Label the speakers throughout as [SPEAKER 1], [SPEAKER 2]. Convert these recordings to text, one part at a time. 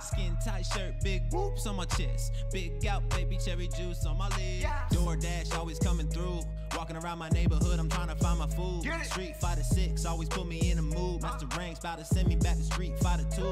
[SPEAKER 1] Skin tight shirt, big whoops on my chest. Big gout, baby cherry juice on my lips. DoorDash always coming through. Walking around my neighborhood, I'm trying to find my food. Street Fighter 6 always put me in a mood. Master Ranks about to send me back to Street Fighter 2.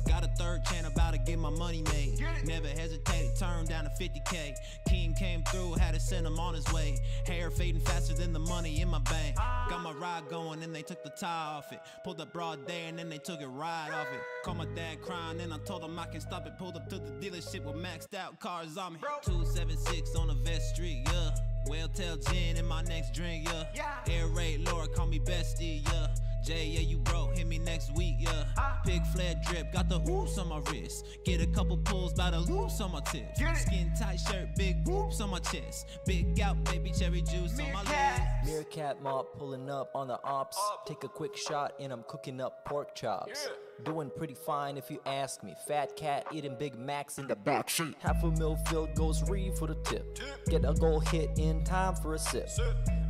[SPEAKER 1] Got a third channel, about to get my money made. Never hesitated, turned down to 50K. King came through, had to send him on his way. Hair fading faster than the money in my bank. Got my ride going and they took the tie off it. Pulled up broad day and then they took it right off it. Called my dad crying and I told him I can stop it. Pulled up to the dealership with maxed out cars on me. 276 on the Vest Street, yeah. Well tell gin in my next drink, yeah. Air raid Lord, call me bestie, yeah. Jay, yeah, you broke, hit me next week, yeah. Pig flare drip, got the oops on my wrist. Get a couple pulls by the loops on my tips. Skin tight shirt, big whoops on my chest. Big gout, baby cherry juice on my lips.
[SPEAKER 2] Meerkat mob pulling up on the ops. Take a quick shot and I'm cooking up pork chops. Doing pretty fine if you ask me. Fat cat eating Big Macs in the backseat. Half a mil field goes re for the tip. Get a goal hit in time for a sip.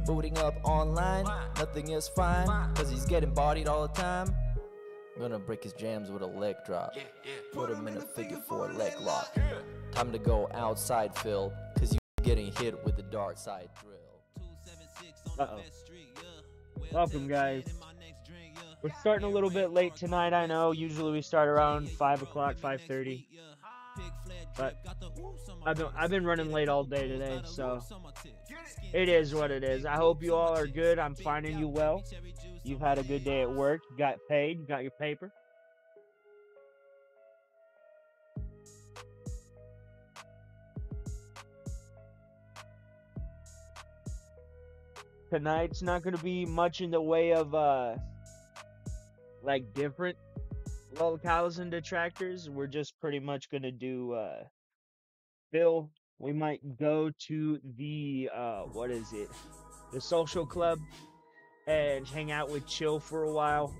[SPEAKER 2] Booting up online, nothing is fine, cause he's getting bodied all the time. I'm gonna break his jams with a leg drop. Put him in a figure 4 leg lock. Time to go outside, Phil, cause you getting hit with the dark side drill.
[SPEAKER 3] Welcome, guys. We're starting a little bit late tonight, I know. Usually we start around 5 o'clock, 5:30. But I've been running late all day today, so it is what it is. I hope you all are good. I'm finding you well. You've had a good day at work. You got paid. You got your paper. Tonight's not going to be much in the way of like different lolcows and detractors. We're just pretty much going to do Phil. We might go to the what is it? The social club and hang out with Chill for a while.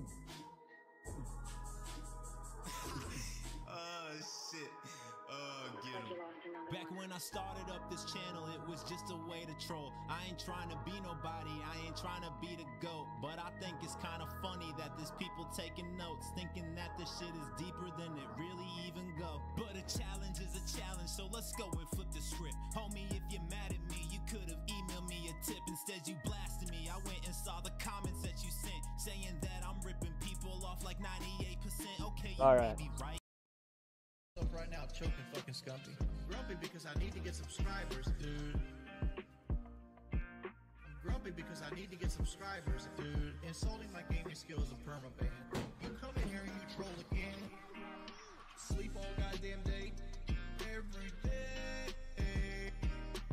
[SPEAKER 1] Back when I started up this channel, it was just a way to troll. I ain't trying to be nobody, I ain't trying to be the GOAT. But I think it's kind of funny that there's people taking notes, thinking that this shit is deeper than it really even go. But a challenge is a challenge, so let's go and flip the script. Homie, if you're mad at me, you could have emailed me a tip. Instead you blasted me. I went and saw the comments that you sent, saying that I'm ripping people off like 98%. Okay, you may be right.
[SPEAKER 4] Right now, choking fucking Scumpy. Grumpy because I need to get subscribers, dude. Grumpy because I need to get subscribers, dude. Insulting my gaming skills is a permaban. You come in here and you troll again. Sleep all goddamn day. Every day.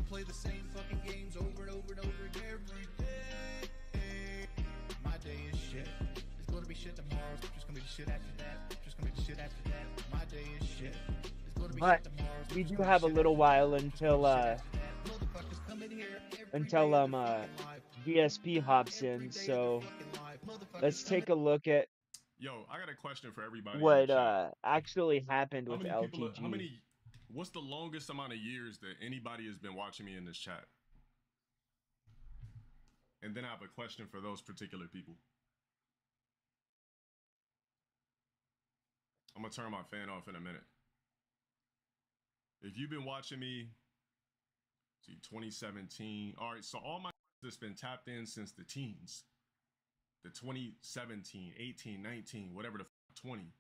[SPEAKER 4] Play the same fucking games over and over and over every day. My day is shit. It's gonna be shit tomorrow. It's just gonna be shit after that. Just gonna be shit after that. My day is shit. It's gonna be
[SPEAKER 3] But
[SPEAKER 4] shit tomorrow.
[SPEAKER 3] we do have a little while until DSP hops in, so let's take a look at
[SPEAKER 5] Yo, I got a question for everybody.
[SPEAKER 3] what actually happened with LTG.
[SPEAKER 5] What's the longest amount of years that anybody has been watching me in this chat? And then I have a question for those particular people. I'm gonna turn my fan off in a minute. If you've been watching me, see 2017. All right, so all my that's been tapped in since the teens. The 2017, 18, 19, whatever the 20.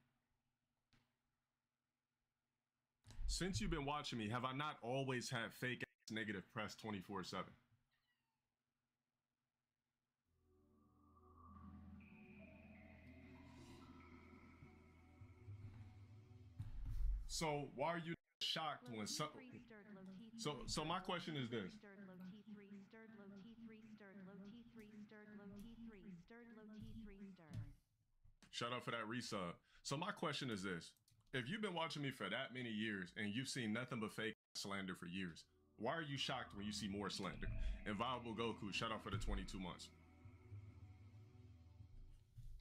[SPEAKER 5] Since you've been watching me, have I not always had fake ass negative press 24/7? So why are you shocked when so my question is this. Shout out for that resub. So my question is this. If you've been watching me for that many years and you've seen nothing but fake slander for years, why are you shocked when you see more slander? And Viable Goku, shout out for the 22 months.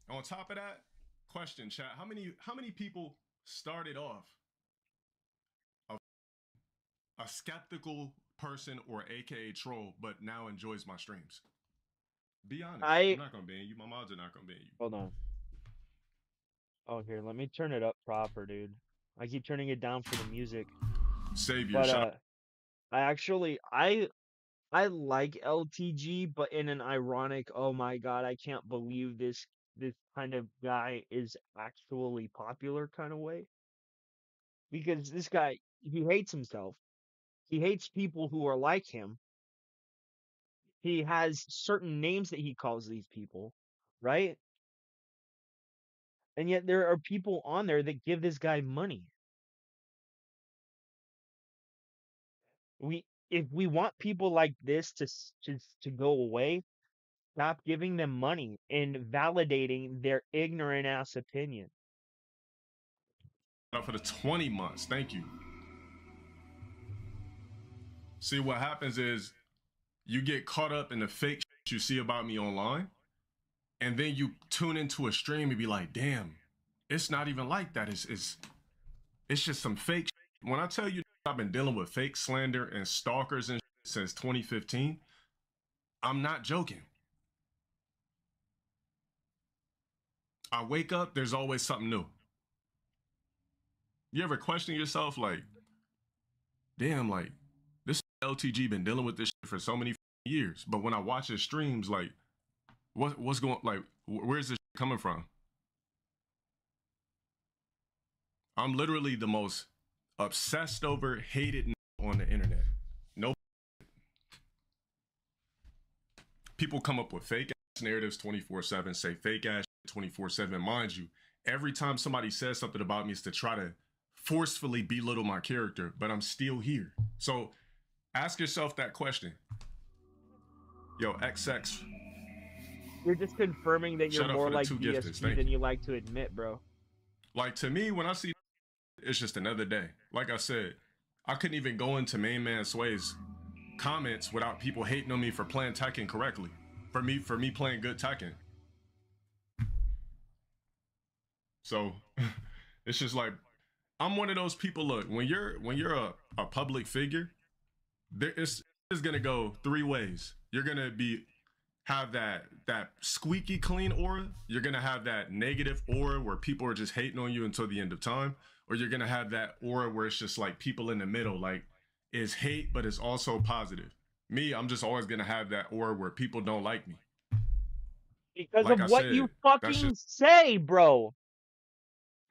[SPEAKER 5] On top of that, question chat, how many people started off a skeptical person or AKA troll, but now enjoys my streams? Be honest. I'm not gonna ban you. My mods are not gonna ban you.
[SPEAKER 3] Hold on. Oh, here, let me turn it up proper, dude. I keep turning it down for the music.
[SPEAKER 5] Savior,
[SPEAKER 3] But
[SPEAKER 5] shout out.
[SPEAKER 3] I actually I like LTG, but in an ironic, oh my god, I can't believe this kind of guy is actually popular kind of way. Because this guy, he hates himself. He hates people who are like him. He has certain names that he calls these people, right? And yet there are people on there that give this guy money. We if we want people like this to go away, stop giving them money and validating their ignorant ass opinion.
[SPEAKER 5] Shout out for the 20 months. Thank you. See, what happens is you get caught up in the fake shit you see about me online, and then you tune into a stream and be like, damn, it's not even like that. It's just some fake shit. When I tell you I've been dealing with fake slander and stalkers and shit since 2015, I'm not joking. I wake up, there's always something new. You ever question yourself like, damn, like, this LTG been dealing with this shit for so many years, but when I watch his streams, like, what's going, like, where's this shit coming from? I'm literally the most obsessed over, hated on the internet. No, people come up with fake ass narratives 24/7, say fake ass 24/7. Mind you, every time somebody says something about me, it's to try to forcefully belittle my character, but I'm still here. So ask yourself that question. Yo, XX.
[SPEAKER 3] You're just confirming that you're
[SPEAKER 5] Shout out
[SPEAKER 3] more
[SPEAKER 5] for the
[SPEAKER 3] like
[SPEAKER 5] 2 gifteds.
[SPEAKER 3] DSP
[SPEAKER 5] Thank
[SPEAKER 3] than
[SPEAKER 5] you.
[SPEAKER 3] you like to admit, bro.
[SPEAKER 5] Like, to me, when I see, it's just another day. Like I said, I couldn't even go into Main Man Sway's comments without people hating on me for playing Tekken correctly. For me playing good Tekken. So it's just like, I'm one of those people. Look, when you're a public figure, it's gonna go 3 ways. You're gonna have that squeaky clean aura. You're gonna have that negative aura where people are just hating on you until the end of time, or you're gonna have that aura where it's just like people in the middle, like it's hate but it's also positive. Me, I'm just always gonna have that aura where people don't like me
[SPEAKER 3] Because
[SPEAKER 5] like
[SPEAKER 3] of
[SPEAKER 5] I
[SPEAKER 3] what
[SPEAKER 5] said.
[SPEAKER 3] you
[SPEAKER 5] That's
[SPEAKER 3] fucking
[SPEAKER 5] just
[SPEAKER 3] say, bro.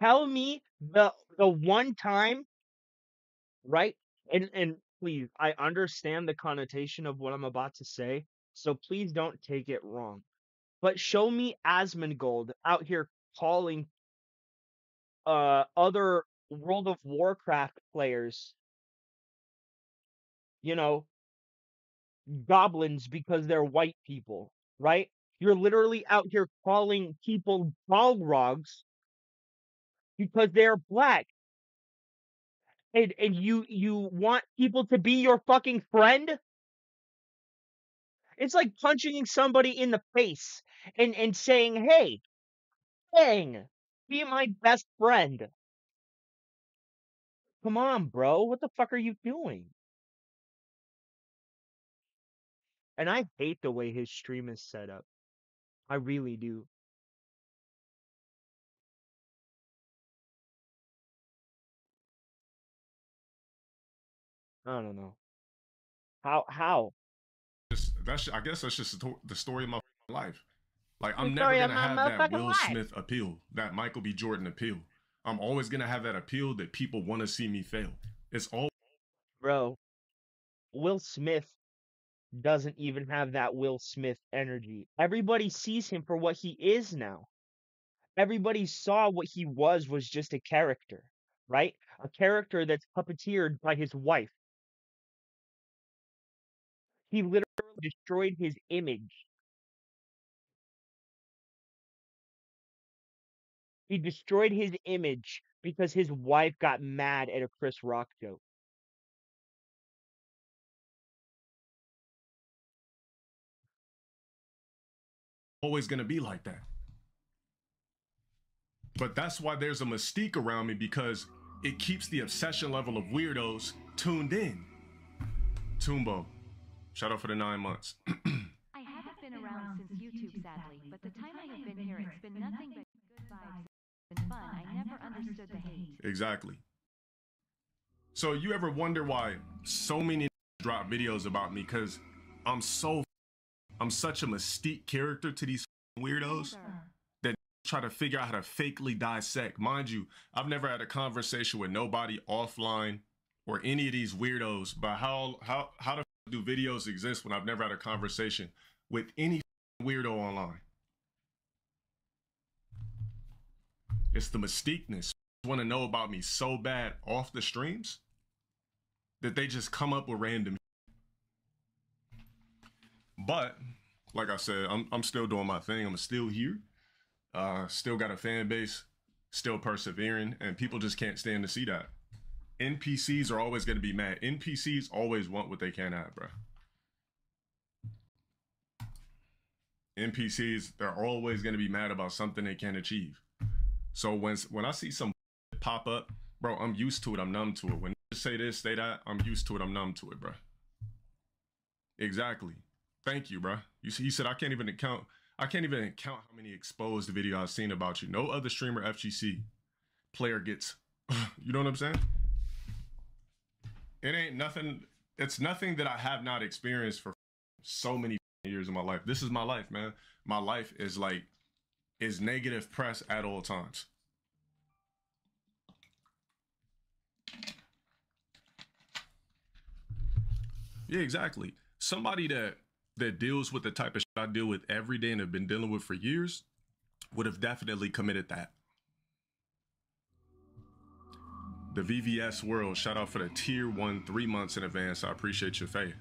[SPEAKER 3] Tell me the one time, right? And please, I understand the connotation of what I'm about to say, so please don't take it wrong. But show me Asmongold out here calling other World of Warcraft players, you know, goblins because they're white people, right? You're literally out here calling people Balrogs because they're black. And you want people to be your fucking friend? It's like punching somebody in the face and saying, "Hey, Fang, be my best friend." Come on, bro. What the fuck are you doing? And I hate the way his stream is set up. I really do. I don't know. How?
[SPEAKER 5] I guess that's just the story of my life. Like,
[SPEAKER 3] The
[SPEAKER 5] I'm never
[SPEAKER 3] story of
[SPEAKER 5] gonna
[SPEAKER 3] my
[SPEAKER 5] have that
[SPEAKER 3] motherfucking
[SPEAKER 5] Will
[SPEAKER 3] life.
[SPEAKER 5] Smith appeal, that Michael B. Jordan appeal. I'm always gonna have that appeal that people want to see me fail. It's all
[SPEAKER 3] Bro, Will Smith doesn't even have that Will Smith energy. Everybody sees him for what he is now. Everybody saw what he was just a character, right? A character that's puppeteered by his wife. He literally destroyed his image. He destroyed his image because his wife got mad at a Chris Rock joke.
[SPEAKER 5] always gonna be like that. But that's why there's a mystique around me, because it keeps the obsession level of weirdos tuned in. Toombo, shout out for the 9 months.
[SPEAKER 6] I haven't been around since YouTube, sadly, but the time I have been here, it's been nothing but good vibes and fun. I never understood the hate.
[SPEAKER 5] Exactly. So you ever wonder why so many drop videos about me? Because I'm such a mystique character to these weirdos that try to figure out how to fakely dissect. Mind you, I've never had a conversation with nobody offline or any of these weirdos, but how the do videos exist when I've never had a conversation with any weirdo online? It's the mystiqueness. Want to know about me so bad off the streams that they just come up with random. But like I said, I'm still doing my thing. I'm still here. Still got a fan base, still persevering, and people just can't stand to see that. NPCs are always going to be mad. NPCs always want what they can't have, bro. NPCs, they're always going to be mad about something they can't achieve. So when I see some pop up, bro, I'm used to it. I'm numb to it. When they say this, say that, I'm used to it. I'm numb to it, bro. Exactly. Thank you, bro. He said I can't even count how many exposed videos I've seen about you. No other streamer FGC player gets. You know what I'm saying? It ain't nothing. It's nothing that I have not experienced for so many years of my life. This is my life, man. My life is negative press at all times. Yeah, exactly. Somebody that deals with the type of shit I deal with every day and have been dealing with for years would have definitely committed that. The VVS world, shout out for the tier 1 3 months in advance. I appreciate your faith.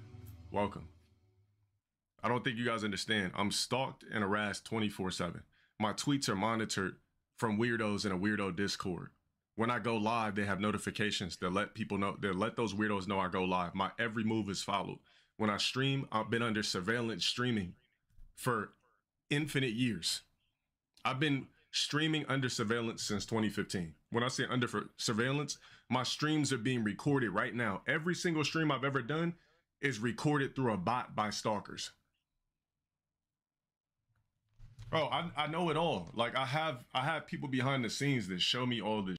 [SPEAKER 5] Welcome. I don't think you guys understand. I'm stalked and harassed 24/7. My tweets are monitored from weirdos in a weirdo Discord. When I go live, they have notifications that let people know, that let those weirdos know I go live. My every move is followed. When I stream, I've been under surveillance streaming for infinite years. I've been streaming under surveillance since 2015. When I say under surveillance, my streams are being recorded right now. Every single stream I've ever done is recorded through a bot by stalkers. Bro, I know it all. Like I have people behind the scenes that show me all this.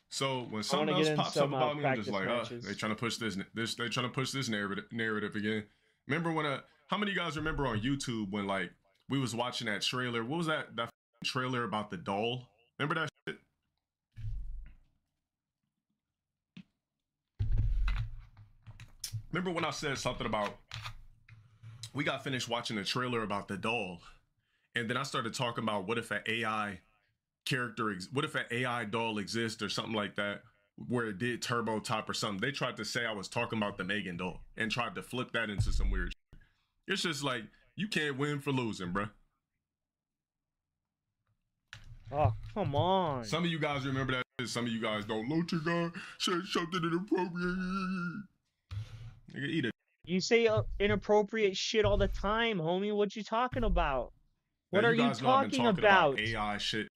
[SPEAKER 5] So when something else pops up about me, I'm just like, they trying to push this they trying to push this narrative again. Remember when how many of you guys remember on YouTube when like we was watching that trailer? What was that trailer about the doll? Remember that shit? Remember when I said something about we got finished watching the trailer about the doll, and then I started talking about what if an AI character, what if an AI doll exists or something like that, where it did turbo top or something. They tried to say I was talking about the Megan doll and tried to flip that into some weird shit. It's just like, you can't win for losing, bruh.
[SPEAKER 3] Oh, come on.
[SPEAKER 5] Some of you guys remember that shit. Some of you guys don't. Low-tier guy said something inappropriate. Nigga, eat it.
[SPEAKER 3] You say inappropriate shit all the time, homie. What you talking about? What are you talking about?
[SPEAKER 5] AI shit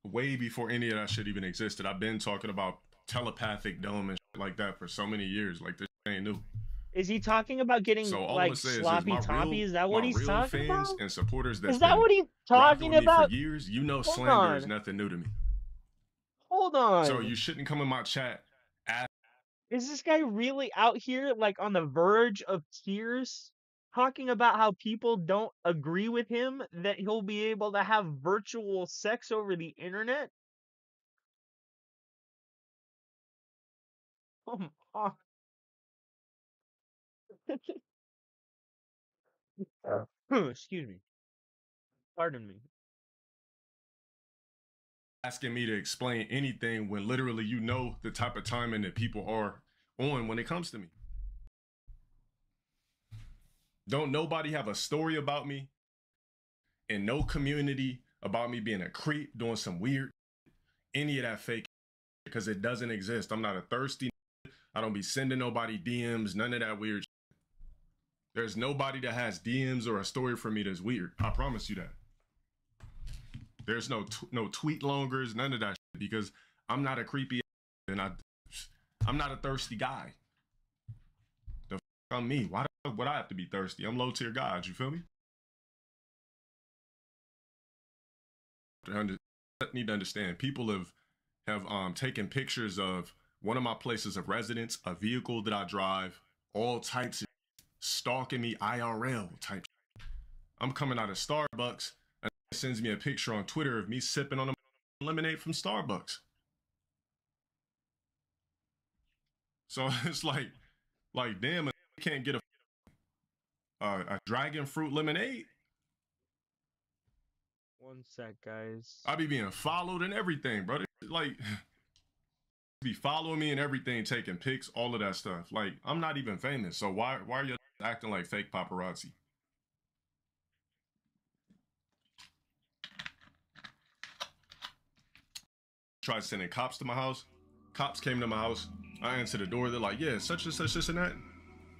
[SPEAKER 5] way before any of that shit even existed. I've been talking about telepathic dome and shit like that for so many years. Like, this ain't new.
[SPEAKER 3] Is he talking about getting like sloppy toppy? Is that what he's talking about?
[SPEAKER 5] And supporters
[SPEAKER 3] is that what he's talking about?
[SPEAKER 5] For years, you know, slander is nothing new to me.
[SPEAKER 3] Hold on.
[SPEAKER 5] So you shouldn't come in my chat.
[SPEAKER 3] Is this guy really out here like on the verge of tears, talking about how people don't agree with him, that he'll be able to have virtual sex over the internet? Come on. Excuse me. Pardon me.
[SPEAKER 5] Asking me to explain anything when literally you know the type of timing that people are on when it comes to me. Don't nobody have a story about me and no community about me being a creep, doing some weird, any of that fake, because it doesn't exist. I'm not a thirsty, I don't be sending nobody DMs, none of that weird shit. There's nobody that has DMs or a story for me that's weird. I promise you that. There's no tweet longers, none of that shit, because I'm not a creepy and I'm not a thirsty guy. The f I'm me. Why the fuck would I have to be thirsty? I'm low tier God, you feel me? Need to understand, people have taken pictures of one of my places of residence, a vehicle that I drive, all types of stalking me IRL type. I'm coming out of Starbucks and it sends me a picture on Twitter of me sipping on a lemonade from Starbucks. So it's like damn, I can't get a dragon fruit lemonade.
[SPEAKER 3] One sec, guys.
[SPEAKER 5] I be being followed and everything, bro. Like, be following me and everything, taking pics, all of that stuff. Like, I'm not even famous, so why are you acting like fake paparazzi? Tried sending cops to my house. Cops came to my house. I answered the door. They're like, yeah, such and such, this and that.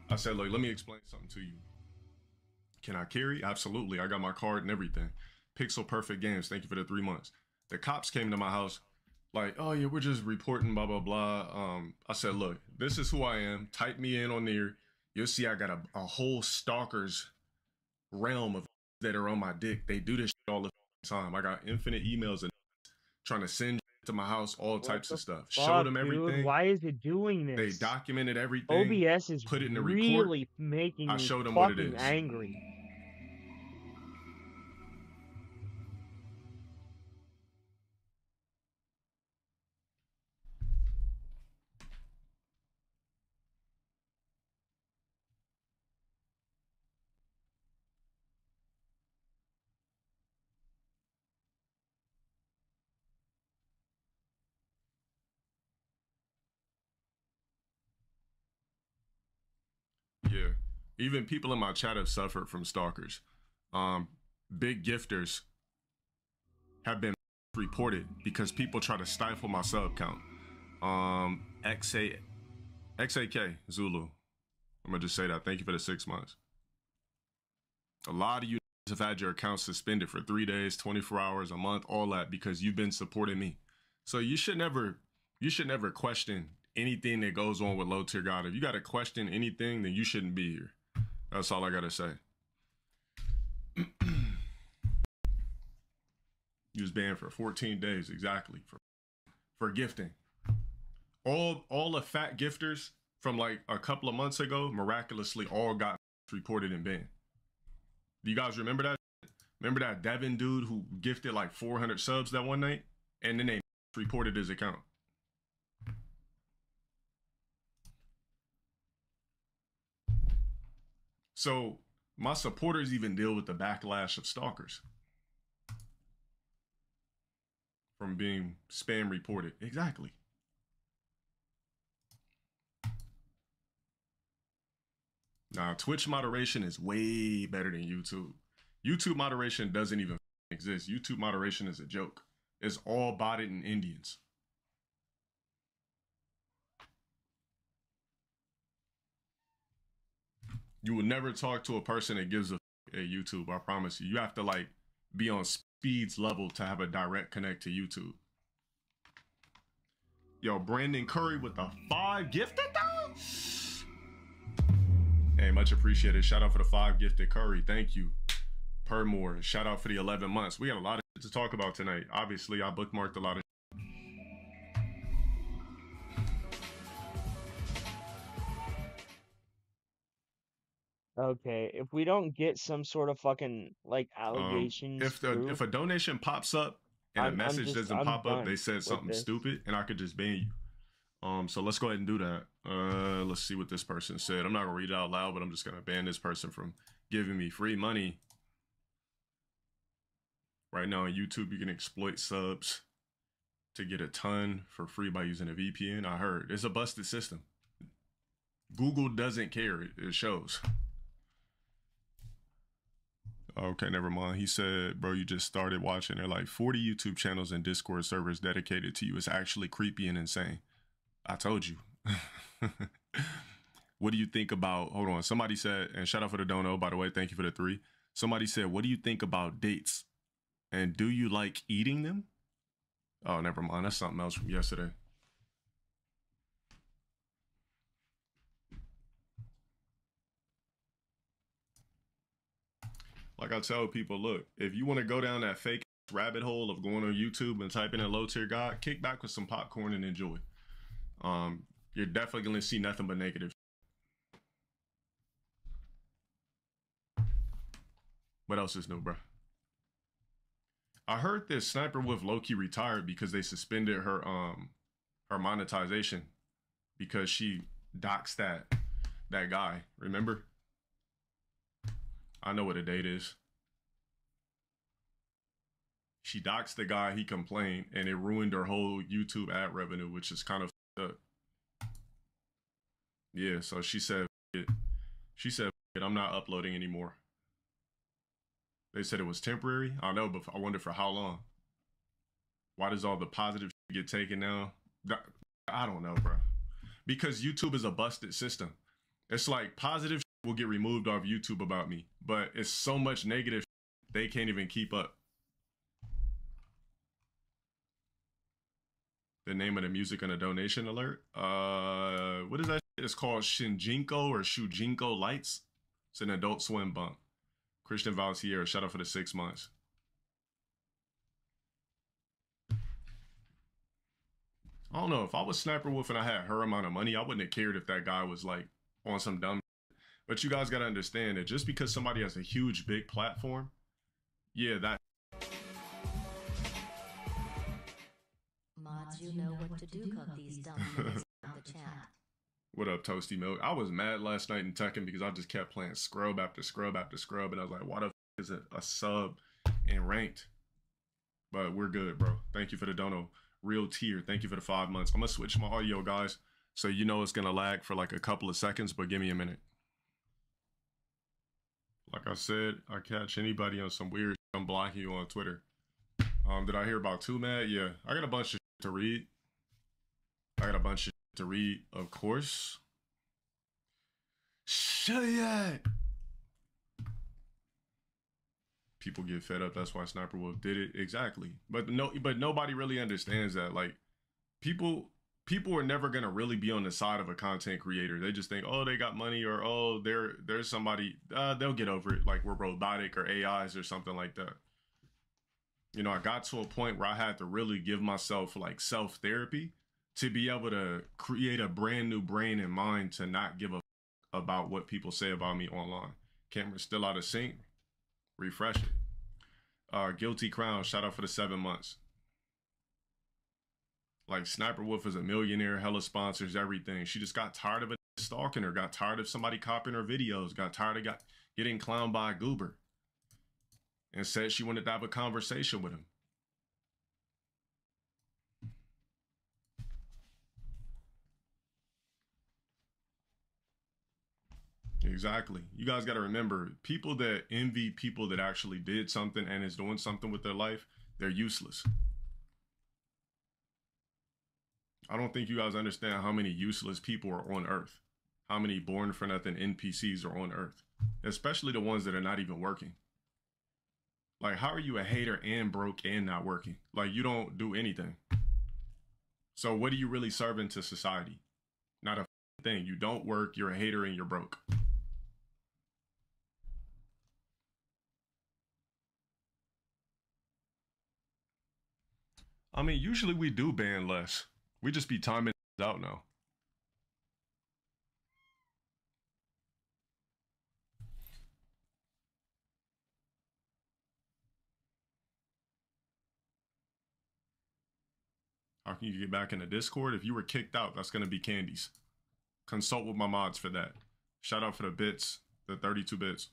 [SPEAKER 5] I said, look, let me explain something to you. Can I carry? Absolutely. I got my card and everything. Pixel Perfect Games. Thank you for the 3 months. The cops came to my house like, oh yeah, we're just reporting blah, blah, blah. I said, look, this is who I am. Type me in on there. You'll see I got a whole stalker's realm of that are on my dick. They do this shit all the time. I got infinite emails and trying to send to my house, all types of stuff. Showed them everything.
[SPEAKER 3] Dude, why is it doing this?
[SPEAKER 5] They documented everything.
[SPEAKER 3] OBS is
[SPEAKER 5] put it in the
[SPEAKER 3] really
[SPEAKER 5] report.
[SPEAKER 3] making
[SPEAKER 5] I
[SPEAKER 3] me
[SPEAKER 5] showed them what it
[SPEAKER 3] fucking
[SPEAKER 5] is.
[SPEAKER 3] angry.
[SPEAKER 5] Yeah. Even people in my chat have suffered from stalkers. Big gifters have been reported because people try to stifle my sub count. XAK Zulu. I'm gonna just say that. Thank you for the 6 months. A lot of you have had your account suspended for 3 days, 24 hours, a month, all that because you've been supporting me. So you should never question anything that goes on with Low Tier God. If you got to question anything, then you shouldn't be here. That's all I got to say. You was banned for 14 days, exactly, for gifting. All the fat gifters from like a couple of months ago, miraculously all got reported and banned. Do you guys remember that? Remember that Devin dude who gifted like 400 subs that one night? And then they reported his account. So my supporters even deal with the backlash of stalkers from being spam reported. Exactly. Now, Twitch moderation is way better than YouTube. YouTube moderation doesn't even exist. YouTube moderation is a joke. It's all botted in Indians. You will never talk to a person that gives a at YouTube, I promise you. You have to like be on Speed's level to have a direct connect to YouTube. Yo, Brandon Curry with the 5 gifted though? Hey, much appreciated. Shout out for the 5 gifted Curry. Thank you. Permore. Shout out for the 11 months. We got a lot of shit to talk about tonight. Obviously, I bookmarked a lot of
[SPEAKER 3] Okay, if we don't get some sort of fucking like allegations,
[SPEAKER 5] if a donation pops up and a message doesn't pop up, they said something stupid, and I could just ban you. So let's go ahead and do that. Let's see what this person said. I'm not gonna read it out loud, but I'm just gonna ban this person from giving me free money. Right now on YouTube, you can exploit subs to get a ton for free by using a VPN. I heard it's a busted system. Google doesn't care. It shows. Okay, never mind. He said, bro, you just started watching. There are like 40 YouTube channels and Discord servers dedicated to you. It's actually creepy and insane. I told you. What do you think about, hold on. Somebody said, and shout out for the dono, by the way, thank you for the 3. Somebody said, what do you think about dates? And do you like eating them? Oh, never mind. That's something else from yesterday. Like I tell people, look, if you want to go down that fake rabbit hole of going on YouTube and typing in low tier God, kick back with some popcorn and enjoy. You're definitely gonna see nothing but negative. What else is new, bro? I heard this Sniper Wolf low-key retired because they suspended her her monetization because she doxed that guy. Remember? I know what a date is. She doxed the guy, he complained, and it ruined her whole YouTube ad revenue, which is kind of up. Yeah, so she said, I'm not uploading anymore. They said it was temporary. I know, but I wonder for how long. Why does all the positive get taken now? I don't know, bro. Because YouTube is a busted system. It's like positive will get removed off YouTube about me, but it's so much negative they can't even keep up. The name of the music on a donation alert. What is that? It's called Shinjinko or Shujinko Lights. It's an Adult Swim bump. Christian Valtier, shout out for the 6 months. I don't know. If I was Sniper Wolf and I had her amount of money, I wouldn't have cared if that guy was like on some dumb shit. But you guys got to understand that just because somebody has a huge, big platform, yeah, that.
[SPEAKER 7] Mods, you know what to do, cook these dumb minutes in the chat.
[SPEAKER 5] What up, Toasty Milk? I was mad last night in Tekken because I just kept playing scrub after scrub after scrub, and I was like, why the f is it a sub and ranked? But we're good, bro. Thank you for the dono. Real tier. Thank you for the 5 months. I'm going to switch my audio, guys, so you know it's going to lag for like a couple of seconds, but give me a minute. Like I said, I catch anybody on some weird shit, I'm blocking you on Twitter. Did I hear about 2Mad? Yeah, I got a bunch of shit to read. To read, of course. Shit. People get fed up. That's why Sniper Wolf did it. Exactly. But nobody really understands that. Like, people are never gonna really be on the side of a content creator. They just think, oh, they got money, or oh, there's somebody. They'll get over it. Like we're robotic or AIs or something like that. You know, I got to a point where I had to really give myself like self-therapy to be able to create a brand new brain and mind to not give a f about what people say about me online. Camera's still out of sync. Refresh it. Guilty Crown, shout out for the 7 months. Like Sniper Wolf is a millionaire, hella sponsors, everything. She just got tired of it stalking her, got tired of somebody copying her videos, got tired of getting clowned by a goober, and said she wanted to have a conversation with him. Exactly. You guys got to remember, people that envy people that actually did something and is doing something with their life, they're useless. I don't think you guys understand how many useless people are on Earth. How many born for nothing NPCs are on Earth. Especially the ones that are not even working. Like, how are you a hater and broke and not working? Like, you don't do anything. So what are you really serving to society? Not a thing. You don't work, you're a hater, and you're broke. I mean, usually we do ban less. We just be timing out now. How can you get back in the Discord? If you were kicked out, that's going to be candies. Consult with my mods for that. Shout out for the bits, the 32 bits.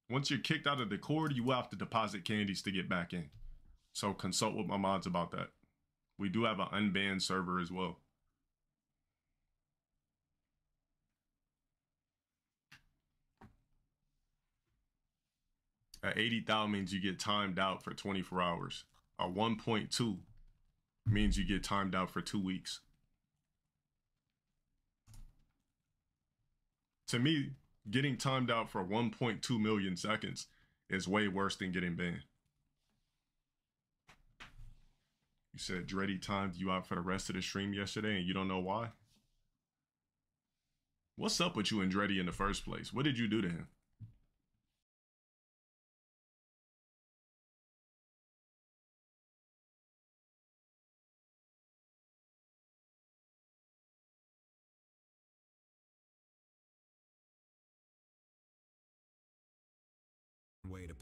[SPEAKER 5] Once you're kicked out of the Discord, you will have to deposit candies to get back in. So consult with my mods about that. We do have an unbanned server as well. At 80,000 means you get timed out for 24 hours. A 1.2 means you get timed out for 2 weeks. To me, getting timed out for 1.2 million seconds is way worse than getting banned. You said Dreddy timed you out for the rest of the stream yesterday and you don't know why? What's up with you and Dreddy in the first place? What did you do to him?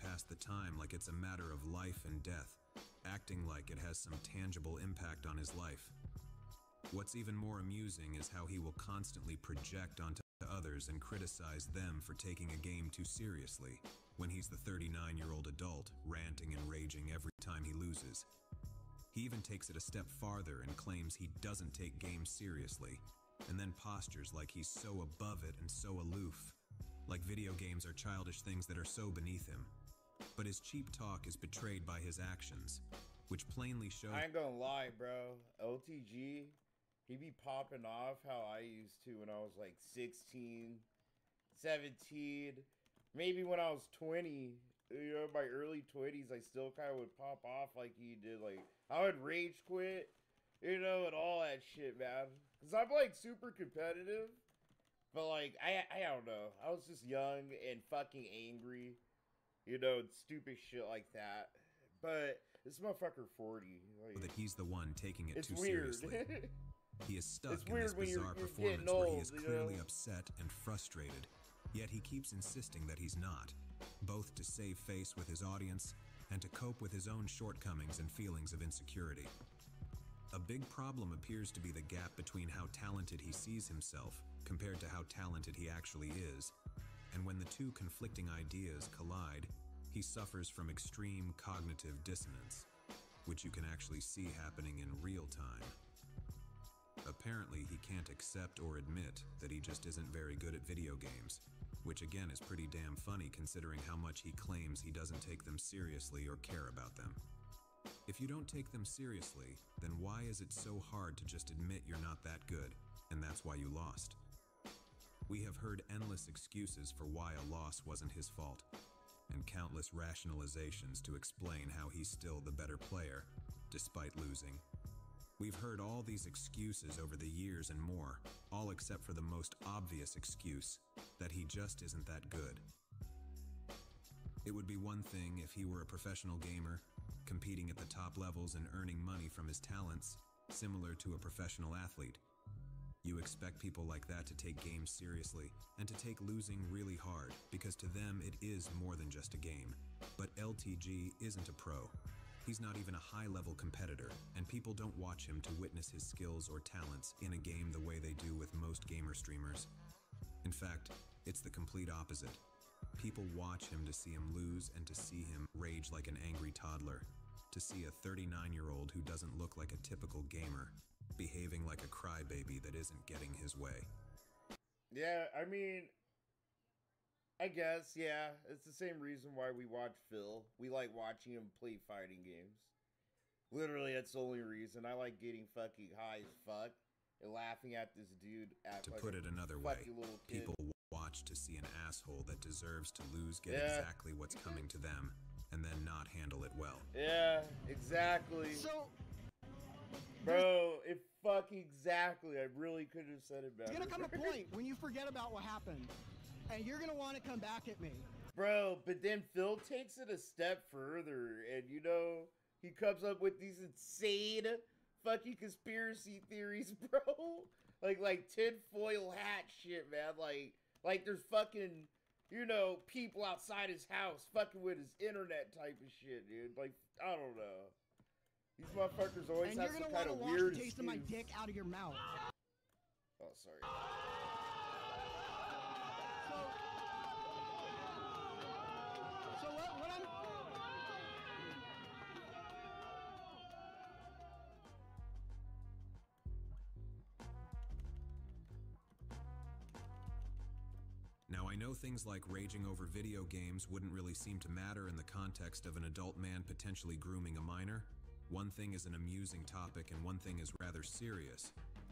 [SPEAKER 8] pass the time like it's a matter of life and death, acting like it has some tangible impact on his life. What's even more amusing is how he will constantly project onto others and criticize them for taking a game too seriously, when he's the 39-year-old adult ranting and raging every time he loses. He even takes it a step farther and claims he doesn't take games seriously, and then postures like he's so above it and so aloof, like video games are childish things that are so beneath him. But his cheap talk is betrayed by his actions, which plainly shows—
[SPEAKER 9] I ain't gonna lie, bro. LTG, he be popping off how I used to when I was like 16, 17, maybe when I was 20. You know, my early 20s, I still kind of would pop off like he did. Like, I would rage quit, you know, and all that shit, man. Because I'm, like, super competitive. But, like, I don't know. I was just young and fucking angry, you know, and stupid shit like that. But this motherfucker 40. Like,
[SPEAKER 8] that he's the one taking it
[SPEAKER 9] it's
[SPEAKER 8] too
[SPEAKER 9] weird.
[SPEAKER 8] seriously. He is stuck
[SPEAKER 9] It's
[SPEAKER 8] in
[SPEAKER 9] weird
[SPEAKER 8] this
[SPEAKER 9] when
[SPEAKER 8] bizarre
[SPEAKER 9] you're
[SPEAKER 8] performance
[SPEAKER 9] getting
[SPEAKER 8] where he
[SPEAKER 9] old,
[SPEAKER 8] is
[SPEAKER 9] you
[SPEAKER 8] clearly
[SPEAKER 9] know?
[SPEAKER 8] upset and frustrated, yet he keeps insisting that he's not, both to save face with his audience and to cope with his own shortcomings and feelings of insecurity. A big problem appears to be the gap between how talented he sees himself compared to how talented he actually is, and when the two conflicting ideas collide, he suffers from extreme cognitive dissonance, which you can actually see happening in real time. Apparently, he can't accept or admit that he just isn't very good at video games, which again is pretty damn funny considering how much he claims he doesn't take them seriously or care about them. If you don't take them seriously, then why is it so hard to just admit you're not that good, and that's why you lost? We have heard endless excuses for why a loss wasn't his fault, and countless rationalizations to explain how he's still the better player, despite losing. We've heard all these excuses over the years and more, all except for the most obvious excuse, that he just isn't that good. It would be one thing if he were a professional gamer, competing at the top levels and earning money from his talents, similar to a professional athlete. You expect people like that to take games seriously and to take losing really hard, because to them it is more than just a game. But LTG isn't a pro. He's not even a high-level competitor, and people don't watch him to witness his skills or talents in a game the way they do with most gamer streamers. In fact, it's the complete opposite. People watch him to see him lose and to see him rage like an angry toddler, to see a 39-year-old who doesn't look like a typical gamer, behaving like a crybaby that isn't getting his way.
[SPEAKER 9] Yeah, I mean, I guess, yeah. It's the same reason why we watch Phil. We like watching him play fighting games. Literally, that's the only reason. I like getting fucking high as fuck and laughing at this dude.
[SPEAKER 8] To put it another way, people watch to see an asshole that deserves to lose get exactly what's coming to them, and then not handle it well.
[SPEAKER 9] Yeah, exactly.
[SPEAKER 10] So,
[SPEAKER 9] bro, it fucking exactly. I really could have said it better.
[SPEAKER 10] There's gonna come a point when you forget about what happened, and you're gonna want to come back at me.
[SPEAKER 9] Bro, but then Phil takes it a step further, and you know, he comes up with these insane fucking conspiracy theories, bro. Like tinfoil hat shit, man. Like there's fucking, you know, people outside his house fucking with his internet type of shit, dude. Like, I don't know. These motherfuckers always have some kind of weird
[SPEAKER 10] the taste of my dick out of your mouth.
[SPEAKER 9] Oh, sorry.
[SPEAKER 10] So what I'm...
[SPEAKER 8] Now, I know things like raging over video games wouldn't really seem to matter in the context of an adult man potentially grooming a minor. One thing is an amusing topic and one thing is rather serious,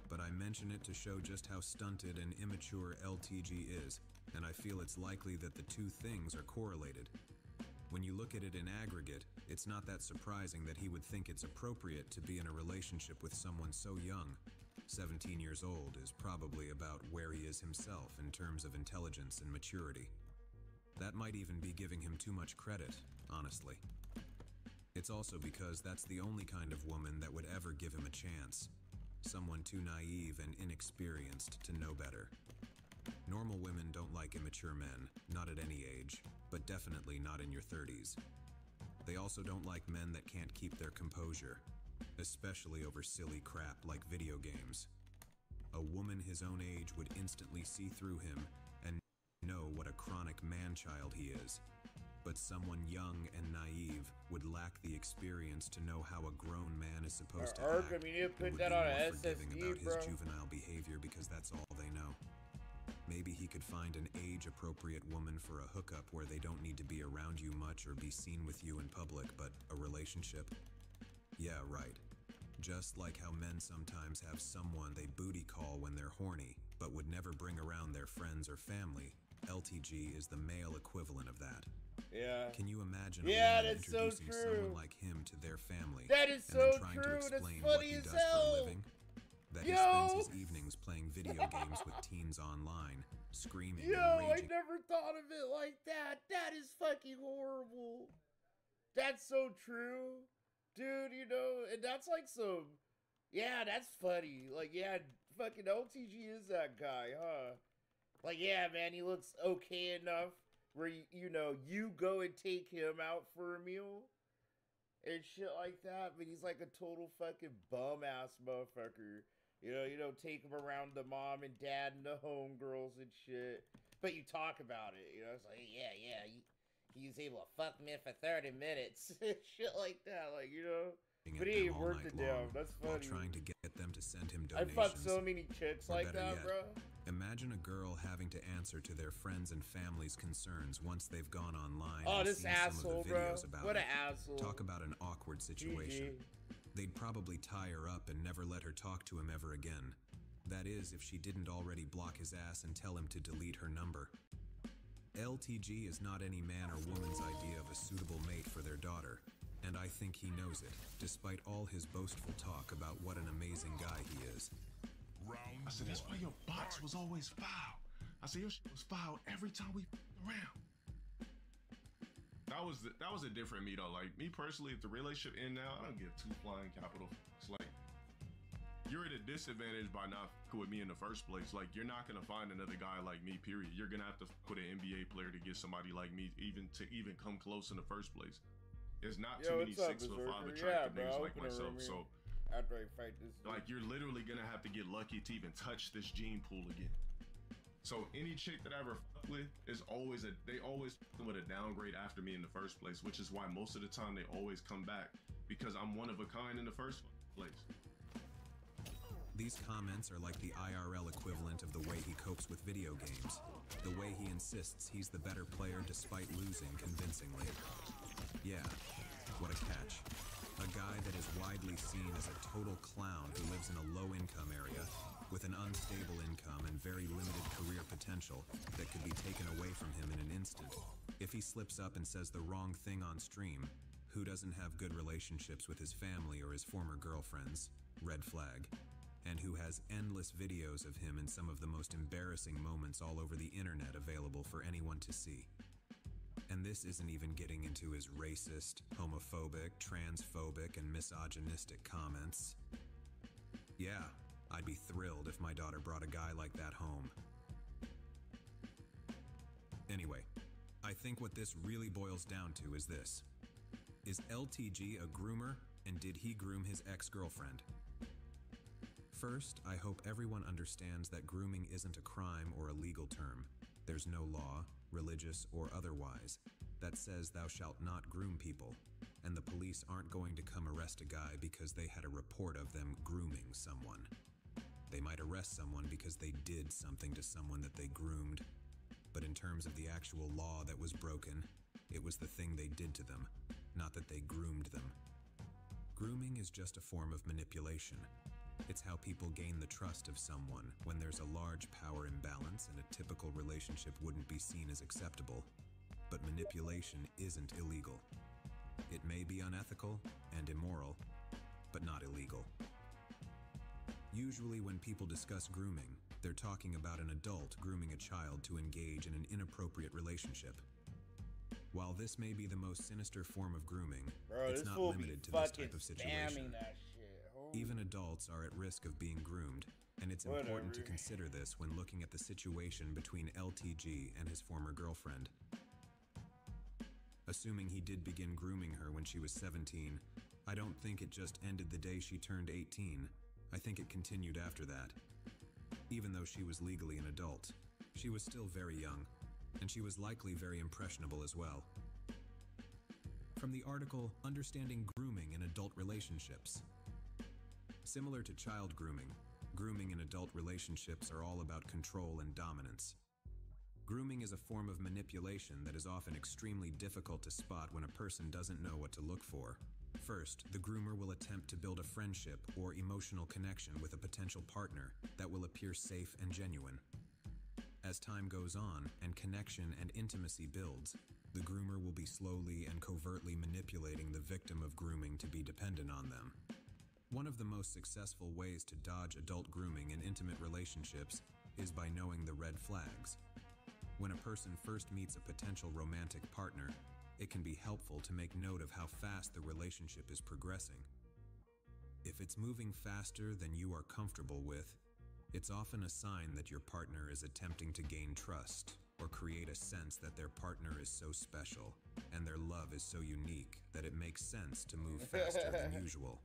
[SPEAKER 8] but I mention it to show just how stunted and immature LTG is, and I feel it's likely that the two things are correlated. When you look at it in aggregate, it's not that surprising that he would think it's appropriate to be in a relationship with someone so young. 17 years old is probably about where he is himself in terms of intelligence and maturity. That might even be giving him too much credit, honestly. It's also because that's the only kind of woman that would ever give him a chance. Someone too naive and inexperienced to know better. Normal women don't like immature men, not at any age, but definitely not in your 30s. They also don't like men that can't keep their composure, especially over silly crap like video games. A woman his own age would instantly see through him and know what a chronic man-child he is. But someone young and naive would lack the experience to know how a grown man is supposed to act,
[SPEAKER 9] I mean, you
[SPEAKER 8] and
[SPEAKER 9] put
[SPEAKER 8] would
[SPEAKER 9] that
[SPEAKER 8] be
[SPEAKER 9] on
[SPEAKER 8] more
[SPEAKER 9] a
[SPEAKER 8] forgiving
[SPEAKER 9] SSD,
[SPEAKER 8] about
[SPEAKER 9] bro.
[SPEAKER 8] his juvenile behavior because that's all they know. Maybe he could find an age-appropriate woman for a hookup where they don't need to be around you much or be seen with you in public, but a relationship? Yeah, right. Just like how men sometimes have someone they booty call when they're horny, but would never bring around their friends or family, LTG is the male equivalent of that.
[SPEAKER 9] Yeah.
[SPEAKER 8] Can you imagine a
[SPEAKER 9] Yeah,
[SPEAKER 8] woman
[SPEAKER 9] that's so
[SPEAKER 8] introducing
[SPEAKER 9] true.
[SPEAKER 8] someone like him to their family
[SPEAKER 9] That is
[SPEAKER 8] and then
[SPEAKER 9] so
[SPEAKER 8] trying to
[SPEAKER 9] true. That's
[SPEAKER 8] explain
[SPEAKER 9] funny
[SPEAKER 8] what he
[SPEAKER 9] as
[SPEAKER 8] does for a
[SPEAKER 9] hell.
[SPEAKER 8] living? That he
[SPEAKER 9] Yo.
[SPEAKER 8] spends his evenings playing video games with teens online, screaming
[SPEAKER 9] Yo,
[SPEAKER 8] and
[SPEAKER 9] I
[SPEAKER 8] raging.
[SPEAKER 9] never thought of it like that. That is fucking horrible. That's so true. Dude, you know, and that's like some... Yeah, that's funny. Like, yeah, fucking LTG is that guy, huh? Like, yeah, man, he looks okay enough where, you know, you go and take him out for a meal and shit like that, but he's like a total fucking bum-ass motherfucker. You know, take him around the mom and dad and the homegirls and shit. But you talk about it, you know, it's like, yeah, he was able to fuck me for 30 minutes. Shit like that, like, you know. But he ain't worth it down. That's
[SPEAKER 8] while
[SPEAKER 9] funny.
[SPEAKER 8] trying to get them to send him
[SPEAKER 9] I
[SPEAKER 8] donations.
[SPEAKER 9] fucked so many chicks
[SPEAKER 8] Or
[SPEAKER 9] like
[SPEAKER 8] better
[SPEAKER 9] that,
[SPEAKER 8] yet,
[SPEAKER 9] bro.
[SPEAKER 8] Imagine a girl having to answer to their friends and family's concerns once they've gone online
[SPEAKER 9] Oh,
[SPEAKER 8] and
[SPEAKER 9] this
[SPEAKER 8] seen
[SPEAKER 9] asshole,
[SPEAKER 8] some of the
[SPEAKER 9] bro.
[SPEAKER 8] videos about
[SPEAKER 9] What
[SPEAKER 8] it.
[SPEAKER 9] an asshole.
[SPEAKER 8] Talk about an awkward situation. They'd probably tie her up and never let her talk to him ever again. That is, if she didn't already block his ass and tell him to delete her number. LTG is not any man or woman's idea of a suitable mate for their daughter, and I think he knows it, despite all his boastful talk about what an amazing guy he is.
[SPEAKER 5] I said, that's why your box was always foul. I said, your shit was foul every time we around. That was a different me though. Like me personally, if the relationship end now, I don't give two flying capital fucks. Like you're at a disadvantage by not fucking with me in the first place. Like you're not gonna find another guy like me. Period. You're gonna have to put an NBA player to get somebody like me even come close in the first place. There's not too many 6'5" attractive niggas like myself. So
[SPEAKER 9] after I fight this,
[SPEAKER 5] like you're literally gonna have to get lucky to even touch this gene pool again. So any chick that I ever fuck with is always they always fucking with a downgrade after me in the first place, which is why most of the time they always come back because I'm one of a kind in the first place.
[SPEAKER 8] These comments are like the IRL equivalent of the way he copes with video games. The way he insists he's the better player despite losing convincingly. Yeah, what a catch. A guy that is widely seen as a total clown who lives in a low-income area with an unstable income and very limited career potential that could be taken away from him in an instant. If he slips up and says the wrong thing on stream, who doesn't have good relationships with his family or his former girlfriends? Red flag. And who has endless videos of him in some of the most embarrassing moments all over the internet available for anyone to see. And this isn't even getting into his racist, homophobic, transphobic, and misogynistic comments. Yeah, I'd be thrilled if my daughter brought a guy like that home. Anyway, I think what this really boils down to is this. Is LTG a groomer, and did he groom his ex-girlfriend? First, I hope everyone understands that grooming isn't a crime or a legal term. There's no law, religious or otherwise, that says thou shalt not groom people, and the police aren't going to come arrest a guy because they had a report of them grooming someone. They might arrest someone because they did something to someone that they groomed, but in terms of the actual law that was broken, it was the thing they did to them, not that they groomed them. Grooming is just a form of manipulation. It's how people gain the trust of someone when there's a large power imbalance and a typical relationship wouldn't be seen as acceptable. But manipulation isn't illegal. It may be unethical and immoral, but not illegal. Usually when people discuss grooming, they're talking about an adult grooming a child to engage in an inappropriate relationship. While this may be the most sinister form of grooming,
[SPEAKER 9] bro,
[SPEAKER 8] it's not limited to this type of situation.
[SPEAKER 9] That shit.
[SPEAKER 8] Even adults are at risk of being groomed, and it's important to consider this when looking at the situation between LTG and his former girlfriend. Assuming he did begin grooming her when she was 17, I don't think it just ended the day she turned 18. I think it continued after that. Even though she was legally an adult, she was still very young, and she was likely very impressionable as well. From the article, Understanding Grooming in Adult Relationships. Similar to child grooming, grooming in adult relationships are all about control and dominance. Grooming is a form of manipulation that is often extremely difficult to spot when a person doesn't know what to look for. First, the groomer will attempt to build a friendship or emotional connection with a potential partner that will appear safe and genuine. As time goes on and connection and intimacy builds, the groomer will be slowly and covertly manipulating the victim of grooming to be dependent on them. One of the most successful ways to dodge adult grooming in intimate relationships is by knowing the red flags. When a person first meets a potential romantic partner, it can be helpful to make note of how fast the relationship is progressing. If it's moving faster than you are comfortable with, it's often a sign that your partner is attempting to gain trust or create a sense that their partner is so special and their love is so unique that it makes sense to move faster than usual.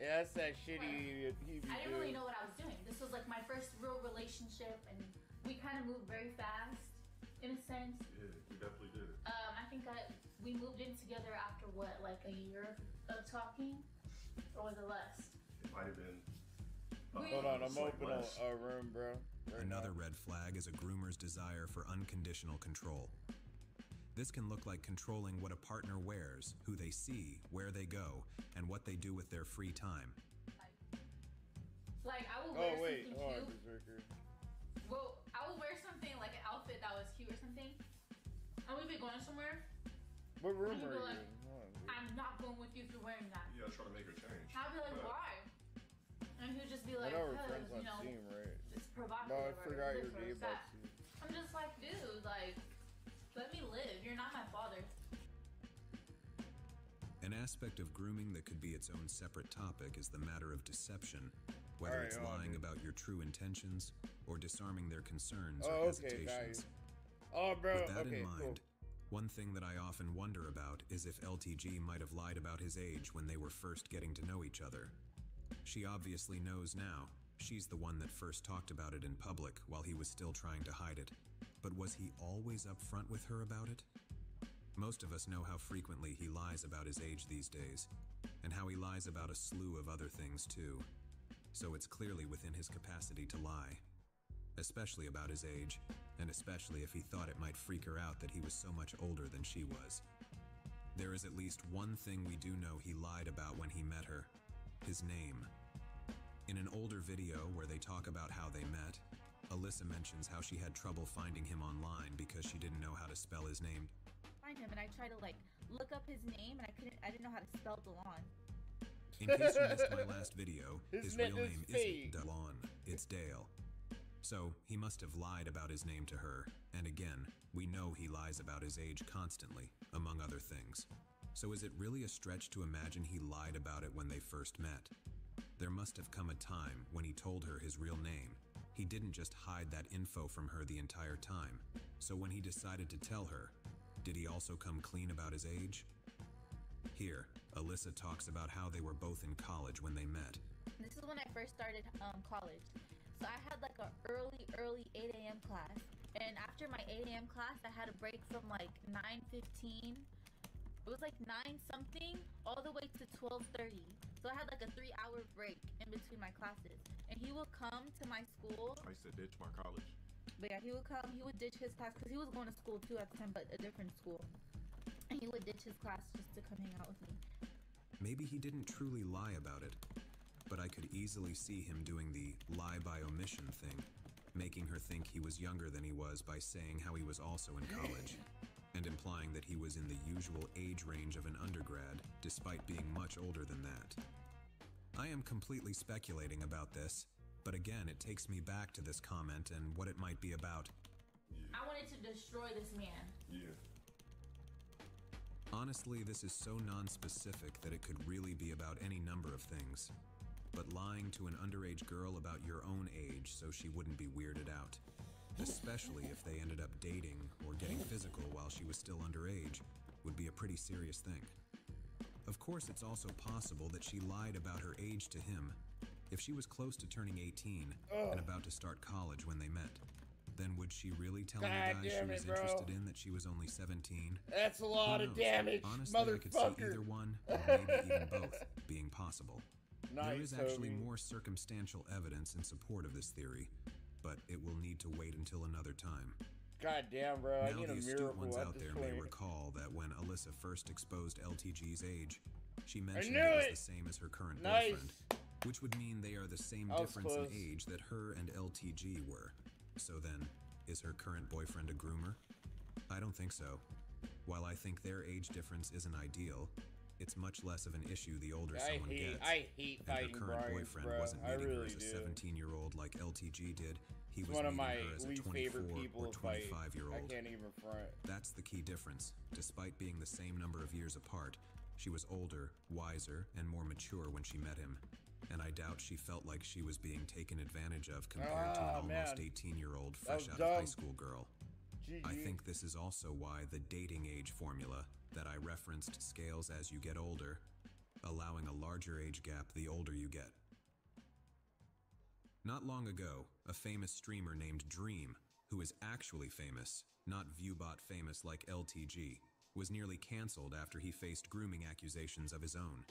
[SPEAKER 9] Yeah, that's that shit he be
[SPEAKER 11] I didn't really know what I was doing. This was like my first real relationship, and we kind of moved very fast, in a sense.
[SPEAKER 5] Yeah, we definitely did.
[SPEAKER 11] I think we moved in together after what, like a year of talking, or was it less?
[SPEAKER 5] It might have been.
[SPEAKER 9] Hold on, I'm opening a room, bro.
[SPEAKER 8] Another red flag is a groomer's desire for unconditional control. This can look like controlling what a partner wears, who they see, where they go, and what they do with their free time.
[SPEAKER 11] Like, I will wear something cute. Well, I will wear something like an outfit that was cute or something, and we'd be going somewhere.
[SPEAKER 9] What room are you
[SPEAKER 11] like,
[SPEAKER 9] in?
[SPEAKER 11] I'm not going with you if you're wearing that.
[SPEAKER 5] Yeah, try to make her change.
[SPEAKER 11] I'd be like, why? And he'd just be like,
[SPEAKER 9] I know we're
[SPEAKER 11] because,
[SPEAKER 9] friends on
[SPEAKER 11] you know,
[SPEAKER 9] Steam, right?
[SPEAKER 11] it's provocative.
[SPEAKER 9] No, I
[SPEAKER 11] or
[SPEAKER 9] forgot
[SPEAKER 11] this
[SPEAKER 9] your
[SPEAKER 11] or
[SPEAKER 9] name
[SPEAKER 11] that.
[SPEAKER 9] about Steam.
[SPEAKER 11] I'm just like, dude, like, let me live. You're not my father.
[SPEAKER 8] An aspect of grooming that could be its own separate topic is the matter of deception, whether it's lying about your true intentions or disarming their concerns or hesitations.
[SPEAKER 9] Oh, bro.
[SPEAKER 8] With that in mind, one thing that I often wonder about is if LTG might have lied about his age when they were first getting to know each other. She obviously knows now. She's the one that first talked about it in public while he was still trying to hide it. But was he always upfront with her about it? Most of us know how frequently he lies about his age these days, and how he lies about a slew of other things too. So it's clearly within his capacity to lie, especially about his age, and especially if he thought it might freak her out that he was so much older than she was. There is at least one thing we do know he lied about when he met her: his name. In an older video where they talk about how they met, Alyssa mentions how she had trouble finding him online because she didn't know how to spell his name.
[SPEAKER 11] Find him, and I tried to like look up his name, and I didn't know how to spell Delon.
[SPEAKER 8] In case you missed my last video, his real name isn't Delon, it's Dale. So he must have lied about his name to her, and again, we know he lies about his age constantly, among other things. So is it really a stretch to imagine he lied about it when they first met? There must have come a time when he told her his real name. He didn't just hide that info from her the entire time. So when he decided to tell her, did he also come clean about his age? Here, Alyssa talks about how they were both in college when they met.
[SPEAKER 11] This is when I first started college. So I had like an early 8 a.m. class. And after my 8 a.m. class, I had a break from like 9:15. It was like 9 something all the way to 12:30. So I had like a 3-hour break in between my classes. And he would come to my school.
[SPEAKER 5] I used to ditch my college.
[SPEAKER 11] But yeah, he would come, he would ditch his class because he was going to school too at the time, but a different school. And he would ditch his class just to come hang out with me.
[SPEAKER 8] Maybe he didn't truly lie about it, but I could easily see him doing the lie by omission thing, making her think he was younger than he was by saying how he was also in college, and implying that he was in the usual age range of an undergrad, despite being much older than that. I am completely speculating about this, but again, it takes me back to this comment and what it might be about.
[SPEAKER 11] Yeah. I wanted to destroy this man.
[SPEAKER 5] Yeah.
[SPEAKER 8] Honestly, this is so non-specific that it could really be about any number of things. but lying to an underage girl about your own age so she wouldn't be weirded out. Especially if they ended up dating or getting physical while she was still underage, would be a pretty serious thing. Of course, it's also possible that she lied about her age to him. If she was close to turning 18 and about to start college when they met, then would she really tell the guy she was interested in that she was only 17?
[SPEAKER 9] That's a lot of damage,
[SPEAKER 8] Honestly, I could see either one, or maybe even both, being possible. There is actually more circumstantial evidence in support of this theory, but it will need to wait until another time.
[SPEAKER 9] God damn, bro. I
[SPEAKER 8] Now
[SPEAKER 9] need a
[SPEAKER 8] the astute
[SPEAKER 9] miracle
[SPEAKER 8] ones
[SPEAKER 9] at
[SPEAKER 8] out
[SPEAKER 9] this
[SPEAKER 8] there
[SPEAKER 9] point.
[SPEAKER 8] may recall that when Alyssa first exposed LTG's age, she mentioned
[SPEAKER 9] knew
[SPEAKER 8] it was
[SPEAKER 9] it!
[SPEAKER 8] the same as her current
[SPEAKER 9] Nice.
[SPEAKER 8] boyfriend, which would mean they are the same
[SPEAKER 9] That was
[SPEAKER 8] difference in
[SPEAKER 9] close.
[SPEAKER 8] age that her and LTG were. So then, is her current boyfriend a groomer? I don't think so. While I think their age difference isn't ideal, it's much less of an issue the older someone gets.
[SPEAKER 9] I hate
[SPEAKER 8] And her
[SPEAKER 9] fighting
[SPEAKER 8] current
[SPEAKER 9] Brian,
[SPEAKER 8] boyfriend
[SPEAKER 9] bro.
[SPEAKER 8] wasn't
[SPEAKER 9] I
[SPEAKER 8] meeting her
[SPEAKER 9] really
[SPEAKER 8] as a
[SPEAKER 9] do.
[SPEAKER 8] 17-year-old like LTG did. He
[SPEAKER 9] It's
[SPEAKER 8] was
[SPEAKER 9] one of
[SPEAKER 8] meeting
[SPEAKER 9] my
[SPEAKER 8] her as a
[SPEAKER 9] least
[SPEAKER 8] 24
[SPEAKER 9] favorite people
[SPEAKER 8] or
[SPEAKER 9] to fight.
[SPEAKER 8] 25-year-old.
[SPEAKER 9] I can't even front.
[SPEAKER 8] That's the key difference. Despite being the same number of years apart, she was older, wiser, and more mature when she met him. And I doubt she felt like she was being taken advantage of compared to an almost 18-year-old fresh out of high school girl. I think this is also why the dating age formula that I referenced scales as you get older, allowing a larger age gap the older you get. Not long ago, a famous streamer named Dream, who is actually famous, not Viewbot famous like LTG, was nearly cancelled after he faced grooming accusations of his own.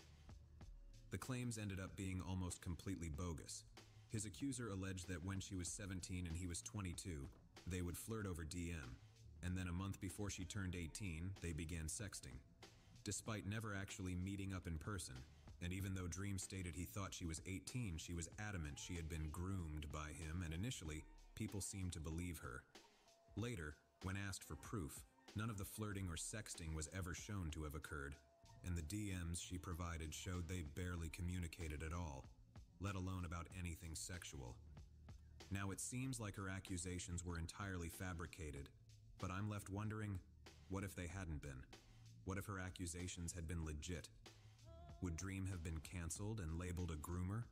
[SPEAKER 8] The claims ended up being almost completely bogus. His accuser alleged that when she was 17 and he was 22, they would flirt over DM, and then a month before she turned 18, they began sexting. Despite never actually meeting up in person, and even though Dream stated he thought she was 18, she was adamant she had been groomed by him, and initially, people seemed to believe her. Later, when asked for proof, none of the flirting or sexting was ever shown to have occurred, and the DMs she provided showed they barely communicated at all, let alone about anything sexual. Now it seems like her accusations were entirely fabricated, but I'm left wondering, what if they hadn't been? What if her accusations had been legit? Would Dream have been cancelled and labeled a groomer?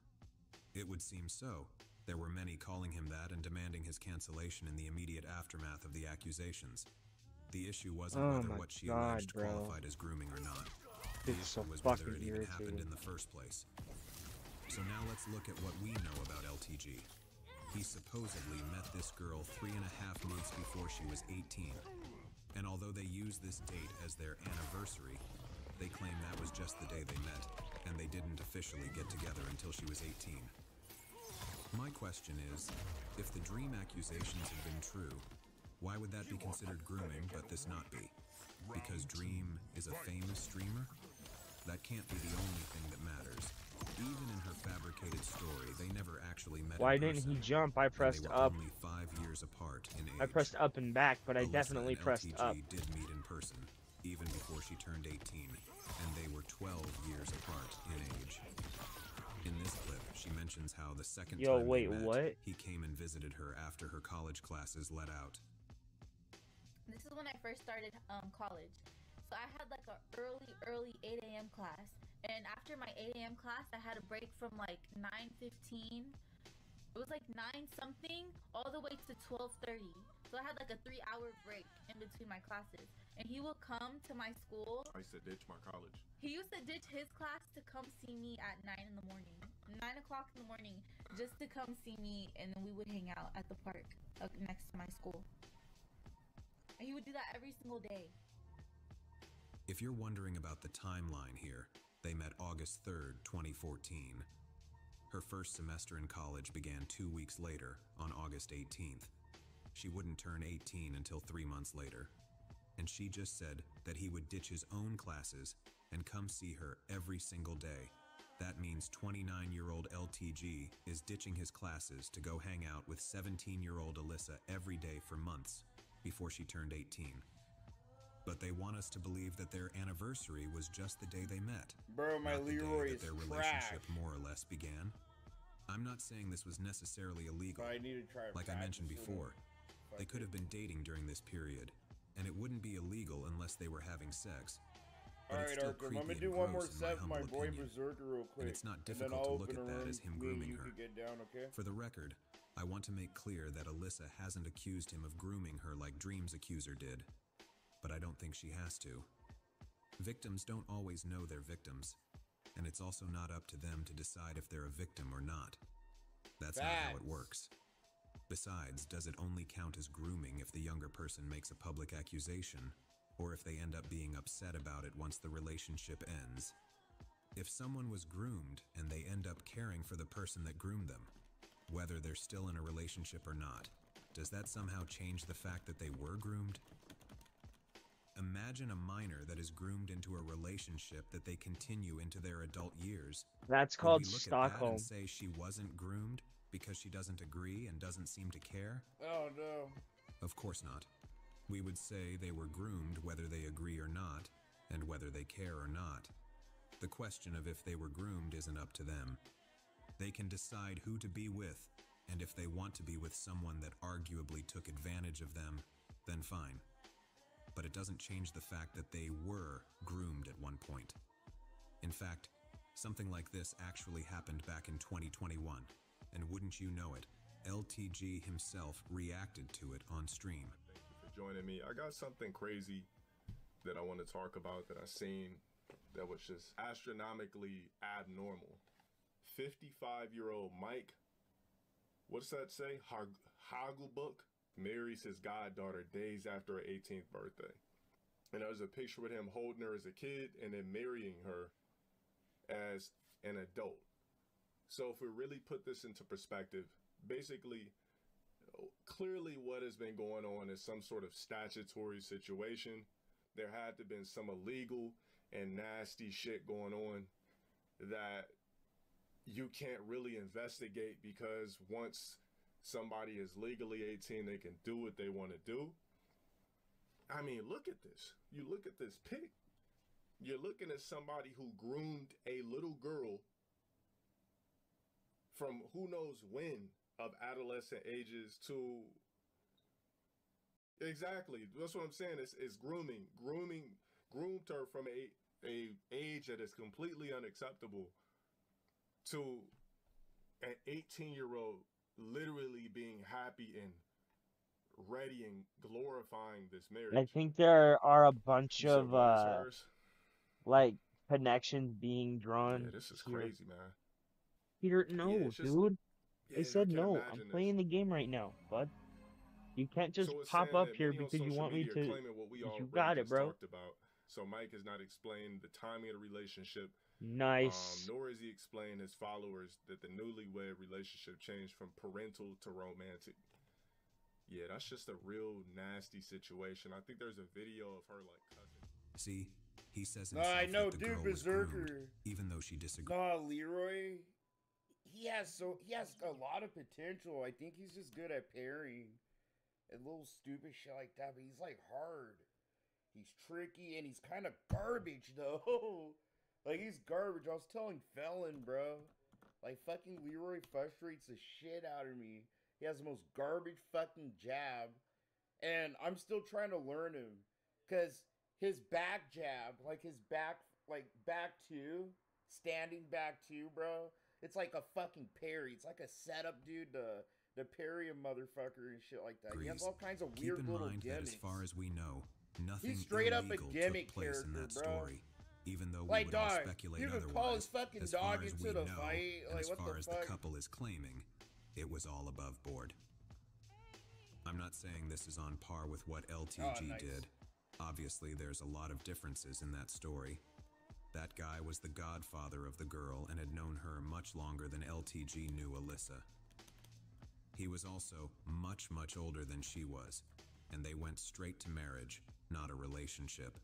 [SPEAKER 8] It would seem so. There were many calling him that and demanding his cancellation in the immediate aftermath of the accusations. The issue wasn't whether what she alleged qualified as grooming or not. The issue was whether it even happened in the first place. So now let's look at what we know about LTG. He supposedly met this girl 3.5 months before she was 18. And although they use this date as their anniversary, they claim that was just the day they met, and they didn't officially get together until she was 18. My question is, if the Dream accusations had been true, why would that be considered grooming but this not be? Because Dream is a famous streamer? That can't be the only thing that matters. Even in her fabricated story, they never actually met.
[SPEAKER 3] Why didn't he jump? I pressed up.
[SPEAKER 8] Only 5 years apart in age.
[SPEAKER 3] I pressed up and back, but I definitely pressed up.
[SPEAKER 8] LTG did meet in person, even before she turned 18, and they were 12 years apart in age. In this clip, she mentions how the second time they met, he came and visited her after her college classes let out.
[SPEAKER 11] This is when I first started college. So I had like a early 8 a.m. class. And after my 8 a.m. class, I had a break from like 9:15. It was like 9 something all the way to 12:30. So I had like a 3-hour break in between my classes. And he would come to my school.
[SPEAKER 5] I used to ditch my college.
[SPEAKER 11] He used to ditch his class to come see me at 9 in the morning. 9 o'clock in the morning just to come see me, and then we would hang out at the park next to my school. And he would do that every single day.
[SPEAKER 8] If you're wondering about the timeline here, they met August 3rd, 2014. Her first semester in college began 2 weeks later, on August 18th. She wouldn't turn 18 until 3 months later. And she just said that he would ditch his own classes and come see her every single day. That means 29-year-old LTG is ditching his classes to go hang out with 17-year-old Alyssa every day for months before she turned 18. But they want us to believe that their anniversary was just the day they met.
[SPEAKER 9] Bro, my
[SPEAKER 8] not the
[SPEAKER 9] Leroy
[SPEAKER 8] day
[SPEAKER 9] is
[SPEAKER 8] that their relationship more or less began. I'm not saying this was necessarily illegal.
[SPEAKER 9] But I need to try
[SPEAKER 8] like I mentioned before, they could have been dating during this period, and it wouldn't be illegal unless they were having sex. But it
[SPEAKER 9] Alright,
[SPEAKER 8] still
[SPEAKER 9] Arkham,
[SPEAKER 8] creepy
[SPEAKER 9] I'm gonna
[SPEAKER 8] and
[SPEAKER 9] do one more
[SPEAKER 8] gross in my
[SPEAKER 9] set for my
[SPEAKER 8] humble
[SPEAKER 9] boy
[SPEAKER 8] opinion.
[SPEAKER 9] Berserker real quick.
[SPEAKER 8] And it's not
[SPEAKER 9] and then
[SPEAKER 8] difficult
[SPEAKER 9] I'll
[SPEAKER 8] to look
[SPEAKER 9] open
[SPEAKER 8] at
[SPEAKER 9] a
[SPEAKER 8] that
[SPEAKER 9] room.
[SPEAKER 8] as him
[SPEAKER 9] Me and
[SPEAKER 8] grooming
[SPEAKER 9] you
[SPEAKER 8] her.
[SPEAKER 9] could get down, okay?
[SPEAKER 8] For the record, I want to make clear that Alyssa hasn't accused him of grooming her like Dream's accuser did. But I don't think she has to. Victims don't always know they're victims, and it's also not up to them to decide if they're a victim or not. That's not how it works. Besides, does it only count as grooming if the younger person makes a public accusation, or if they end up being upset about it once the relationship ends? If someone was groomed and they end up caring for the person that groomed them, whether they're still in a relationship or not, does that somehow change the fact that they were groomed? Imagine a minor that is groomed into a relationship that they continue into their adult years.
[SPEAKER 3] That's
[SPEAKER 8] Would
[SPEAKER 3] called
[SPEAKER 8] we look at
[SPEAKER 3] Stockholm.
[SPEAKER 8] that and say she wasn't groomed because she doesn't agree and doesn't seem to care?
[SPEAKER 9] Oh no.
[SPEAKER 8] Of course not. We would say they were groomed whether they agree or not, and whether they care or not. The question of if they were groomed isn't up to them. They can decide who to be with, and if they want to be with someone that arguably took advantage of them, then fine. But it doesn't change the fact that they were groomed at one point. In fact, something like this actually happened back in 2021, and wouldn't you know it, LTG himself reacted to it on stream.
[SPEAKER 5] Thank you for joining me. I got something crazy that I want to talk about that I seen that was just astronomically abnormal. 55-year-old Mike, what's that say? Hagelbook marries his goddaughter days after her 18th birthday. And there's a picture with him holding her as a kid and then marrying her as an adult. So if we really put this into perspective, basically, clearly what has been going on is some sort of statutory situation. There had to have been some illegal and nasty shit going on that you can't really investigate, because once somebody is legally 18, they can do what they want to do. I mean, look at this. You look at this pic. You're looking at somebody who groomed a little girl from who knows when, of adolescent ages to... Exactly. That's what I'm saying. It's grooming. Groomed her from a age that is completely unacceptable to an 18-year-old literally being happy and ready and glorifying this marriage.
[SPEAKER 3] I think there are a bunch
[SPEAKER 5] You said
[SPEAKER 3] of
[SPEAKER 5] what is hers?
[SPEAKER 3] like connections being drawn.
[SPEAKER 5] Yeah, this is
[SPEAKER 3] here.
[SPEAKER 5] crazy, man.
[SPEAKER 3] Peter, no,
[SPEAKER 5] Yeah, it's just-
[SPEAKER 3] dude.
[SPEAKER 5] Yeah,
[SPEAKER 3] I said
[SPEAKER 5] can't
[SPEAKER 3] no.
[SPEAKER 5] imagine
[SPEAKER 3] I'm
[SPEAKER 5] this.
[SPEAKER 3] playing the game right now, bud. You can't just
[SPEAKER 5] So it's
[SPEAKER 3] pop
[SPEAKER 5] saying
[SPEAKER 3] up
[SPEAKER 5] that
[SPEAKER 3] here
[SPEAKER 5] many on
[SPEAKER 3] because you
[SPEAKER 5] social
[SPEAKER 3] want me
[SPEAKER 5] media
[SPEAKER 3] to.
[SPEAKER 5] are claiming what we
[SPEAKER 3] You
[SPEAKER 5] already
[SPEAKER 3] got it,
[SPEAKER 5] just
[SPEAKER 3] bro.
[SPEAKER 5] talked about. So Mike has not explained the timing of the relationship.
[SPEAKER 3] Nice.
[SPEAKER 5] Nor has he explained his followers that the newlywed relationship changed from parental to romantic. Yeah, that's just a real nasty situation. I think there's a video of her like cussing.
[SPEAKER 8] See, he says
[SPEAKER 9] No,
[SPEAKER 8] himself
[SPEAKER 9] I know,
[SPEAKER 8] that the
[SPEAKER 9] dude,
[SPEAKER 8] girl was groomed,
[SPEAKER 9] Berserker.
[SPEAKER 8] even though she disagrees.
[SPEAKER 9] Nah, Leroy. He has a lot of potential. I think he's just good at parrying and little stupid shit like that. But he's like hard. He's tricky and he's kind of garbage though. Like he's garbage. I was telling Felon, bro. Like fucking Leroy frustrates the shit out of me. He has the most garbage fucking jab, and I'm still trying to learn him, cause his back jab, like his back two, standing back two, bro. It's like a fucking parry. It's like a setup, dude. The parry a motherfucker and shit like that. He has all kinds of weird
[SPEAKER 8] Keep in
[SPEAKER 9] little
[SPEAKER 8] mind
[SPEAKER 9] gimmicks.
[SPEAKER 8] that as far as we know, nothing
[SPEAKER 9] He's straight up a
[SPEAKER 8] illegal
[SPEAKER 9] gimmick
[SPEAKER 8] took place in
[SPEAKER 9] character,
[SPEAKER 8] that
[SPEAKER 9] bro.
[SPEAKER 8] story. Even though we
[SPEAKER 9] Like,
[SPEAKER 8] would all
[SPEAKER 9] dog,
[SPEAKER 8] speculate
[SPEAKER 9] you could
[SPEAKER 8] otherwise,
[SPEAKER 9] call his fucking
[SPEAKER 8] as
[SPEAKER 9] dog
[SPEAKER 8] far as
[SPEAKER 9] into
[SPEAKER 8] we
[SPEAKER 9] the
[SPEAKER 8] know,
[SPEAKER 9] fight,
[SPEAKER 8] and
[SPEAKER 9] like,
[SPEAKER 8] as
[SPEAKER 9] what
[SPEAKER 8] far
[SPEAKER 9] the
[SPEAKER 8] as
[SPEAKER 9] fuck?
[SPEAKER 8] the couple is claiming, it was all above board. I'm not saying this is on par with what LTG
[SPEAKER 9] nice.
[SPEAKER 8] did. Obviously, there's a lot of differences in that story. That guy was the godfather of the girl and had known her much longer than LTG knew Alyssa. He was also much, much older than she was, and they went straight to marriage, not a relationship.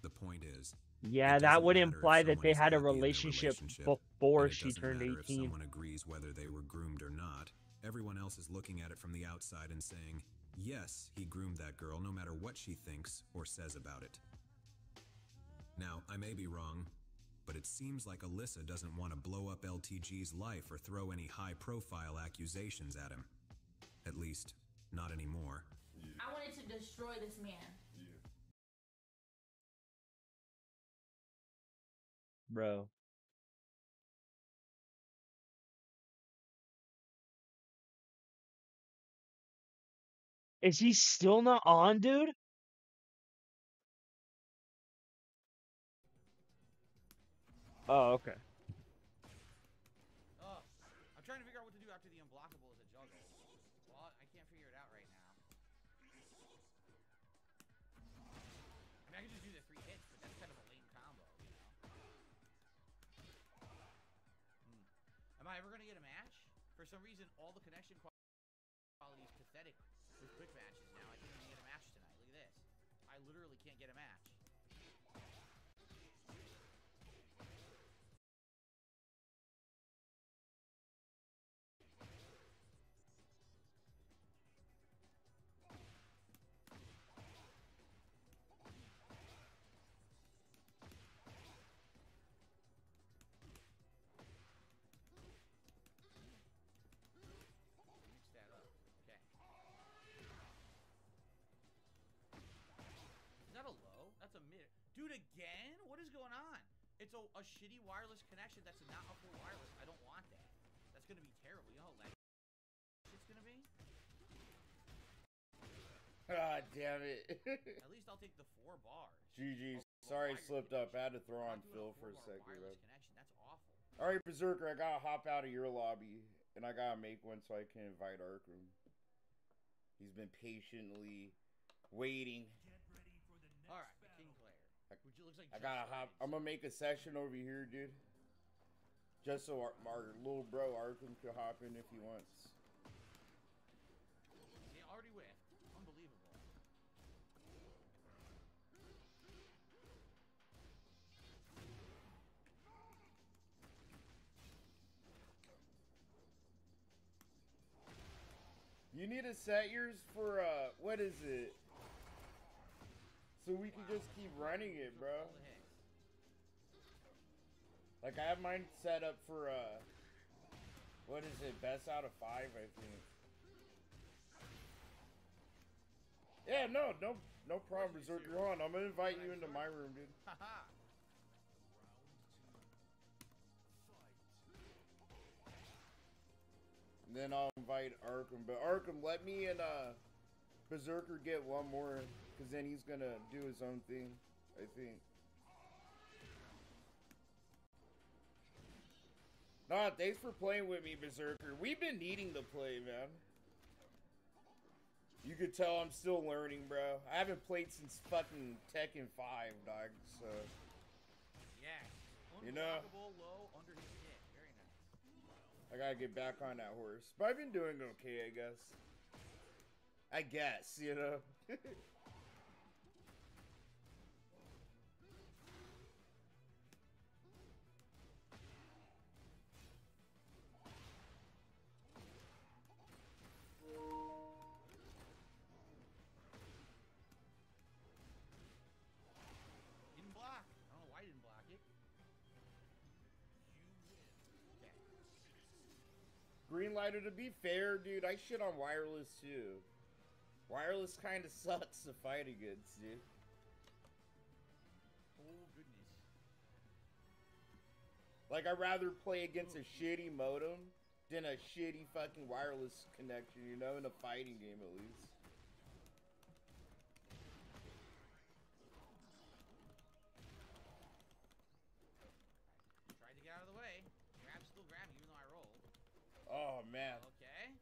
[SPEAKER 8] The point is,
[SPEAKER 3] Yeah,
[SPEAKER 8] it
[SPEAKER 3] that
[SPEAKER 8] doesn't
[SPEAKER 3] would
[SPEAKER 8] matter
[SPEAKER 3] imply
[SPEAKER 8] if
[SPEAKER 3] that
[SPEAKER 8] someone
[SPEAKER 3] they
[SPEAKER 8] is
[SPEAKER 3] had a
[SPEAKER 8] happy in their
[SPEAKER 3] relationship
[SPEAKER 8] relationship,
[SPEAKER 3] before
[SPEAKER 8] and it
[SPEAKER 3] she
[SPEAKER 8] doesn't
[SPEAKER 3] turned
[SPEAKER 8] matter if
[SPEAKER 3] 18.
[SPEAKER 8] someone agrees whether they were groomed or not. Everyone else is looking at it from the outside and saying, yes, he groomed that girl no matter what she thinks or says about it. Now, I may be wrong, but it seems like Alyssa doesn't want to blow up LTG's life or throw any high-profile accusations at him. At least, not anymore.
[SPEAKER 11] I wanted to destroy this man.
[SPEAKER 3] Bro. Is he still not on, dude? Oh, okay.
[SPEAKER 12] Oh, I'm trying to figure out what to do after the unblockable is a juggle. Well, I can't figure it out right now. I mean, I could just do the 3 hits, but that's kind of a lame combo, you know? Am I ever going to get a match? For some reason, all the connection quality is pathetic with quick matches now. I can't even get a match tonight. Look at this. I literally can't get a match. Mix that up. Okay. Is that a low? That's a mid. Dude, again? What is going on? It's a shitty wireless connection that's not a full wireless. I don't want that. That's going to be terrible. You know how laggy it's going to be?
[SPEAKER 9] God damn it.
[SPEAKER 12] At least I'll take the 4 bars.
[SPEAKER 9] GG. Sorry, slipped up. I had to throw on Phil for a second.
[SPEAKER 12] Wireless connection. That's awful.
[SPEAKER 9] Alright, Berserker, I gotta hop out of your lobby. And I gotta make one so I can invite Arkham. He's been patiently waiting.
[SPEAKER 12] Alright, the King Player. Which looks like
[SPEAKER 9] I gotta hop. I'm gonna make a session over here, dude. Just so our little bro Arkham could hop in if he wants.
[SPEAKER 12] He already whiffed. Unbelievable.
[SPEAKER 9] You need to set yours for, what is it? So we can just keep running it, bro. Like, I have mine set up for, what is it? Best out of 5, I think. Yeah, no problem, Berserker. Hold on, I'm gonna invite you into my room, dude.
[SPEAKER 12] Haha.
[SPEAKER 9] And then I'll invite Arkham. But Arkham, let me and Berserker get one more, because then he's gonna do his own thing, I think. Nah, thanks for playing with me, Berserker. We've been needing to play, man. You could tell I'm still learning, bro. I haven't played since fucking Tekken 5, dog, so...
[SPEAKER 12] Yeah.
[SPEAKER 9] You know?
[SPEAKER 12] Low, under his hit. Very nice.
[SPEAKER 9] I gotta get back on that horse. But I've been doing okay, I guess. I guess, you know?
[SPEAKER 12] He didn't block. I don't know why he didn't block it. Okay.
[SPEAKER 9] Green lighter, to be fair, dude, I shit on wireless too. Wireless kind of sucks to fight against, dude.
[SPEAKER 12] Oh, goodness.
[SPEAKER 9] Like, I'd rather play against a shitty modem than a shitty fucking wireless connection, you know, in a fighting game at least.
[SPEAKER 12] Tried to get out of the way. Grab, still grab me, even though I rolled.
[SPEAKER 9] Oh, man.
[SPEAKER 12] Okay.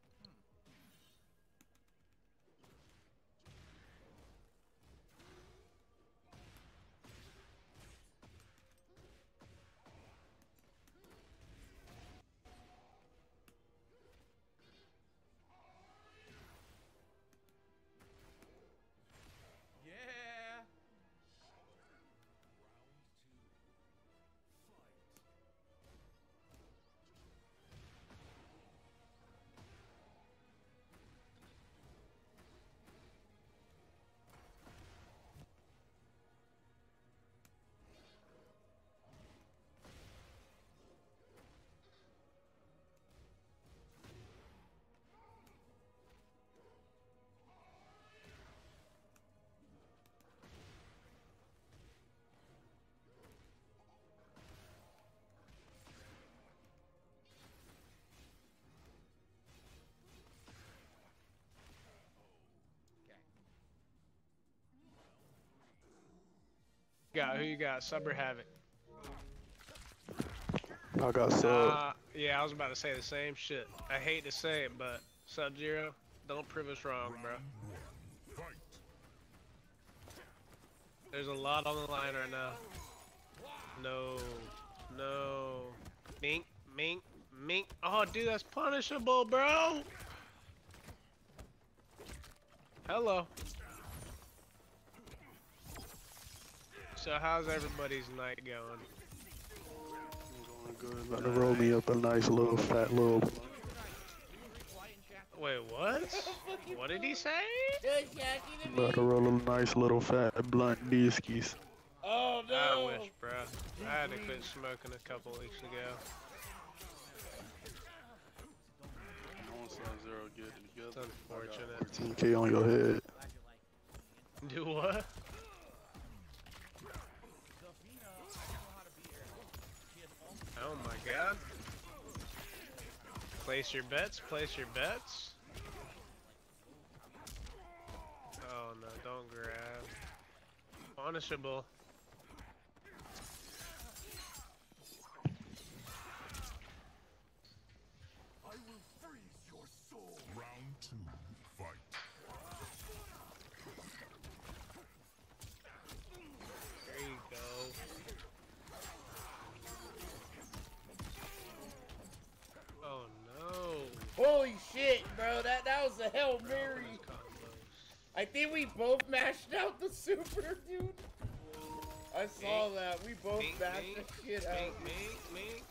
[SPEAKER 13] Who you got? Sub or Havoc?
[SPEAKER 14] I got sub.
[SPEAKER 13] Yeah, I was about to say the same shit. I hate to say it, but Sub-Zero, don't prove us wrong, bro. There's a lot on the line right now. No. Mink. Oh, dude, that's punishable, bro. Hello. So how's everybody's night going?
[SPEAKER 14] Good. About to roll me up a nice little fat little.
[SPEAKER 13] Wait, what? What did he say?
[SPEAKER 14] About to roll a nice little fat blunt Diskeys.
[SPEAKER 9] Oh no!
[SPEAKER 13] I wish, bro. I had to quit smoking a couple weeks ago. It's unfortunate.
[SPEAKER 14] 14K on your head.
[SPEAKER 13] Do what? Oh my god. Place your bets, Oh no, don't grab. Punishable.
[SPEAKER 15] I will freeze your soul. Round 2, fight.
[SPEAKER 13] There you go. Oh no.
[SPEAKER 9] Holy shit, bro. That was a Hail Mary. I think we both mashed out the super, dude. I saw that. We both mashed the shit out.
[SPEAKER 13] Mink.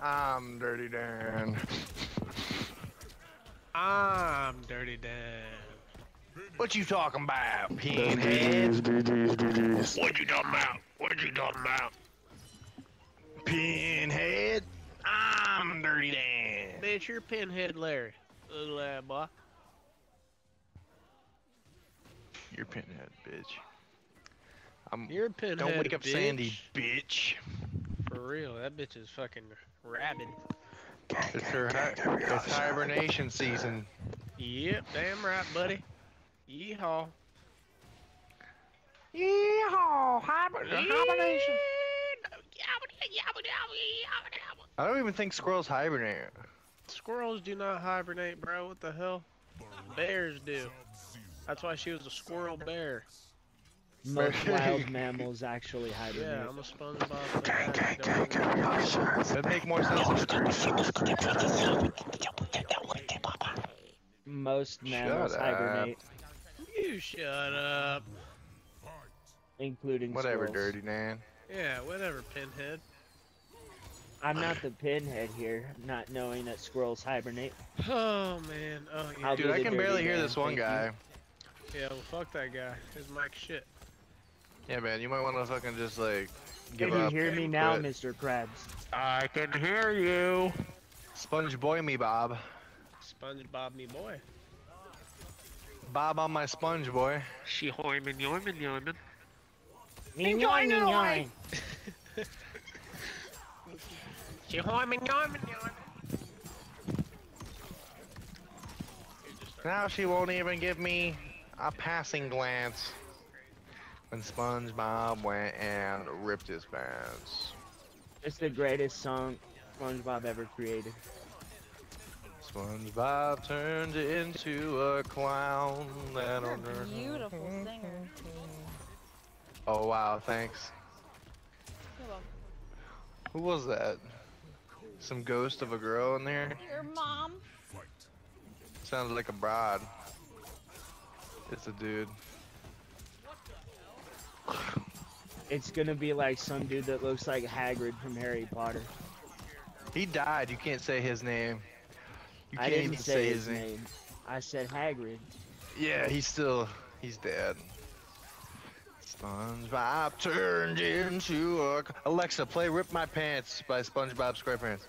[SPEAKER 16] I'm Dirty Dan.
[SPEAKER 13] I'm Dirty Dan.
[SPEAKER 16] What you talking about,
[SPEAKER 14] GG's.
[SPEAKER 16] What you talking about? Pinhead? I'm Dirty Dan.
[SPEAKER 13] Bitch, you're Pinhead Larry. Little lad boy.
[SPEAKER 16] You're Pinhead, bitch.
[SPEAKER 13] You're Pinhead,
[SPEAKER 16] Don't wake up
[SPEAKER 13] bitch.
[SPEAKER 16] Sandy, bitch.
[SPEAKER 13] For real, that bitch is fucking rabid.
[SPEAKER 16] It's it's hibernation season.
[SPEAKER 13] Yep, damn right, buddy. Yeehaw.
[SPEAKER 16] Yeehaw! Hibernation. I don't even think squirrels hibernate.
[SPEAKER 13] Squirrels do not hibernate, bro. What the hell? Bears do. That's why she was a squirrel bear.
[SPEAKER 3] Most wild mammals actually hibernate.
[SPEAKER 13] Yeah, I'm a SpongeBob.
[SPEAKER 16] That'd make more sense.
[SPEAKER 3] Most mammals hibernate.
[SPEAKER 13] You shut up.
[SPEAKER 3] Including
[SPEAKER 16] Whatever,
[SPEAKER 3] squirrels.
[SPEAKER 16] Dirty Dan.
[SPEAKER 13] Yeah, whatever, Pinhead.
[SPEAKER 3] I'm not the pinhead here, not knowing that squirrels hibernate.
[SPEAKER 13] Oh, man. Oh, yeah.
[SPEAKER 3] I'll
[SPEAKER 16] Dude,
[SPEAKER 3] be
[SPEAKER 16] I
[SPEAKER 3] the
[SPEAKER 16] can
[SPEAKER 3] dirty
[SPEAKER 16] barely hear
[SPEAKER 3] man,
[SPEAKER 16] this one
[SPEAKER 3] thank you.
[SPEAKER 16] guy.
[SPEAKER 13] Yeah, well, fuck that guy. His mic shit.
[SPEAKER 16] Yeah, man, you might want to fucking just, like, give
[SPEAKER 3] Can you
[SPEAKER 16] up.
[SPEAKER 3] hear me now,
[SPEAKER 16] Quit.
[SPEAKER 3] Mr. Krabs?
[SPEAKER 16] I can hear you. Sponge boy me, Bob.
[SPEAKER 13] SpongeBob me boy.
[SPEAKER 16] Bob on my sponge boy.
[SPEAKER 13] She hoimin yoimin.
[SPEAKER 3] Mignon, mignon.
[SPEAKER 13] She hoimin yoimin.
[SPEAKER 16] Now she won't even give me a passing glance. When SpongeBob went and ripped his pants.
[SPEAKER 3] It's the greatest song SpongeBob ever created.
[SPEAKER 16] SpongeBob turned into a clown.
[SPEAKER 11] You're a beautiful singer.
[SPEAKER 16] Oh wow, thanks.
[SPEAKER 11] You're welcome.
[SPEAKER 16] Who was that? Some ghost of a girl in there?
[SPEAKER 11] Your mom.
[SPEAKER 16] Sounded like a broad. It's a dude.
[SPEAKER 3] It's gonna be like some dude that looks like Hagrid from Harry Potter.
[SPEAKER 16] He died. You can't say his name. You
[SPEAKER 3] I
[SPEAKER 16] can't
[SPEAKER 3] didn't
[SPEAKER 16] even
[SPEAKER 3] say his name. I said Hagrid.
[SPEAKER 16] Yeah, he's dead. SpongeBob turned into a... Alexa, play Rip My Pants by SpongeBob SquarePants.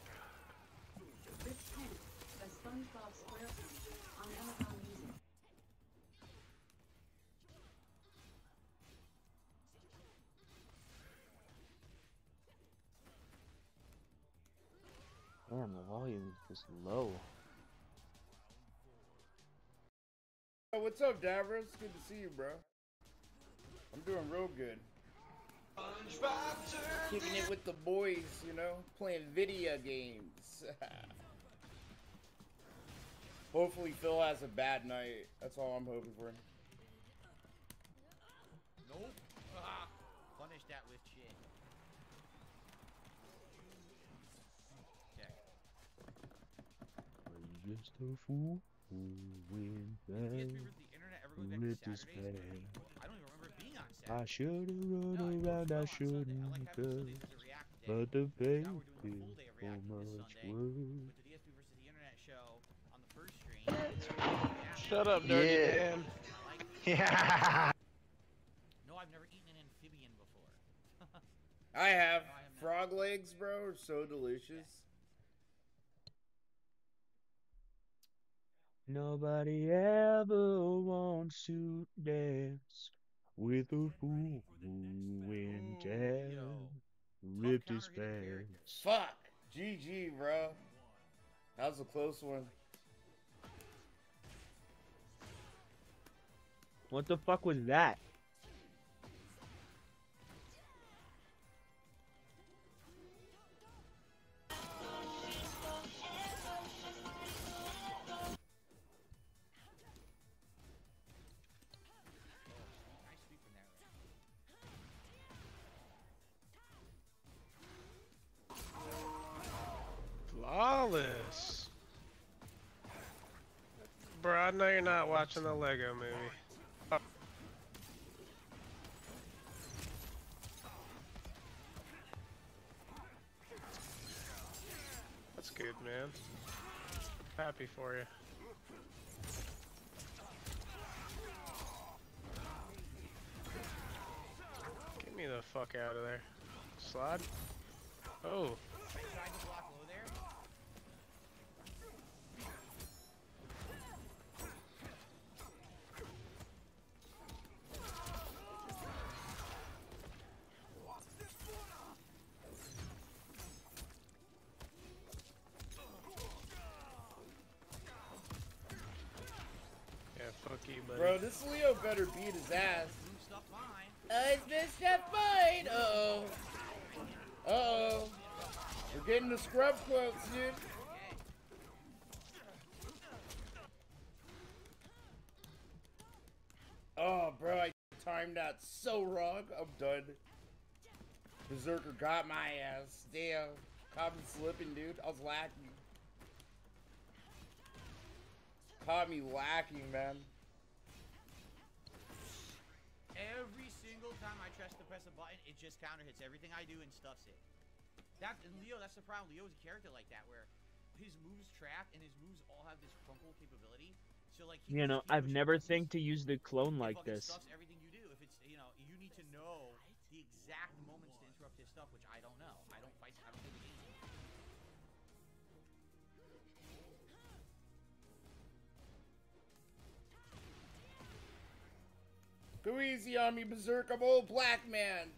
[SPEAKER 3] Damn, the volume is just low.
[SPEAKER 9] Hey, what's up, Davros? Good to see you, bro. I'm doing real good. Kicking it with the boys, you know, playing video games. Hopefully Phil has a bad night. That's all I'm hoping for.
[SPEAKER 12] Nope. Ah, punish that with shit.
[SPEAKER 3] Just a fool who went back. Ripped his pants.
[SPEAKER 12] I don't even remember it being on Saturday.
[SPEAKER 3] I should've run around, I shouldn't have. But the pay is so much work.
[SPEAKER 12] With the DSP versus the internet show on the first stream.
[SPEAKER 13] Shut up, dirty man.
[SPEAKER 16] Yeah.
[SPEAKER 12] No, I've never eaten an amphibian before.
[SPEAKER 9] I have. Frog legs, bro, are so delicious.
[SPEAKER 3] Nobody ever wants to dance with a fool who went down, ripped his pants.
[SPEAKER 9] Fuck. GG, bro. That was a close one.
[SPEAKER 3] What the fuck was that?
[SPEAKER 13] Flawless. Bro, I know you're not watching the Lego movie. Oh. That's good, man. Happy for you. Get me the fuck out of there. Slide. Oh. Fuck you, buddy.
[SPEAKER 9] Bro, this Leo better beat his ass. It's Mr. Fine. Uh-oh. Uh-oh. We're getting the scrub quotes, dude. Oh, bro, I timed that so wrong. I'm done. Berserker got my ass. Damn. Caught me slipping, dude. I was lacking. Caught me lacking, man.
[SPEAKER 12] Every single time I try to press a button, it just counter hits everything I do and stuffs it. And Leo, that's the problem. Leo is a character like that, where his moves trap and his moves all have this crumple capability. So like,
[SPEAKER 3] You know, I've never think to use the clone like this.
[SPEAKER 12] Stuffs everything you do. If it's, you know, you need to know the exact moments to interrupt his stuff, which I don't know. I don't fight. I don't play the game.
[SPEAKER 9] Go easy on me, Berserk. I'm old black man.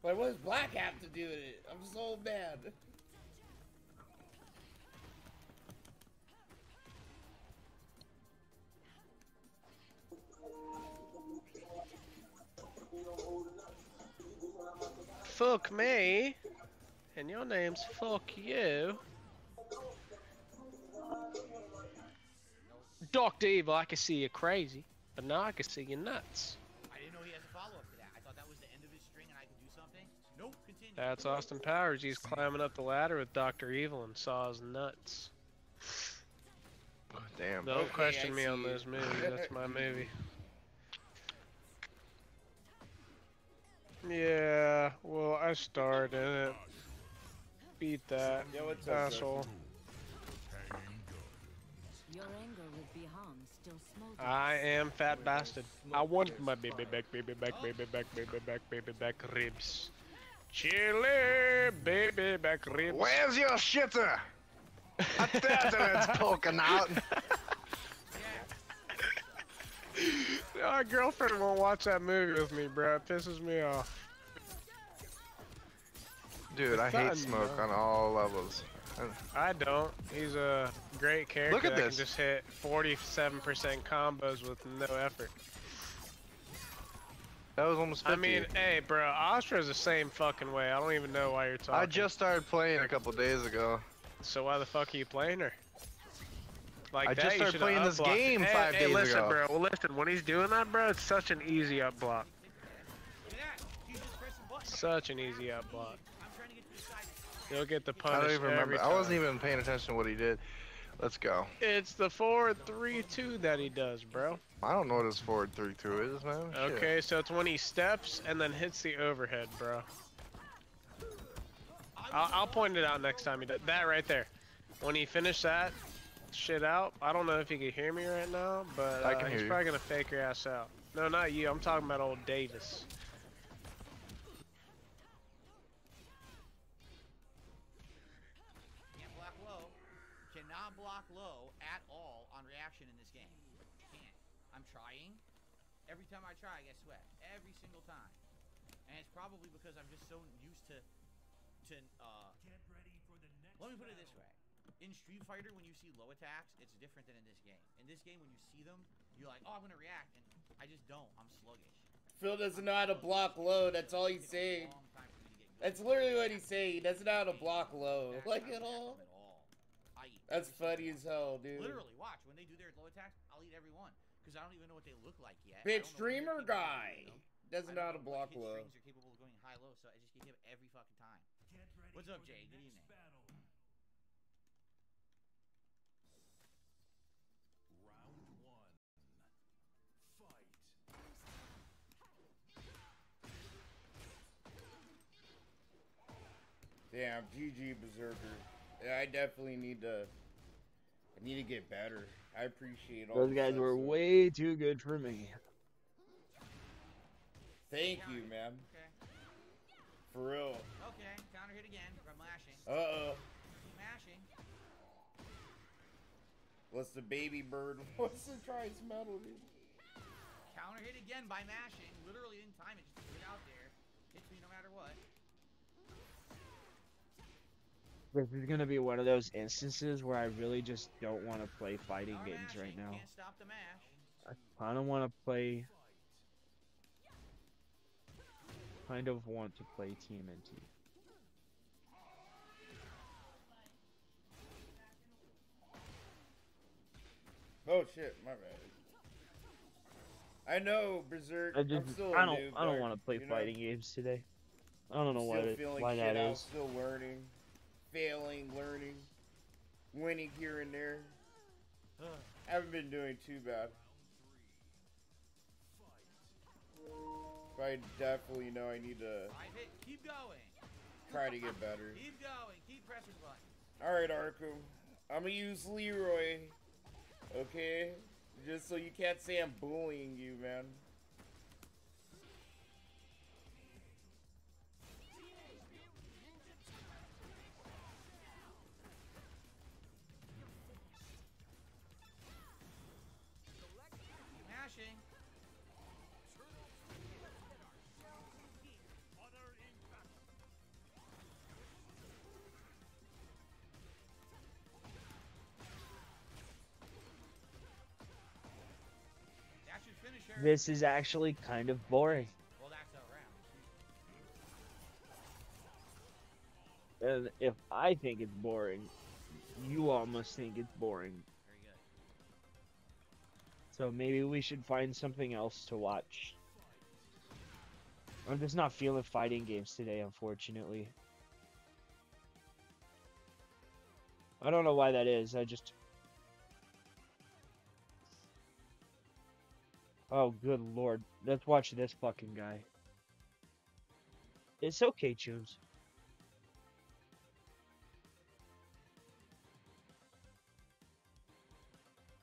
[SPEAKER 9] Like, what does black have to do with it? I'm so mad.
[SPEAKER 13] Fuck me. And your name's fuck you. Dr. Evil, I can see you're crazy, but now I can see you're nuts.
[SPEAKER 12] I didn't know he has a follow-up to that. I thought that was the end of his string and I could do something. Nope, continue.
[SPEAKER 13] That's Austin Powers. He's climbing up the ladder with Dr. Evil and saws nuts.
[SPEAKER 16] Damn.
[SPEAKER 13] Don't question me on this movie. That's my movie. Yeah, well, I starred in it. Beat that,
[SPEAKER 9] Yeah, what's up,
[SPEAKER 13] asshole.
[SPEAKER 7] Your anger with Biham still smolders.
[SPEAKER 13] I am fat bastard. I want my baby back, baby back, baby back, baby back, baby back ribs. Chili, baby back ribs.
[SPEAKER 16] Where's your shitter? I bet it's poking out.
[SPEAKER 13] Our girlfriend won't watch that movie with me, bro. It pisses me off.
[SPEAKER 16] Dude, I hate smoke on all levels.
[SPEAKER 13] I don't. He's a great character.
[SPEAKER 16] Look at
[SPEAKER 13] that
[SPEAKER 16] this.
[SPEAKER 13] Can just hit 47% combos with no effort.
[SPEAKER 16] That was almost 50.
[SPEAKER 13] I mean, hey, bro, Astra's the same fucking way. I don't even know why you're talking.
[SPEAKER 16] I just started playing a couple days ago.
[SPEAKER 13] So why the fuck are you playing her? Like
[SPEAKER 16] I
[SPEAKER 13] that,
[SPEAKER 16] just
[SPEAKER 13] you
[SPEAKER 16] started
[SPEAKER 13] should've
[SPEAKER 16] playing this
[SPEAKER 13] up-blocked it.
[SPEAKER 16] game
[SPEAKER 13] Hey,
[SPEAKER 16] 5 days
[SPEAKER 13] listen,
[SPEAKER 16] ago.
[SPEAKER 13] bro. Well, listen. When he's doing that, bro, it's such an easy up block. Such an easy up block. You'll get the
[SPEAKER 16] I
[SPEAKER 13] punish
[SPEAKER 16] don't even
[SPEAKER 13] every
[SPEAKER 16] remember.
[SPEAKER 13] time.
[SPEAKER 16] I wasn't even paying attention to what he did. Let's go.
[SPEAKER 13] It's the 4-3-2 that he does, bro.
[SPEAKER 16] I don't know what his forward 3-2 is, man. Shit.
[SPEAKER 13] Okay, so it's when he steps and then hits the overhead, bro. I'll point it out next time he does that right there. When he finished that shit out, I don't know if you can hear me right now, but
[SPEAKER 16] I can hear
[SPEAKER 13] he's
[SPEAKER 16] you.
[SPEAKER 13] probably gonna fake your ass out. No, not you. I'm talking about old Davis.
[SPEAKER 12] Can't block low. Cannot block low at all on reaction in this game. Can't. I'm trying. Every time I try, I get swept. Every single time. And it's probably because I'm just so used to let me put it this way. In Street Fighter, when you see low attacks, it's different than in this game. In this game, when you see them, you're like, oh, I'm gonna react, and I just don't. I'm sluggish.
[SPEAKER 9] Phil doesn't know how to block low. That's all he's saying. That's literally what he's saying. He doesn't know how to block low. Like at all. That's funny as hell, dude.
[SPEAKER 12] Literally, watch. When they do their low attacks, I'll eat every one. Because I don't even know what they look like yet.
[SPEAKER 9] Big streamer guy. Doesn't know how to block low.
[SPEAKER 12] Strings are capable of going high-low, so I just get hit every fucking time. What's up, Jay? Good evening.
[SPEAKER 9] Damn, GG Berserker. Yeah, I definitely need to. I need to get better. I appreciate all.
[SPEAKER 3] Those
[SPEAKER 9] the
[SPEAKER 3] guys
[SPEAKER 9] subs,
[SPEAKER 3] were
[SPEAKER 9] though.
[SPEAKER 3] way too good for me.
[SPEAKER 9] Thank you, man.
[SPEAKER 12] Okay.
[SPEAKER 9] For real.
[SPEAKER 12] Okay, counter hit again. I'm mashing.
[SPEAKER 9] Uh-oh.
[SPEAKER 12] Mashing.
[SPEAKER 9] What's the baby bird? What's the trice metal, dude?
[SPEAKER 12] Counter hit again by mashing. Literally in time, it just put it out there. Hits me no matter what.
[SPEAKER 3] This is gonna be one of those instances where I really just don't want to play fighting
[SPEAKER 12] Power
[SPEAKER 3] games
[SPEAKER 12] mashing.
[SPEAKER 3] right now.
[SPEAKER 12] Can't stop the mash.
[SPEAKER 3] I kind of want to play. Kind of want to play TMNT.
[SPEAKER 9] Oh shit, my bad. I know, Berserk.
[SPEAKER 3] I just,
[SPEAKER 9] I'm still
[SPEAKER 3] I
[SPEAKER 9] a
[SPEAKER 3] don't,
[SPEAKER 9] noob,
[SPEAKER 3] I don't
[SPEAKER 9] Dark,
[SPEAKER 3] want to play
[SPEAKER 9] you know?
[SPEAKER 3] fighting games today. I don't know
[SPEAKER 9] Still feeling
[SPEAKER 3] why
[SPEAKER 9] shit
[SPEAKER 3] that
[SPEAKER 9] out,
[SPEAKER 3] is.
[SPEAKER 9] still learning, failing, learning, winning here and there. Haven't been doing too bad. But I definitely know I need to
[SPEAKER 12] Keep going.
[SPEAKER 9] try to get better.
[SPEAKER 12] Keep going. Keep pressing buttons.
[SPEAKER 9] Alright, Arkham. I'm gonna use Leroy. Okay? Just so you can't say I'm bullying you, man.
[SPEAKER 12] Mashing. That should finish her.
[SPEAKER 3] This is actually kind of boring.
[SPEAKER 12] Well, that's a round.
[SPEAKER 3] And if I think it's boring, you all must think it's boring.
[SPEAKER 12] Very good.
[SPEAKER 3] So maybe we should find something else to watch. I'm just not feeling fighting games today, unfortunately. I don't know why that is. I just... Oh, good lord. Let's watch this fucking guy. It's okay, Tunes.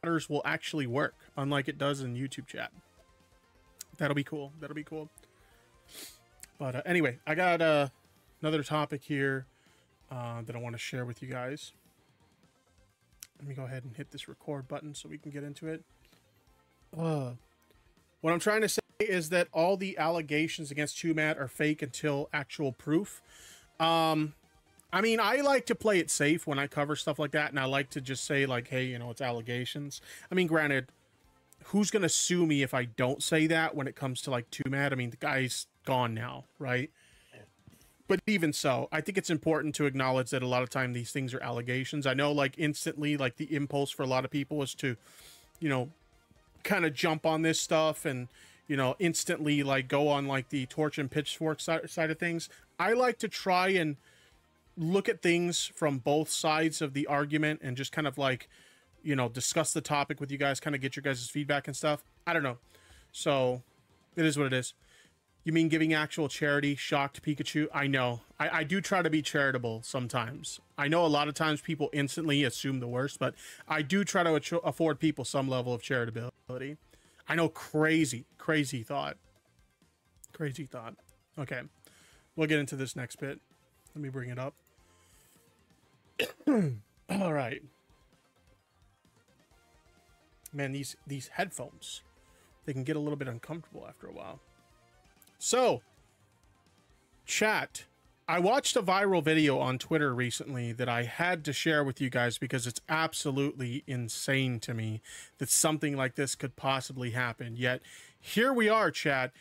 [SPEAKER 17] matters will actually work, unlike it does in YouTube chat. That'll be cool. That'll be cool. But anyway, I got another topic here that I want to share with you guys. Let me go ahead and hit this record button so we can get into it. What I'm trying to say is that all the allegations against Chumat are fake until actual proof. I mean, I like to play it safe when I cover stuff like that, and I like to just say, like, hey, you know, it's allegations. I mean, granted, who's going to sue me if I don't say that when it comes to, like, Chumat? I mean, the guy's gone now, right? But even so, I think it's important to acknowledge that a lot of time these things are allegations. I know, like, instantly, like, the impulse for a lot of people is to, you know, kind of jump on this stuff and, you know, instantly, like, go on, like, the torch and pitchfork side of things. I like to try and look at things from both sides of the argument and just kind of, like, you know, discuss the topic with you guys, kind of get your guys' feedback and stuff. I don't know. So, it is what it is. You mean giving actual charity? Shocked Pikachu? I know. I do try to be charitable sometimes. I know a lot of times people instantly assume the worst, but I do try to afford people some level of charitability. I know, crazy thought. Crazy thought. Okay. We'll get into this next bit. Let me bring it up. All right. Man, these headphones, they can get a little bit uncomfortable after a while. So, chat, I watched a viral video on Twitter recently that I had to share with you guys because it's absolutely insane to me that something like this could possibly happen. Yet, here we are, chat.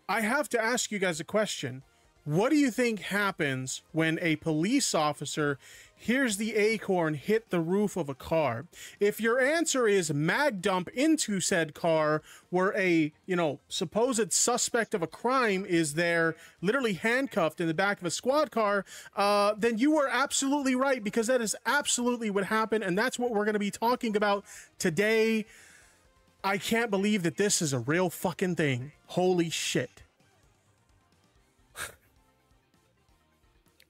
[SPEAKER 17] I have to ask you guys a question. What do you think happens when a police officer hears the acorn hit the roof of a car? If your answer is mag dump into said car where a, you know, supposed suspect of a crime is there literally handcuffed in the back of a squad car, then you are absolutely right, because that is absolutely what happened, and that's what we're going to be talking about today. I can't believe that this is a real fucking thing. Holy shit.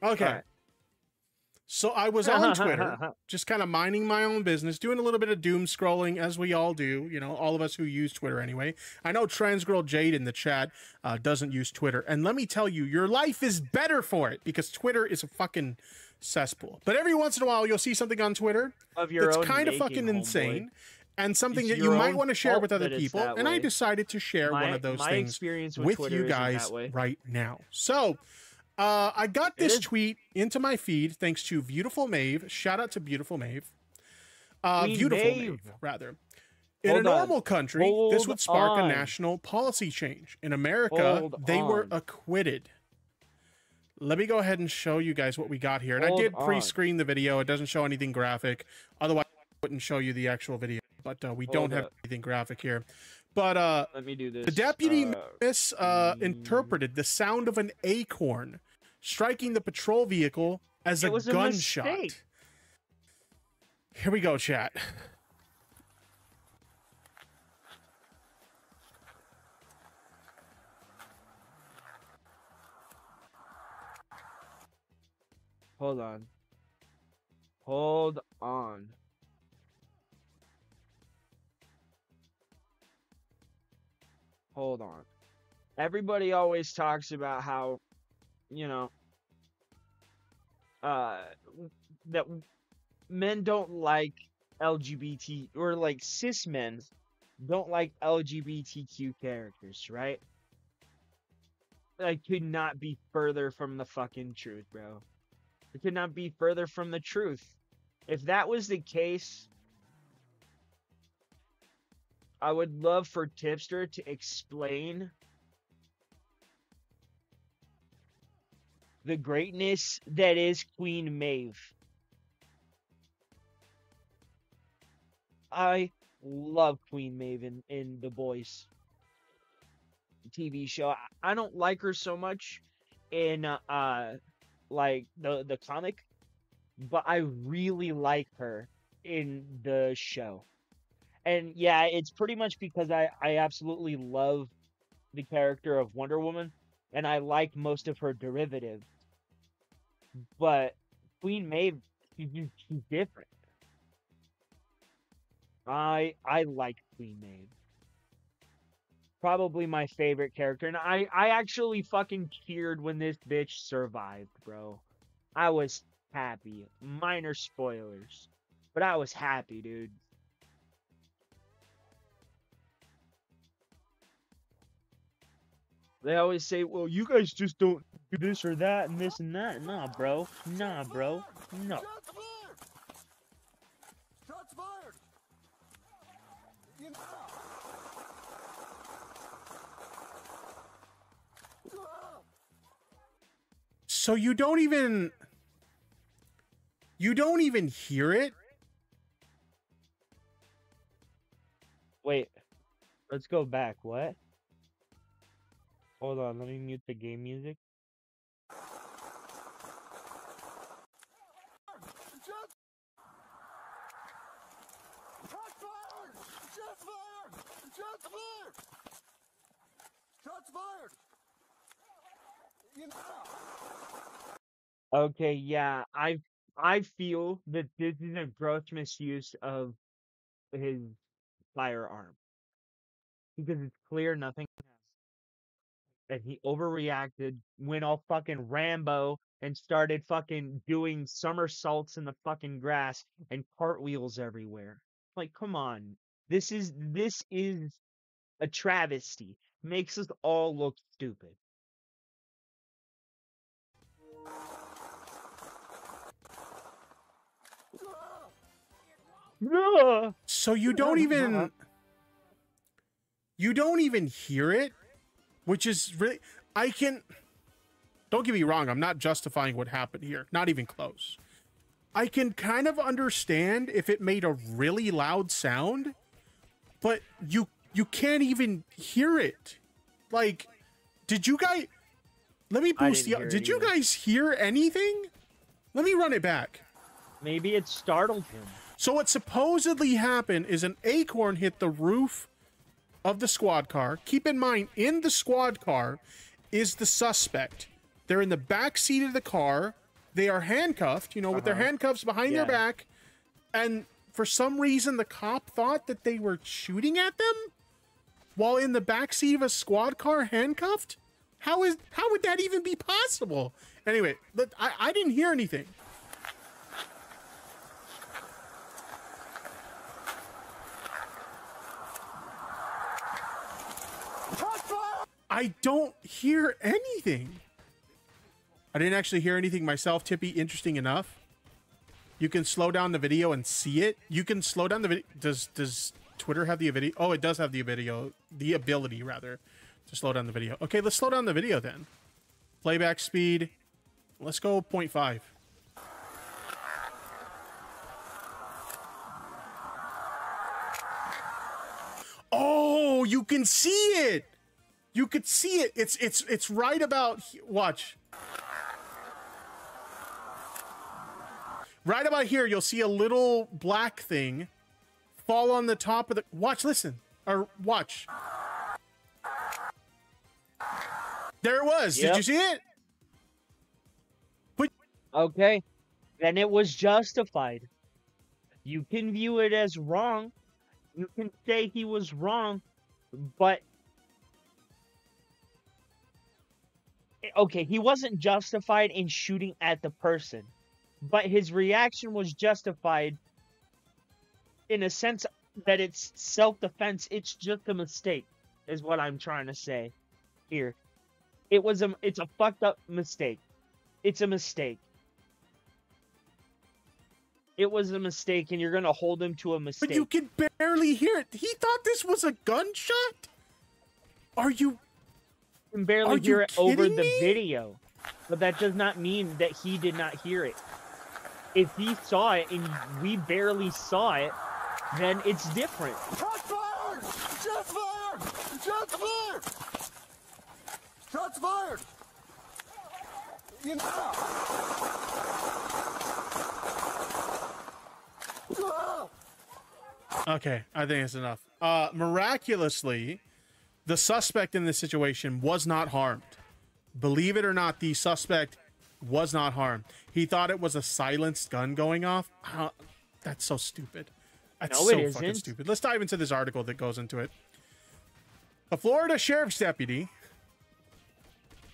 [SPEAKER 17] Okay. Right. So I was on Twitter, just kind of minding my own business, doing a little bit of doom scrolling, as we all do, you know, all of us who use Twitter anyway. I know Trans Girl Jade in the chat doesn't use Twitter. And let me tell you, your life is better for it, because Twitter is a fucking cesspool. But every once in a while, you'll see something on Twitter that's kind of fucking insane. And something that you might want to share with other people. And I decided to share one of those things with you guys right now. So I got this tweet into my feed thanks to Beautiful Maeve. Shout out to Beautiful Maeve. Beautiful Maeve, rather. In a normal country, this would spark a national policy change. In America, they were acquitted. Let me go ahead and show you guys what we got here. And I did pre-screen the video. It doesn't show anything graphic. Otherwise, I wouldn't show you the actual video. But we don't have anything graphic here. But
[SPEAKER 3] let me do this.
[SPEAKER 17] The deputy interpreted the sound of an acorn striking the patrol vehicle as a gunshot. Here we go, chat.
[SPEAKER 3] Hold on. Hold on. Hold on. Everybody always talks about how, you know, that men don't like LGBT, or like cis men don't like LGBTQ characters, right? I could not be further from the fucking truth, bro. It could not be further from the truth. If that was the case, I would love for Tipster to explain the greatness that is Queen Maeve. I love Queen Maeve in The Boys TV show. I don't like her so much in like the comic, but I really like her in the show. And yeah, it's pretty much because I absolutely love the character of Wonder Woman, and I like most of her derivatives. But Queen Maeve, she's different. I like Queen Maeve. Probably my favorite character, and I actually fucking cheered when this bitch survived, bro. I was happy. Minor spoilers, but I was happy, dude. They always say, well, you guys just don't do this or that and this and that. Nah, bro. Nah, bro. No.
[SPEAKER 15] Shots fired!
[SPEAKER 17] So you don't even hear it?
[SPEAKER 3] Wait. Let's go back. What? Hold on. Let me mute the game music.
[SPEAKER 15] Shots fired!
[SPEAKER 3] Okay, yeah, I feel that this is a gross misuse of his firearm because it's clear nothing and he overreacted, went all fucking Rambo and started fucking doing somersaults in the fucking grass and cartwheels everywhere. Like, come on. This is a travesty. Makes us all look stupid.
[SPEAKER 17] So you don't even hear it, which is really don't get me wrong, I'm not justifying what happened here, not even close. I can kind of understand if it made a really loud sound, but you can't even hear it. Like, did you guys did you guys hear anything? Let me run it back.
[SPEAKER 3] Maybe it startled him.
[SPEAKER 17] So what supposedly happened is an acorn hit the roof of the squad car. Keep in mind, in the squad car is the suspect. They're in the back seat of the car. They are handcuffed, with their handcuffs behind their back. And for some reason, the cop thought that they were shooting at them while in the back seat of a squad car handcuffed. How would that even be possible? Anyway, I didn't hear anything. I don't hear anything. I didn't actually hear anything myself, Tippy. Interesting enough. You can slow down the video and see it. You can slow down the video. Does Twitter have the video? Oh, it does have the ability rather, to slow down the video. Okay, let's slow down the video then. Playback speed. Let's go 0.5. Oh, you can see it. You could see it. It's right about watch. Right about here, you'll see a little black thing fall on the top of the watch, listen. Or watch. There it was.
[SPEAKER 3] Yep.
[SPEAKER 17] Did you see it? But
[SPEAKER 3] okay. Then it was justified. You can view it as wrong. You can say he was wrong, but okay, he wasn't justified in shooting at the person, but his reaction was justified in a sense that it's self-defense. It's just a mistake, is what I'm trying to say here. It's a fucked up mistake. It's a mistake. It was a mistake, and you're gonna hold him to a mistake.
[SPEAKER 17] But you can barely hear it. He thought this was a gunshot? Are you...
[SPEAKER 3] can barely hear it over the video, but that does not mean that he did not hear it. If he saw it and we barely saw it, then it's different.
[SPEAKER 15] Shots fired! Shots fired! Shots fired! Shots fired!
[SPEAKER 17] Okay, I think it's enough. Miraculously, the suspect in this situation was not harmed. Believe it or not, the suspect was not harmed. He thought it was a silenced gun going off. That's so stupid. That's
[SPEAKER 3] No, it
[SPEAKER 17] so fucking
[SPEAKER 3] isn't.
[SPEAKER 17] stupid. Let's dive into this article that goes into it. A Florida sheriff's deputy.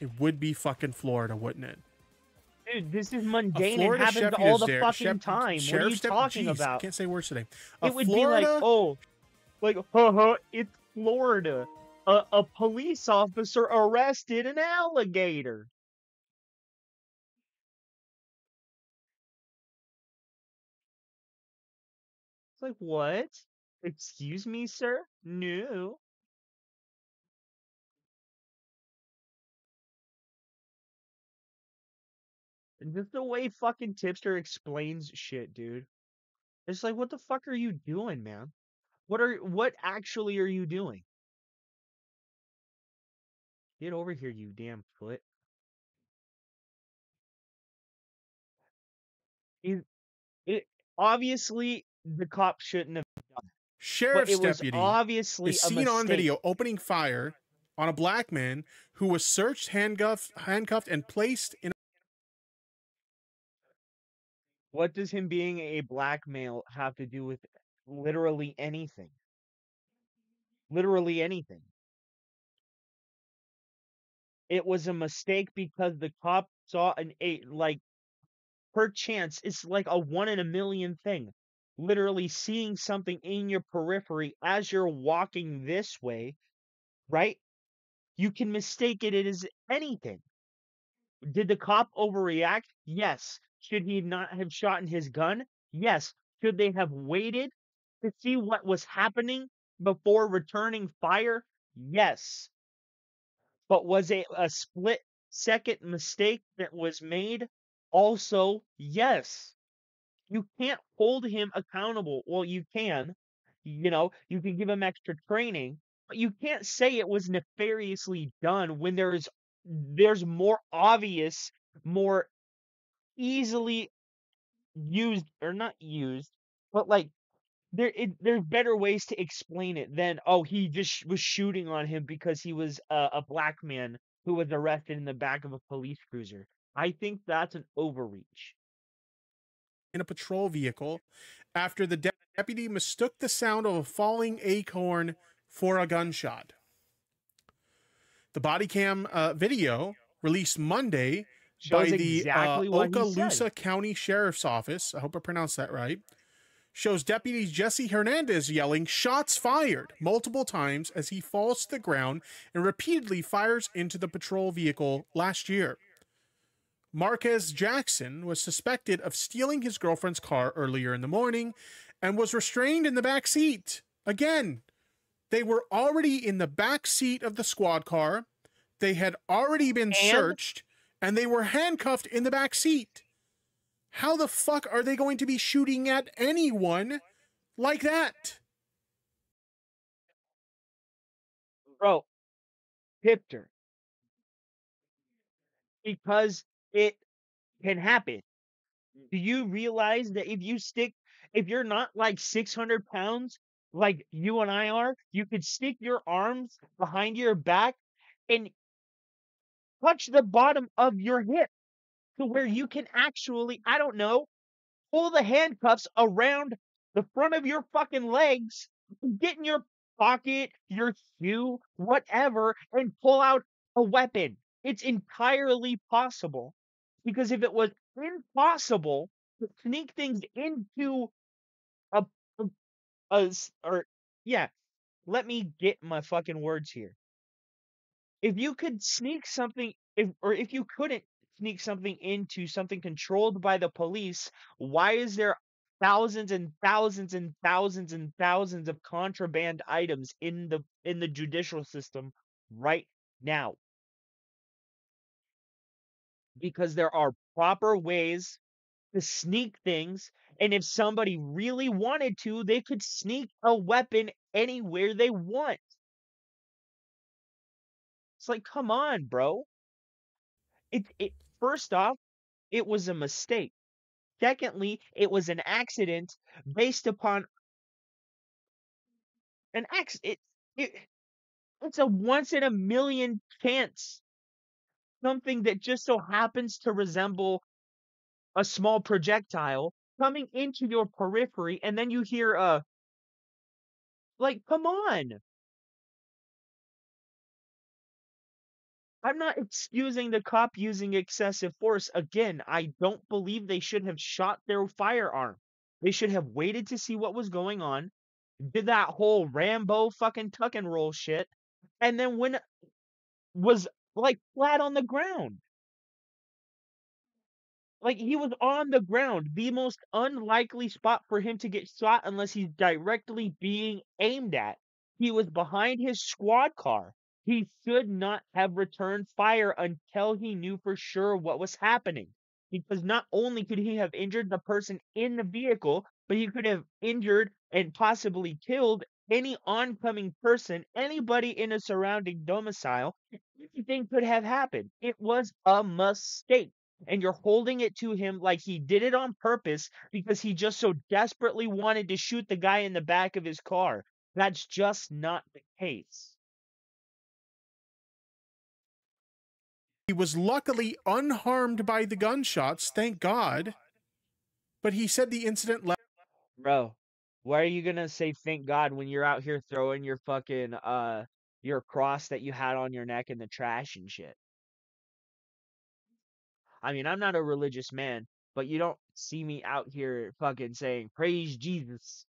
[SPEAKER 17] It would be fucking Florida, wouldn't it?
[SPEAKER 3] Dude, this is
[SPEAKER 17] A
[SPEAKER 3] mundane. It
[SPEAKER 17] Florida
[SPEAKER 3] happens all the
[SPEAKER 17] sheriff-
[SPEAKER 3] fucking time. What are you
[SPEAKER 17] sheriff's dep-
[SPEAKER 3] talking
[SPEAKER 17] Jeez, I
[SPEAKER 3] about?
[SPEAKER 17] can't say words today.
[SPEAKER 3] It would be like, oh, like, haha, it's Florida. A police officer arrested an alligator. It's like, what? Excuse me, sir? No. And just the way fucking Tipster explains shit, dude. It's like, what the fuck are you doing, man? What actually are you doing? Get over here, you damn foot. It obviously the cop shouldn't have done it.
[SPEAKER 17] Sheriff's
[SPEAKER 3] But it was
[SPEAKER 17] deputy
[SPEAKER 3] obviously
[SPEAKER 17] is
[SPEAKER 3] a
[SPEAKER 17] seen on
[SPEAKER 3] mistake.
[SPEAKER 17] video opening fire on a black man who was searched, handcuffed, and placed in.
[SPEAKER 3] What does him being a black male have to do with literally anything? Literally anything. It was a mistake because the cop saw per chance, it's like a 1 in a million thing. Literally seeing something in your periphery as you're walking this way, right? You can mistake it as anything. Did the cop overreact? Yes. Should he not have shot in his gun? Yes. Should they have waited to see what was happening before returning fire? Yes. But was it a split second mistake that was made? Also, yes. You can't hold him accountable. Well, you can. You can give him extra training, but you can't say it was nefariously done when there's more obvious, more easily used or not used, but like there's better ways to explain it than, oh, he just was shooting on him because he was a black man who was arrested in the back of a police cruiser. I think that's an overreach.
[SPEAKER 17] In a patrol vehicle after the deputy mistook the sound of a falling acorn for a gunshot. The body cam video released Monday
[SPEAKER 3] Shows
[SPEAKER 17] by the
[SPEAKER 3] exactly what he said.
[SPEAKER 17] Okaloosa County Sheriff's Office, I hope I pronounced that right, shows Deputy Jesse Hernandez yelling "shots fired" multiple times as he falls to the ground and repeatedly fires into the patrol vehicle last year. Marquez Jackson was suspected of stealing his girlfriend's car earlier in the morning and was restrained in the back seat. Again, they were already in the back seat of the squad car. They had already been searched, and they were handcuffed in the back seat. How the fuck are they going to be shooting at anyone like that?
[SPEAKER 3] Bro, Pipter. Because it can happen. Do you realize that if you're not like 600 pounds like you and I are, you could stick your arms behind your back and touch the bottom of your hip to where you can actually, I don't know, pull the handcuffs around the front of your fucking legs, get in your pocket, your shoe, whatever, and pull out a weapon. It's entirely possible. Because if it was impossible to sneak things into a, let me get my fucking words here. If you could sneak something, if you couldn't sneak something into something controlled by the police, why is there thousands and thousands and thousands and thousands of contraband items in the judicial system right now? Because there are proper ways to sneak things, and if somebody really wanted to, they could sneak a weapon anywhere they want. It's like, come on, bro. It first off, it was a mistake. Secondly, it was an accident based upon an accident. It's a once in a million chance. Something that just so happens to resemble a small projectile coming into your periphery, and then you hear Like, come on. I'm not excusing the cop using excessive force. Again, I don't believe they should have shot their firearm. They should have waited to see what was going on, did that whole Rambo fucking tuck and roll shit, and then when it was like flat on the ground. Like, he was on the ground, the most unlikely spot for him to get shot unless he's directly being aimed at. He was behind his squad car. He should not have returned fire until he knew for sure what was happening. Because not only could he have injured the person in the vehicle, but he could have injured and possibly killed any oncoming person, anybody in a surrounding domicile. Anything could have happened. It was a mistake. And you're holding it to him like he did it on purpose because he just so desperately wanted to shoot the guy in the back of his car. That's just not the case.
[SPEAKER 17] He was luckily unharmed by the gunshots, thank God. But he said the incident left.
[SPEAKER 3] Bro, why are you gonna say thank God when you're out here throwing your fucking your cross that you had on your neck in the trash and shit? I mean, I'm not a religious man, but you don't see me out here fucking saying praise Jesus.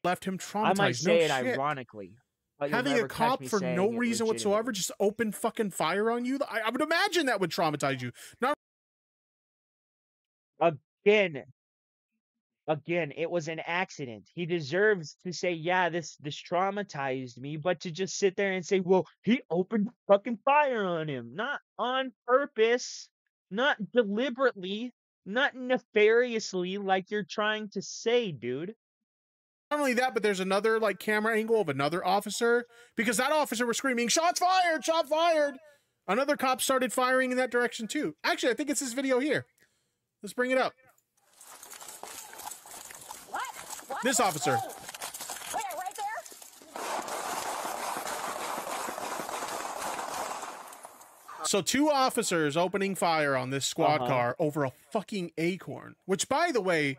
[SPEAKER 17] Left him traumatized.
[SPEAKER 3] I might say
[SPEAKER 17] no
[SPEAKER 3] it
[SPEAKER 17] shit.
[SPEAKER 3] ironically. But you'll
[SPEAKER 17] Having
[SPEAKER 3] never
[SPEAKER 17] a
[SPEAKER 3] catch
[SPEAKER 17] cop
[SPEAKER 3] me
[SPEAKER 17] for
[SPEAKER 3] saying
[SPEAKER 17] no
[SPEAKER 3] it
[SPEAKER 17] reason whatsoever
[SPEAKER 3] legitimately.
[SPEAKER 17] just open fucking fire on you, I would imagine that would traumatize you. Not
[SPEAKER 3] Again, it was an accident. He deserves to say, yeah, this traumatized me, but to just sit there and say, well, he opened fucking fire on him. Not on purpose, not deliberately, not nefariously like you're trying to say, dude.
[SPEAKER 17] Not only that, but there's another like camera angle of another officer because that officer was screaming, "Shots fired! Shot fired!" Another cop started firing in that direction too. Actually, I think it's this video here. Let's bring it up.
[SPEAKER 18] What?
[SPEAKER 17] This officer.
[SPEAKER 18] Wait, right there?
[SPEAKER 17] So 2 officers opening fire on this squad car over a fucking acorn, which by the way,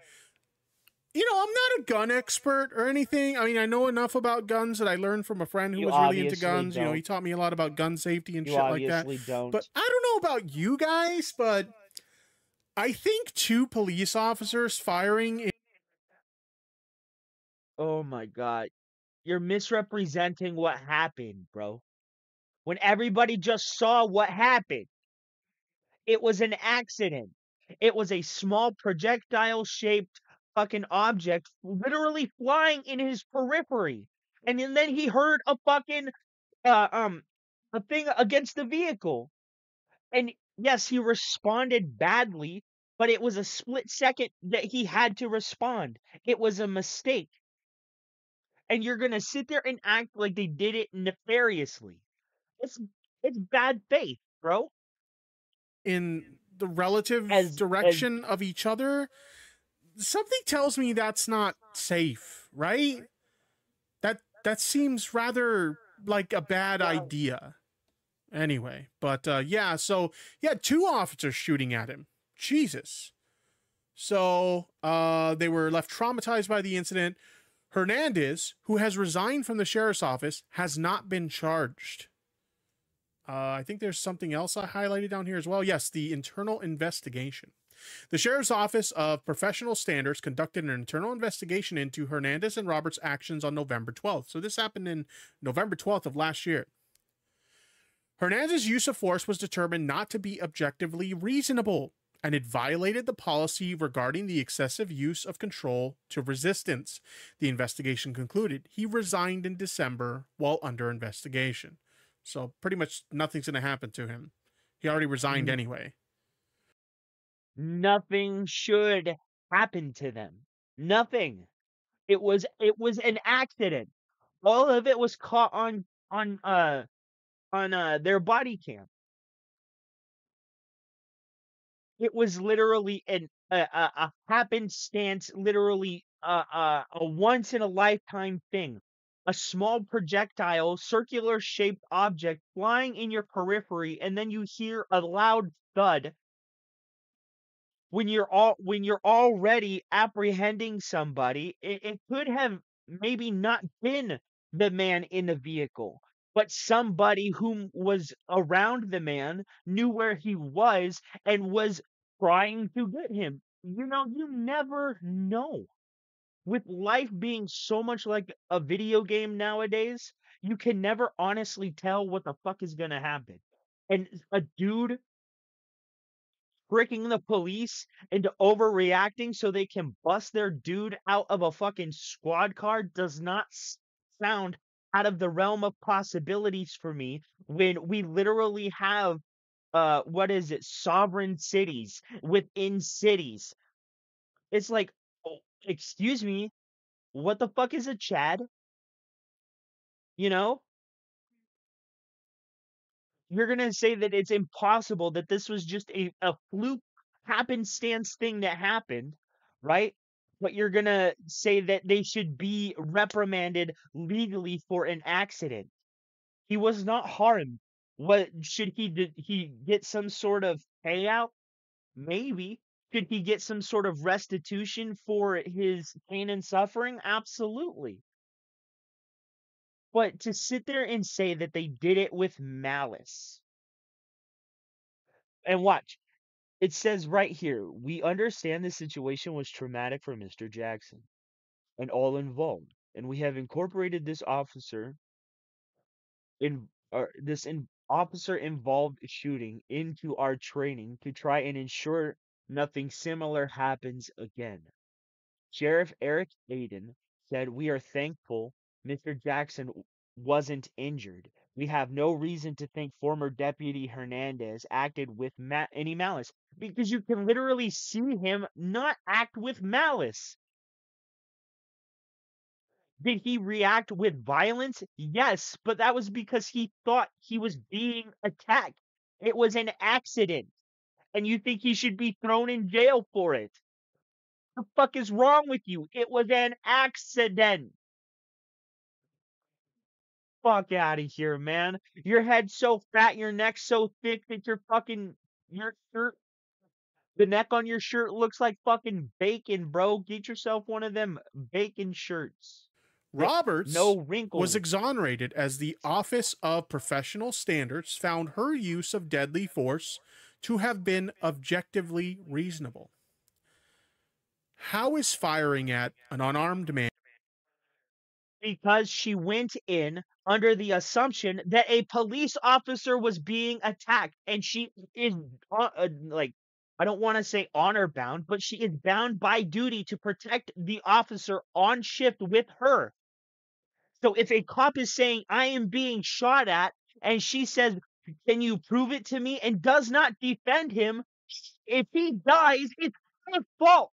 [SPEAKER 17] you know, I'm not a gun expert or anything. I mean, I know enough about guns that I learned from a friend who was really into guns. You know, he taught me a lot about gun safety and shit like that. But I don't know about you guys, but I think 2 police officers firing.
[SPEAKER 3] Oh my God. You're misrepresenting what happened, bro. When everybody just saw what happened. It was an accident. It was a small projectile-shaped fucking object literally flying in his periphery. And then he heard a fucking a thing against the vehicle. And yes, he responded badly, but it was a split second that he had to respond. It was a mistake. And you're gonna sit there and act like they did it nefariously. It's bad faith, bro.
[SPEAKER 17] In the relative direction of each other, something tells me that's not safe, right? That seems rather like a bad idea. Anyway, but yeah, so yeah, 2 officers shooting at him. Jesus. So they were left traumatized by the incident. Hernandez, who has resigned from the sheriff's office, has not been charged. I think there's something else I highlighted down here as well. Yes, the internal investigation. The Sheriff's Office of Professional Standards conducted an internal investigation into Hernandez and Roberts' actions on November 12th. So this happened in November 12th of last year. Hernandez's use of force was determined not to be objectively reasonable, and it violated the policy regarding the excessive use of control to resistance. The investigation concluded. He resigned in December while under investigation. So pretty much nothing's going to happen to him. He already resigned anyway.
[SPEAKER 3] Nothing should happen to them. Nothing. It was an accident. All of it was caught on their body cam. It was literally a happenstance, literally a once in a lifetime thing. A small projectile, circular shaped object flying in your periphery, and then you hear a loud thud when you're already apprehending somebody. It could have maybe not been the man in the vehicle, but somebody whom was around the man knew where he was and was trying to get him. You know, you never know. With life being so much like a video game nowadays, you can never honestly tell what the fuck is gonna happen. And a dude tricking the police into overreacting so they can bust their dude out of a fucking squad car does not sound out of the realm of possibilities for me when we literally have what is it, sovereign cities within cities. It's like, oh, excuse me, what the fuck is a Chad? You know, you're gonna say that it's impossible, that this was just a fluke happenstance thing that happened, right? But you're gonna say that they should be reprimanded legally for an accident. He was not harmed. What should he did he get some sort of payout? Maybe. Should he get some sort of restitution for his pain and suffering? Absolutely. But to sit there and say that they did it with malice, and watch, it says right here, we understand the situation was traumatic for Mr. Jackson and all involved, and we have incorporated this officer officer involved shooting into our training to try and ensure nothing similar happens again. Sheriff Eric Aiden said, "We are thankful Mr. Jackson wasn't injured. We have no reason to think former Deputy Hernandez acted with any malice," because you can literally see him not act with malice. Did he react with violence? Yes, but that was because he thought he was being attacked. It was an accident, and you think he should be thrown in jail for it. What the fuck is wrong with you? It was an accident. Fuck out of here, man. Your head's so fat, your neck's so thick that your shirt, the neck on your shirt looks like fucking bacon, bro. Get yourself one of them bacon shirts.
[SPEAKER 17] Roberts
[SPEAKER 3] No wrinkles.
[SPEAKER 17] was exonerated as the Office of Professional Standards found her use of deadly force to have been objectively reasonable. How is firing at an unarmed man?
[SPEAKER 3] Because she went in under the assumption that a police officer was being attacked, and she is like, I don't want to say honor bound, but she is bound by duty to protect the officer on shift with her. So if a cop is saying, "I am being shot at," and she says, "Can you prove it to me?" and does not defend him, if he dies, it's her fault.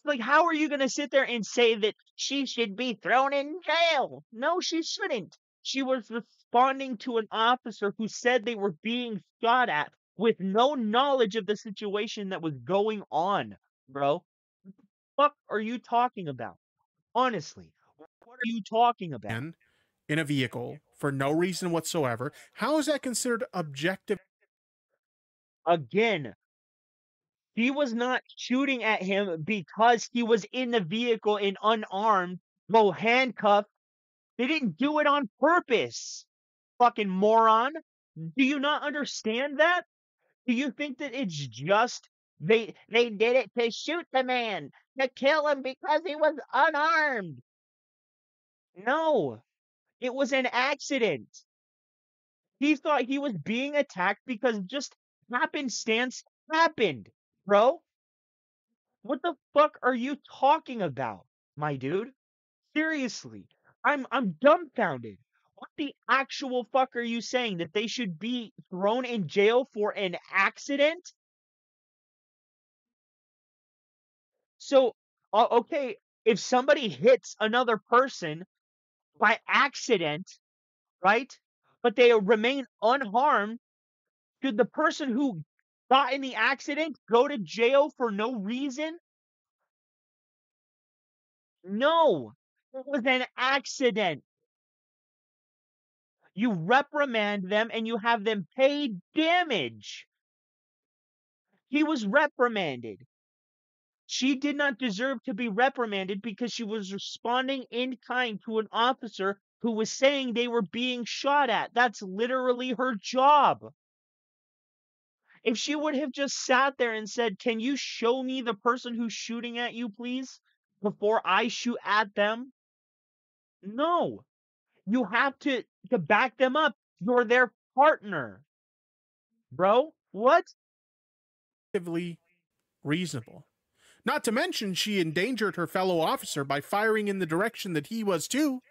[SPEAKER 3] Like, how are you going to sit there and say that she should be thrown in jail? No, she shouldn't. She was responding to an officer who said they were being shot at with no knowledge of the situation that was going on, bro. What are you talking about? Honestly, what are you talking about?
[SPEAKER 17] In a vehicle for no reason whatsoever. How is that considered objective?
[SPEAKER 3] Again, he was not shooting at him because he was in the vehicle and unarmed, well, handcuffed. They didn't do it on purpose. Fucking moron. Do you not understand that? Do you think that it's just they did it to shoot the man, to kill him because he was unarmed? No. It was an accident. He thought he was being attacked because just happenstance happened, bro. What the fuck are you talking about, my dude? Seriously, I'm dumbfounded. What the actual fuck are you saying? That they should be thrown in jail for an accident? So, okay, if somebody hits another person by accident, right? But they remain unharmed, should the person who got in the accident go to jail for no reason? No, it was an accident. You reprimand them and you have them pay damage. He was reprimanded. She did not deserve to be reprimanded because she was responding in kind to an officer who was saying they were being shot at. That's literally her job. If she would have just sat there and said, "Can you show me the person who's shooting at you, please, before I shoot at them?" No. You have to back them up. You're their partner. Bro, what?
[SPEAKER 17] Reasonable. Not to mention, she endangered her fellow officer by firing in the direction that he was too,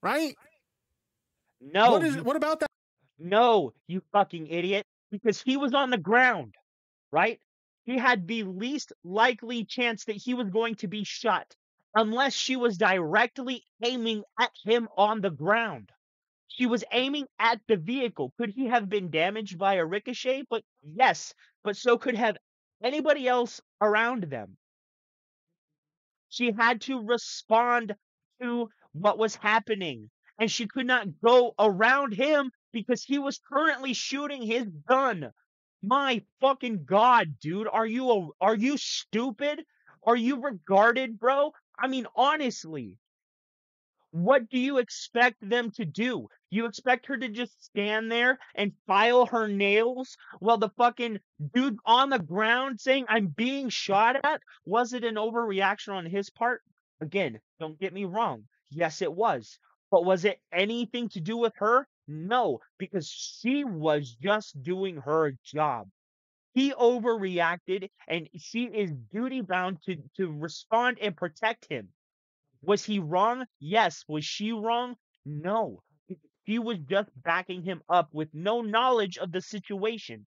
[SPEAKER 17] right?
[SPEAKER 3] No.
[SPEAKER 17] What about that?
[SPEAKER 3] No, you fucking idiot. Because he was on the ground, right? He had the least likely chance that he was going to be shot unless she was directly aiming at him on the ground. She was aiming at the vehicle. Could he have been damaged by a ricochet? But yes, but so could have anybody else around them. She had to respond to what was happening, and she could not go around him because he was currently shooting his gun. My fucking God, dude, are you stupid? Are you regarded, bro? I mean, honestly, what do you expect them to do? You expect her to just stand there and file her nails while the fucking dude on the ground saying, "I'm being shot at"? Was it an overreaction on his part? Again, don't get me wrong. Yes, it was. But was it anything to do with her? No, because she was just doing her job. He overreacted, and she is duty bound to respond and protect him. Was he wrong? Yes. Was she wrong? No. She was just backing him up with no knowledge of the situation,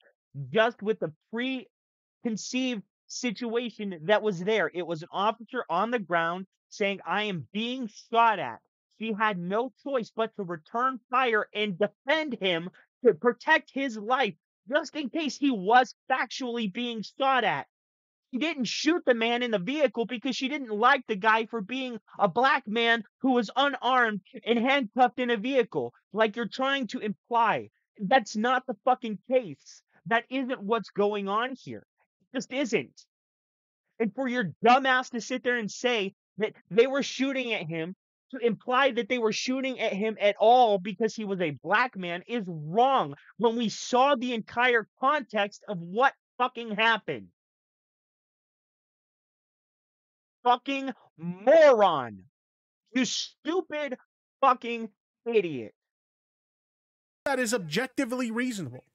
[SPEAKER 3] just with the preconceived situation that was there. It was an officer on the ground saying, "I am being shot at." She had no choice but to return fire and defend him to protect his life, just in case he was factually being shot at. She didn't shoot the man in the vehicle because she didn't like the guy for being a black man who was unarmed and handcuffed in a vehicle, like you're trying to imply. That's not the fucking case. That isn't what's going on here. It just isn't. And for your dumbass to sit there and say that they were shooting at him, to imply that they were shooting at him at all because he was a black man, is wrong when we saw the entire context of what fucking happened. Fucking moron. You stupid fucking idiot.
[SPEAKER 17] That is objectively reasonable.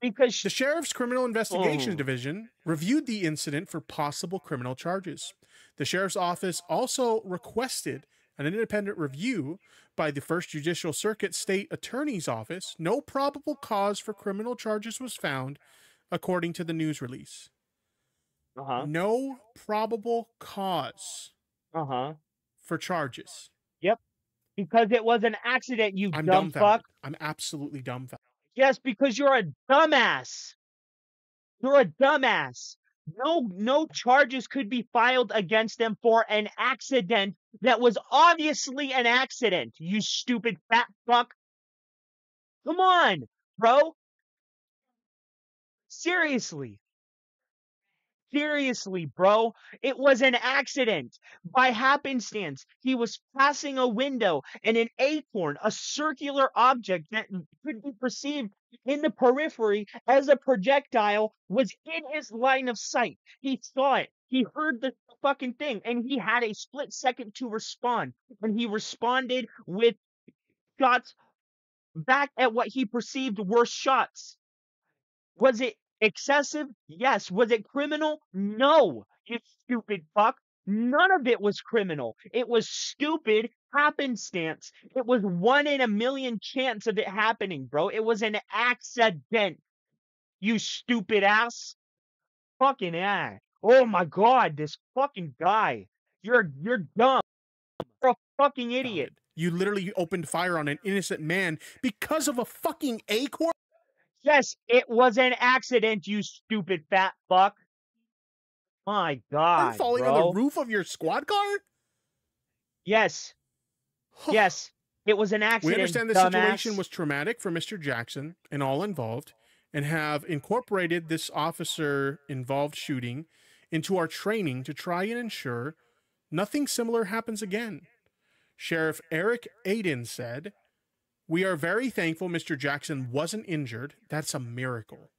[SPEAKER 3] Because
[SPEAKER 17] the Sheriff's Criminal Investigations Division reviewed the incident for possible criminal charges. The Sheriff's Office also requested an independent review by the First Judicial Circuit State Attorney's Office. No probable cause for criminal charges was found, according to the news release. No probable cause for charges.
[SPEAKER 3] Yep. Because it was an accident, you
[SPEAKER 17] I'm
[SPEAKER 3] dumb
[SPEAKER 17] dumbfounded.
[SPEAKER 3] fuck.
[SPEAKER 17] I'm absolutely dumbfounded.
[SPEAKER 3] Yes, because you're a dumbass. You're a dumbass. No charges could be filed against them for an accident that was obviously an accident, you stupid fat fuck. Come on, bro. Seriously. Seriously, bro. It was an accident. By happenstance, he was passing a window and an acorn, a circular object that could be perceived in the periphery as a projectile, was in his line of sight. He saw it. He heard the fucking thing, and he had a split second to respond. And he responded with shots back at what he perceived were shots. Was it excessive? Yes. Was it criminal? No, you stupid fuck. None of it was criminal. It was stupid happenstance. It was 1 in a million chance of it happening, bro. It was an accident. You stupid ass. Fucking ass. Oh my God, this fucking guy. You're dumb. You're a fucking idiot.
[SPEAKER 17] You literally opened fire on an innocent man because of a fucking acorn?
[SPEAKER 3] Yes, it was an accident, you stupid fat fuck. My God,
[SPEAKER 17] falling
[SPEAKER 3] bro.
[SPEAKER 17] on the roof of your squad car?
[SPEAKER 3] Yes. Yes, it was an accident,
[SPEAKER 17] We understand the
[SPEAKER 3] dumbass.
[SPEAKER 17] situation was traumatic for Mr. Jackson and all involved, and have incorporated this officer-involved shooting into our training to try and ensure nothing similar happens again. Sheriff Eric Aiden said, "We are very thankful Mr. Jackson wasn't injured. That's a miracle.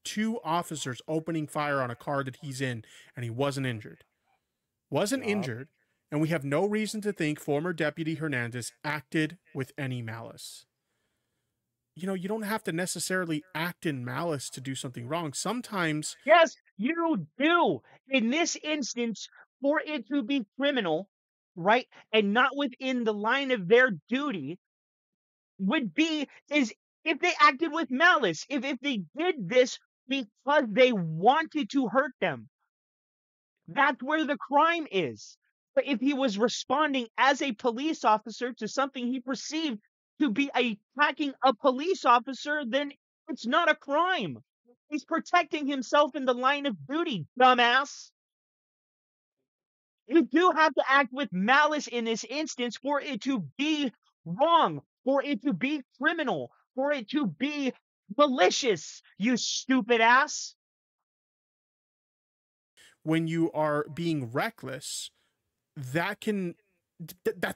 [SPEAKER 17] 2 officers opening fire on a car that he's in, and he wasn't injured. And we have no reason to think former Deputy Hernandez acted with any malice." You know, you don't have to necessarily act in malice to do something wrong. Sometimes...
[SPEAKER 3] Yes, you do. In this instance, for it to be criminal, right, and not within the line of their duty, would be is if they acted with malice, if they did this because they wanted to hurt them. That's where the crime is. But if he was responding as a police officer to something he perceived to be attacking a police officer, then it's not a crime. He's protecting himself in the line of duty, dumbass. You do have to act with malice in this instance for it to be wrong, for it to be criminal, for it to be malicious, you stupid ass.
[SPEAKER 17] When you are being reckless, that's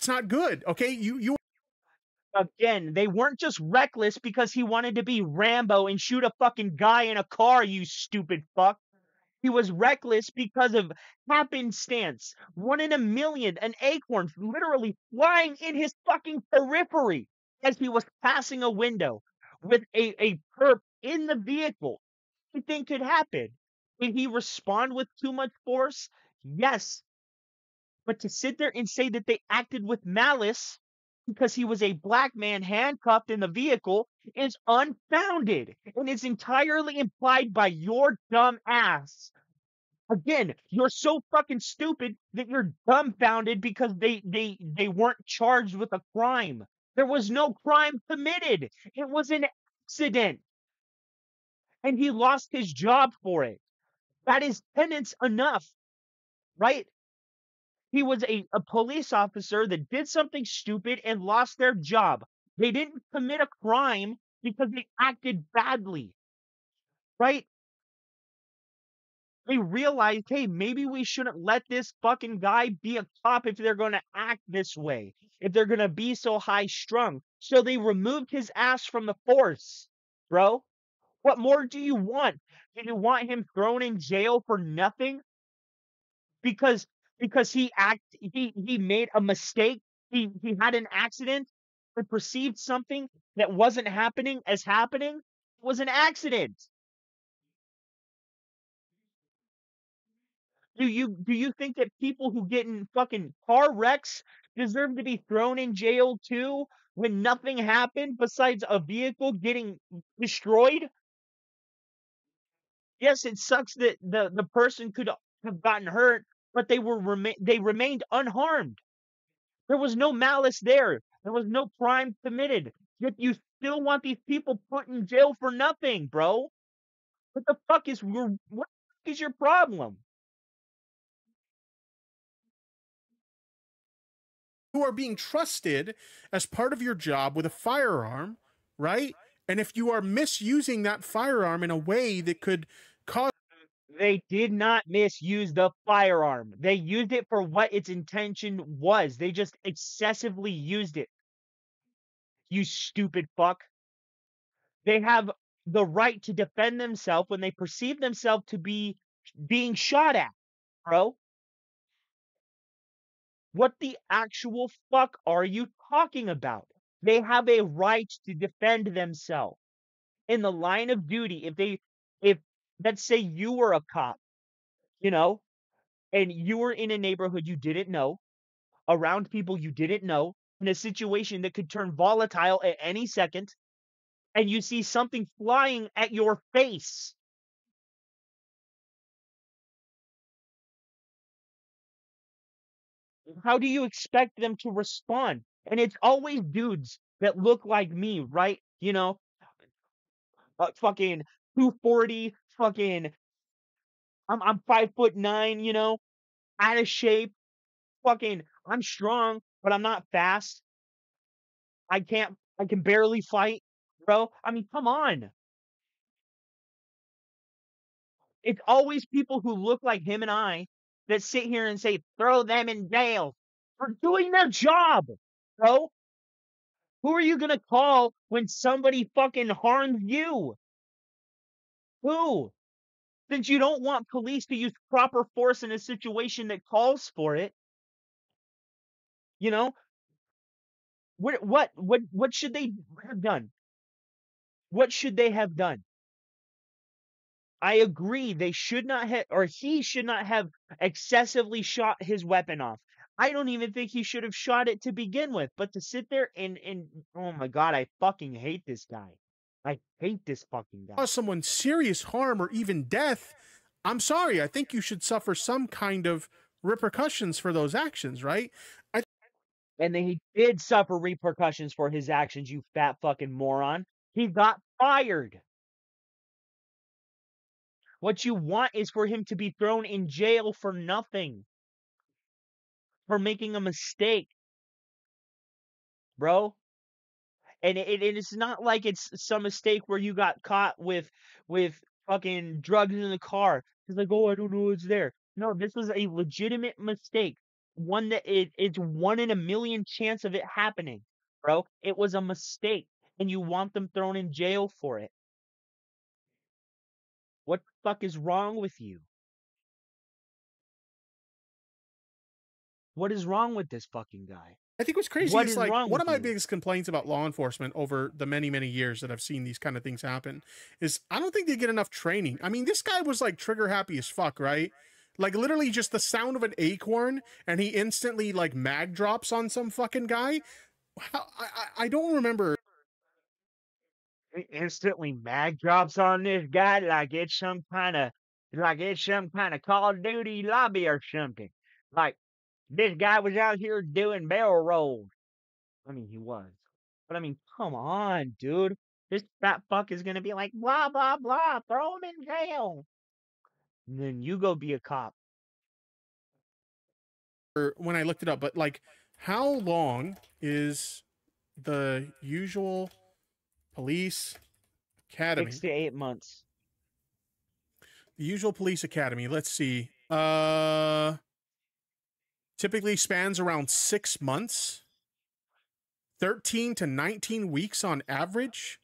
[SPEAKER 17] not good. Okay, you
[SPEAKER 3] Again, they weren't just reckless because he wanted to be Rambo and shoot a fucking guy in a car, you stupid fuck. He was reckless because of happenstance. 1 in a million, an acorn literally flying in his fucking periphery as he was passing a window with a perp in the vehicle. Anything could happen. Did he respond with too much force? Yes. But to sit there and say that they acted with malice because he was a black man handcuffed in the vehicle is unfounded and is entirely implied by your dumb ass. Again, you're so fucking stupid that you're dumbfounded because they weren't charged with a crime. There was no crime committed. It was an accident. And he lost his job for it. That is penance enough, right? He was a police officer that did something stupid and lost their job. They didn't commit a crime because they acted badly, right? They realized, hey, maybe we shouldn't let this fucking guy be a cop if they're going to act this way, if they're going to be so high strung. So they removed his ass from the force, bro. What more do you want? Do you want him thrown in jail for nothing? Because he made a mistake. He had an accident. He perceived something that wasn't happening as happening. It was an accident. Do you think that people who get in fucking car wrecks deserve to be thrown in jail too when nothing happened besides a vehicle getting destroyed? Yes, it sucks that the person could have gotten hurt, but they remained unharmed. There was no malice there. There was no crime committed. Yet you still want these people put in jail for nothing, bro. What the fuck is your problem?
[SPEAKER 17] You are being trusted as part of your job with a firearm, right? And if you are misusing that firearm in a way that could cause...
[SPEAKER 3] They did not misuse the firearm. They used it for what its intention was. They just excessively used it. You stupid fuck. They have the right to defend themselves when they perceive themselves to be being shot at, bro. What the actual fuck are you talking about? They have a right to defend themselves in the line of duty. If let's say you were a cop, you know, and you were in a neighborhood you didn't know, around people you didn't know, in a situation that could turn volatile at any second, and you see something flying at your face. How do you expect them to respond? And it's always dudes that look like me, right? You know, fucking 240, fucking, I'm 5'9", you know, out of shape, fucking, I'm strong, but I'm not fast. I can barely fight, bro. I mean, come on. It's always people who look like him and I that sit here and say, throw them in jail for doing their job, bro. Who are you going to call when somebody fucking harms you? Who? Since you don't want police to use proper force in a situation that calls for it, you know, what should they have done? What should they have done? I agree they should not have, or he should not have excessively shot his weapon off. I don't even think he should have shot it to begin with, but to sit there and oh my god, I fucking hate this guy. I hate this fucking guy.
[SPEAKER 17] Cause someone serious harm or even death, I'm sorry, I think you should suffer some kind of repercussions for those actions, right?
[SPEAKER 3] And then he did suffer repercussions for his actions, you fat fucking moron. He got fired. What you want is for him to be thrown in jail for nothing. For making a mistake. Bro. And it's not like it's some mistake where you got caught with fucking drugs in the car. It's like, oh, I don't know what's there. No, this was a legitimate mistake. One that it's 1 in a million chance of it happening, bro. It was a mistake. And you want them thrown in jail for it. What the fuck is wrong with you? What is wrong with this fucking guy?
[SPEAKER 17] I think what's crazy
[SPEAKER 3] What
[SPEAKER 17] is
[SPEAKER 3] is
[SPEAKER 17] like
[SPEAKER 3] wrong
[SPEAKER 17] one
[SPEAKER 3] with
[SPEAKER 17] of my
[SPEAKER 3] you?
[SPEAKER 17] biggest complaints about law enforcement over the many, many years that I've seen these kind of things happen is I don't think they get enough training. I mean, this guy was like trigger happy as fuck, right? Like literally just the sound of an acorn and he instantly like mag drops on some fucking guy. I don't remember.
[SPEAKER 3] He instantly mag drops on this guy like it's some kind of Call of Duty lobby or something. Like this guy was out here doing barrel rolls. I mean, he was. But I mean, come on, dude. This fat fuck is gonna be like, blah, blah, blah, throw him in jail. And then you go be a cop.
[SPEAKER 17] When I looked it up, but like, how long is the usual police academy?
[SPEAKER 3] 6 to 8 months.
[SPEAKER 17] The usual police academy. Let's see. Typically spans around 6 months. 13 to 19 weeks on average.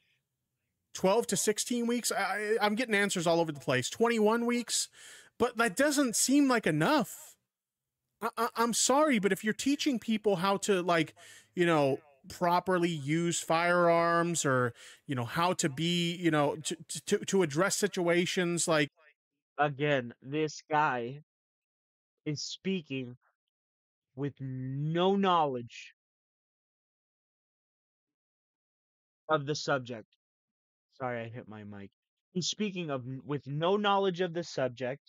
[SPEAKER 17] 12 to 16 weeks. I'm getting answers all over the place. 21 weeks. But that doesn't seem like enough. I'm sorry, but if you're teaching people how to, like, you know, properly use firearms or, you know, how to be, you know, to address situations like...
[SPEAKER 3] Again, this guy is speaking with no knowledge of the subject. Sorry, I hit my mic. He's speaking with no knowledge of the subject.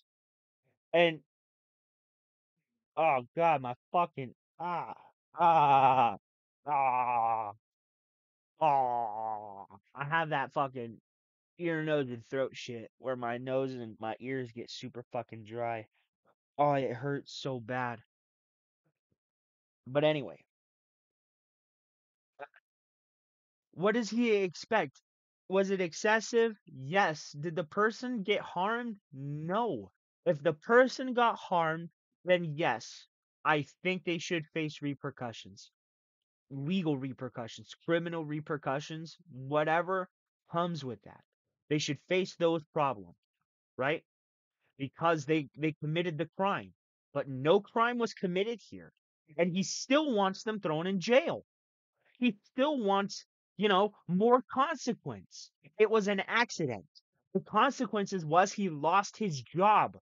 [SPEAKER 3] And oh god, my fucking ah ah ah ah. I have that fucking ear, nose, and throat shit where my nose and my ears get super fucking dry. Oh, it hurts so bad. But anyway, what does he expect? Was it excessive? Yes. Did the person get harmed? No. If the person got harmed, then yes, I think they should face repercussions. Legal repercussions, criminal repercussions, whatever comes with that. They should face those problems, right? Because they committed the crime. But no crime was committed here. And he still wants them thrown in jail. He still wants, you know, more consequence. It was an accident. The consequences was he lost his job.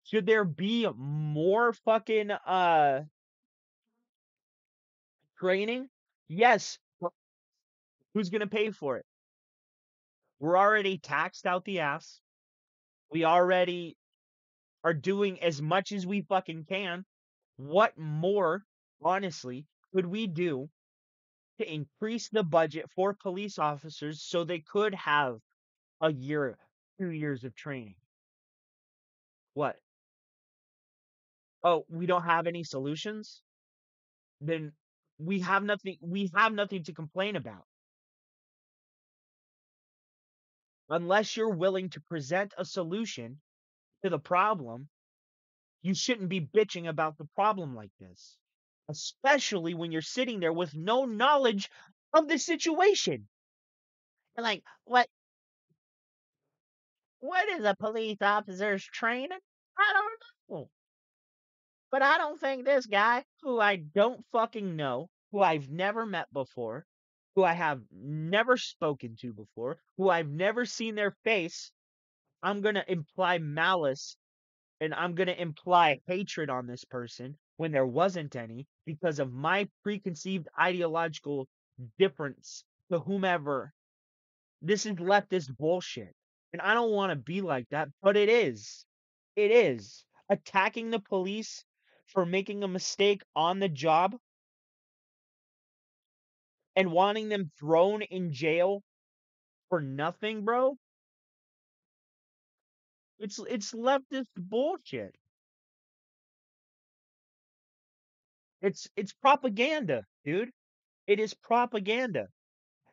[SPEAKER 3] Should there be more fucking training? Yes. But who's gonna pay for it? We're already taxed out the ass. We already are doing as much as we fucking can. What more, honestly, could we do to increase the budget for police officers so they could have a year, 2 years of training? What? Oh, we don't have any solutions? Then we have nothing to complain about. Unless you're willing to present a solution to the problem, you shouldn't be bitching about the problem like this, especially when you're sitting there with no knowledge of the situation. Like, what is a police officer's training? I don't know. But I don't think this guy, who I don't fucking know, who I've never met before, who I have never spoken to before, who I've never seen their face, I'm going to imply malice and I'm going to imply hatred on this person when there wasn't any because of my preconceived ideological difference to whomever. This is leftist bullshit. And I don't want to be like that, but it is. It is. Attacking the police for making a mistake on the job and wanting them thrown in jail for nothing, bro. It's leftist bullshit. It's propaganda, dude. It is propaganda.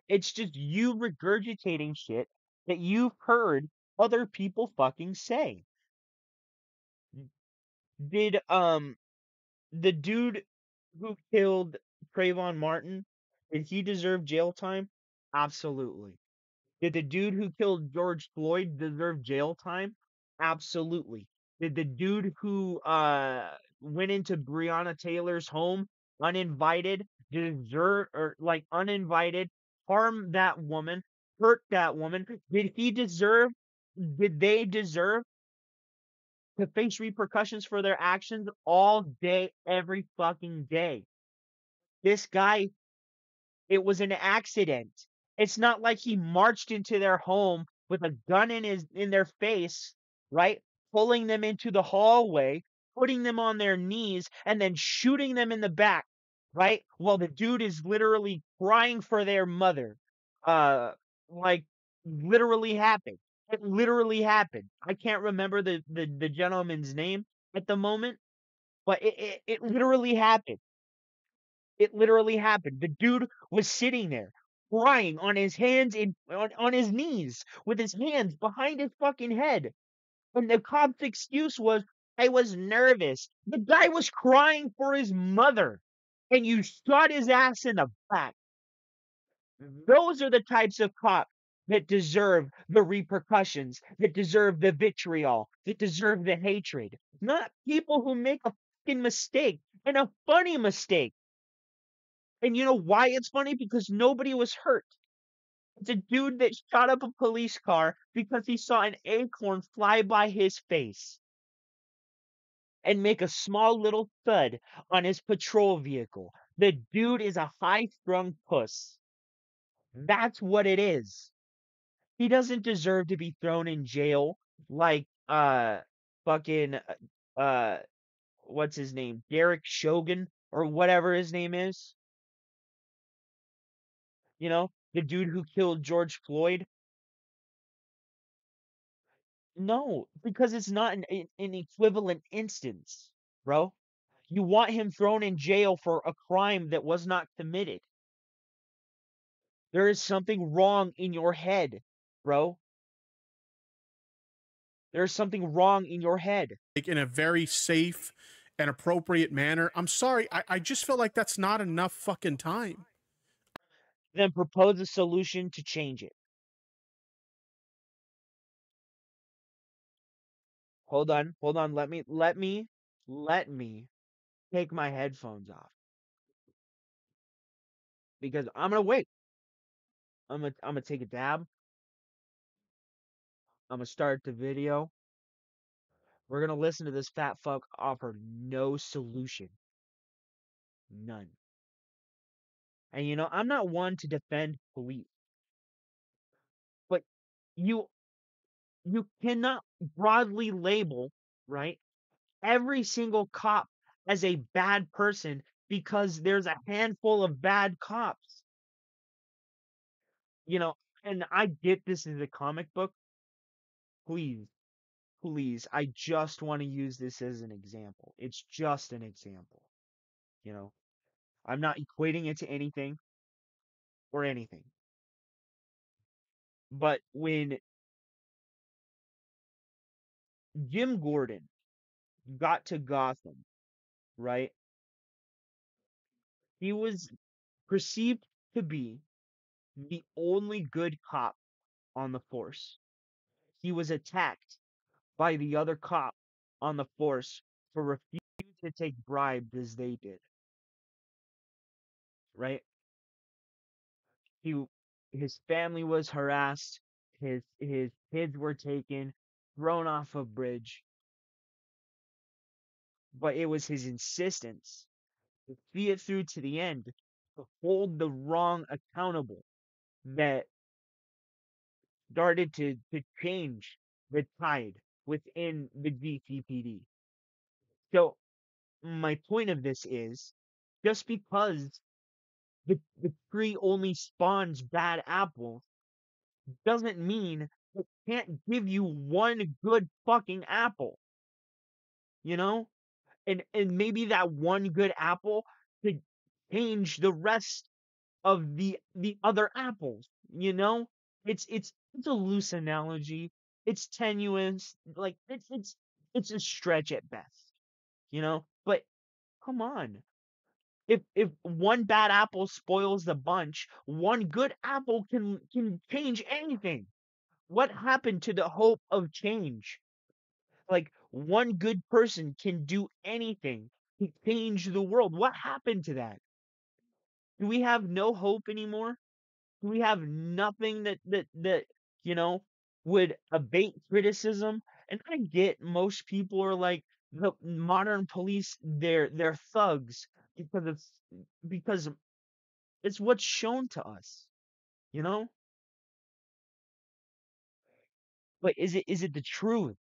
[SPEAKER 3] It's just you regurgitating shit that you've heard other people fucking say. Did the dude who killed Trayvon Martin, did he deserve jail time? Absolutely. Did the dude who killed George Floyd deserve jail time? Absolutely. Did the dude who went into Breonna Taylor's home uninvited deserve or like uninvited harm that woman, hurt that woman? Did they deserve to face repercussions for their actions all day, every fucking day? This guy, it was an accident. It's not like he marched into their home with a gun in their face, right? Pulling them into the hallway, putting them on their knees, and then shooting them in the back, right? While the dude is literally crying for their mother. Uh like literally happened. It literally happened. I can't remember the gentleman's name at the moment, but it literally happened. It literally happened. The dude was sitting there crying on his hands on his knees with his hands behind his fucking head. And the cop's excuse was, I was nervous. The guy was crying for his mother. And you shot his ass in the back. Those are the types of cops that deserve the repercussions, that deserve the vitriol, that deserve the hatred. Not people who make a fucking mistake and a funny mistake. And you know why it's funny? Because nobody was hurt. It's a dude that shot up a police car because he saw an acorn fly by his face and make a small little thud on his patrol vehicle. The dude is a high-strung puss. That's what it is. He doesn't deserve to be thrown in jail like fucking what's his name? Derek Shogun or whatever his name is. You know, the dude who killed George Floyd. No, because it's not an equivalent instance, bro. You want him thrown in jail for a crime that was not committed. There is something wrong in your head, bro. There's something wrong in your head.
[SPEAKER 17] Like in a very safe and appropriate manner. I'm sorry, I just feel like that's not enough fucking time.
[SPEAKER 3] Then propose a solution to change it. Hold on. Let me take my headphones off. Because I'm gonna wait. I'm gonna take a dab. I'm gonna start the video. We're gonna listen to this fat fuck offer no solution. None. And you know, I'm not one to defend police. But you cannot broadly label, right, every single cop as a bad person because there's a handful of bad cops. You know, and I get this is a comic book. Please, I just want to use this as an example. It's just an example. You know, I'm not equating it to anything or anything. But when Jim Gordon got to Gotham, right? He was perceived to be the only good cop on the force. He was attacked by the other cop on the force for refusing to take bribes as they did, right? He his family was harassed, his kids were taken, thrown off a bridge, but it was his insistence to see it through to the end, to hold the wrong accountable that started to change the tide within the GCPD. So my point of this is just because the tree only spawns bad apples doesn't mean it can't give you one good fucking apple, you know? And maybe that one good apple could change the rest of the other apples, you know? It's a loose analogy. It's tenuous, like it's a stretch at best, you know? But come on. If one bad apple spoils the bunch, one good apple can change anything. What happened to the hope of change? Like one good person can do anything to change the world. What happened to that? Do we have no hope anymore? Do we have nothing that you know would abate criticism? And I get most people are like the modern police, they're thugs because it's what's shown to us, you know? But is it the truth?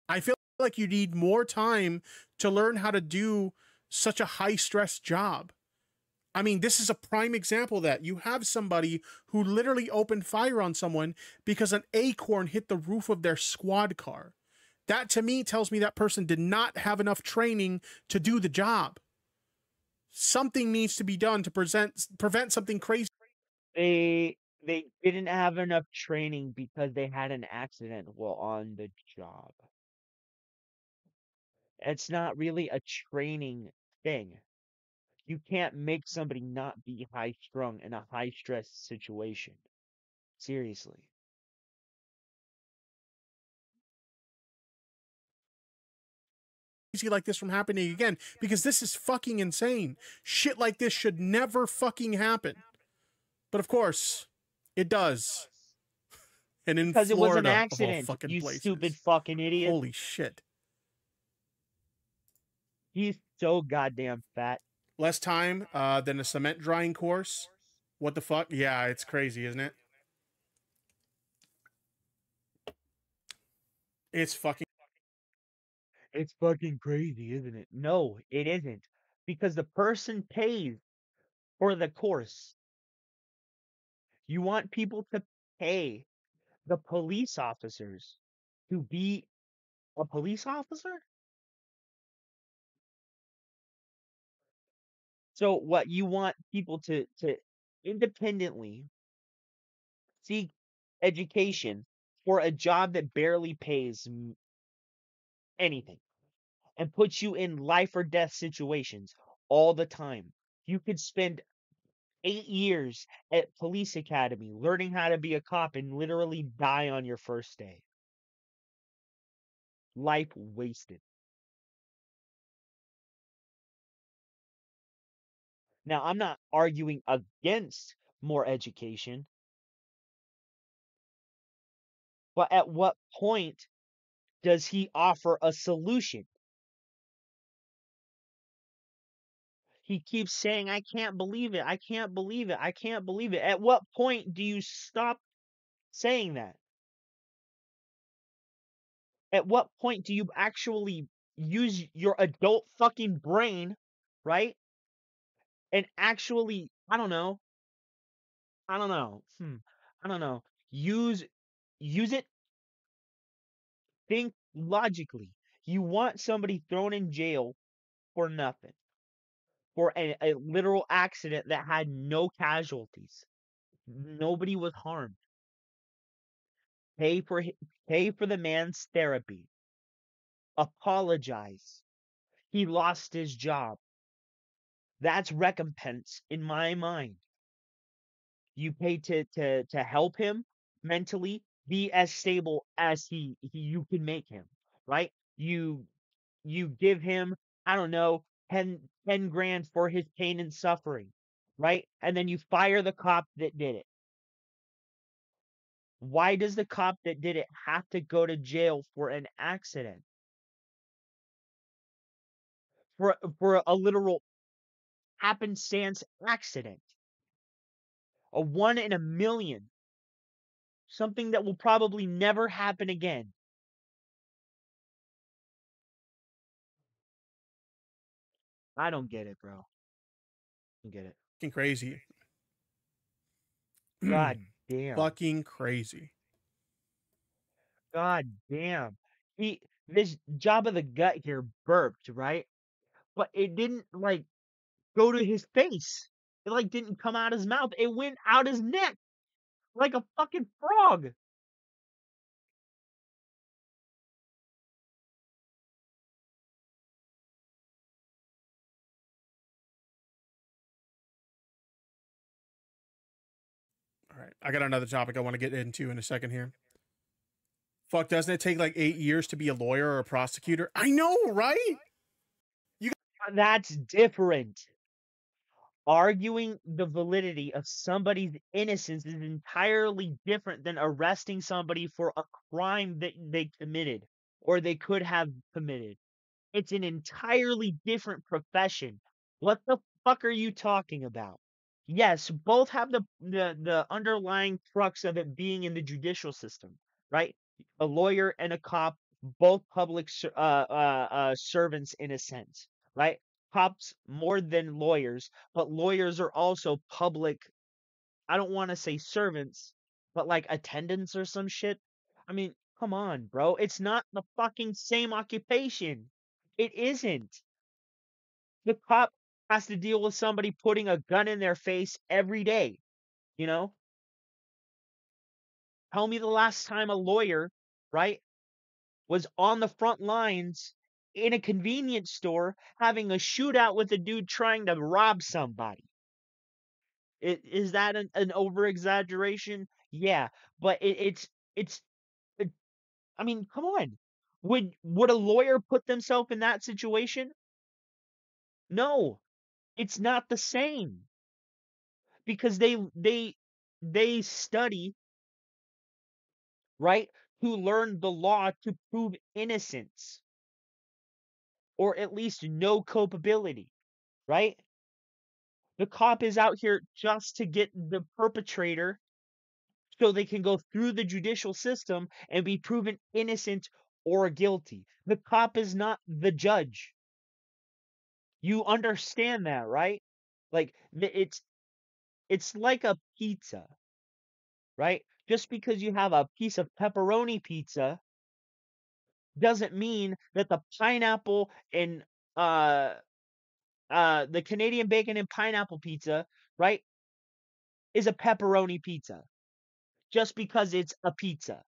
[SPEAKER 17] I feel like you need more time to learn how to do such a high stress job. I mean, this is a prime example of that you have somebody who literally opened fire on someone because an acorn hit the roof of their squad car. That to me tells me that person did not have enough training to do the job. Something needs to be done to prevent something crazy.
[SPEAKER 3] They didn't have enough training because they had an accident while on the job. It's not really a training thing. You can't make somebody not be high strung in a high stress situation. Seriously.
[SPEAKER 17] Like this from happening again, because this is fucking insane. Shit like this should never fucking happen. But of course, it does. And in
[SPEAKER 3] Because
[SPEAKER 17] Florida,
[SPEAKER 3] it was an
[SPEAKER 17] of all
[SPEAKER 3] accident,
[SPEAKER 17] fucking
[SPEAKER 3] you
[SPEAKER 17] places.
[SPEAKER 3] stupid fucking idiot.
[SPEAKER 17] Holy shit.
[SPEAKER 3] He's so goddamn fat.
[SPEAKER 17] Less time than a cement drying course. What the fuck? Yeah, it's crazy, isn't it? It's fucking
[SPEAKER 3] crazy, isn't it? No, it isn't. Because the person pays for the course. You want people to pay the police officers to be a police officer? So what you want people to independently seek education for a job that barely pays anything and puts you in life or death situations all the time. You could spend 8 years at police academy learning how to be a cop and literally die on your first day. Life wasted. Now, I'm not arguing against more education, but at what point does he offer a solution? He keeps saying, I can't believe it. I can't believe it. I can't believe it. At what point do you stop saying that? At what point do you actually use your adult fucking brain, right? And actually, I don't know. I don't know. I don't know. Use it. Think logically. You want somebody thrown in jail for nothing. For a literal accident that had no casualties. Nobody was harmed. Pay for the man's therapy. Apologize. He lost his job. That's recompense in my mind. You pay to help him mentally be as stable as you can make him, right? You give him, I don't know, 10 grand for his pain and suffering, right? And then you fire the cop that did it. Why does the cop that did it have to go to jail for an accident? For a literal happenstance accident. A 1 in a million. Something that will probably never happen again. I don't get it, bro. I don't get it.
[SPEAKER 17] Fucking crazy.
[SPEAKER 3] God damn.
[SPEAKER 17] Fucking crazy.
[SPEAKER 3] God damn. This Job of the Gut here burped, right? But it didn't like go to his face. It like didn't come out his mouth. It went out his neck like a fucking frog.
[SPEAKER 17] All right, I got another topic I want to get into in a second here. Fuck, doesn't it take like 8 years to be a lawyer or a prosecutor? I know, right?
[SPEAKER 3] That's different. Arguing the validity of somebody's innocence is entirely different than arresting somebody for a crime that they committed or they could have committed. It's an entirely different profession. What the fuck are you talking about? Yes, both have the underlying crux of it being in the judicial system, right? A lawyer and a cop, both public servants in a sense, right? Cops more than lawyers, but lawyers are also public. I don't want to say servants, but like attendants or some shit. I mean, come on, bro. It's not the fucking same occupation. It isn't. The cop has to deal with somebody putting a gun in their face every day, you know? Tell me the last time a lawyer, right, was on the front lines in a convenience store having a shootout with a dude trying to rob somebody. Is that an over exaggeration? Yeah, but it's I mean, come on. Would a lawyer put themselves in that situation? No, it's not the same because they study, right, to learn the law to prove innocence or at least no culpability, right? The cop is out here just to get the perpetrator so they can go through the judicial system and be proven innocent or guilty. The cop is not the judge. You understand that, right? Like it's like a pizza, right? Just because you have a piece of pepperoni pizza doesn't mean that the pineapple and uh the Canadian bacon and pineapple pizza, right, is a pepperoni pizza. Just because it's a pizza.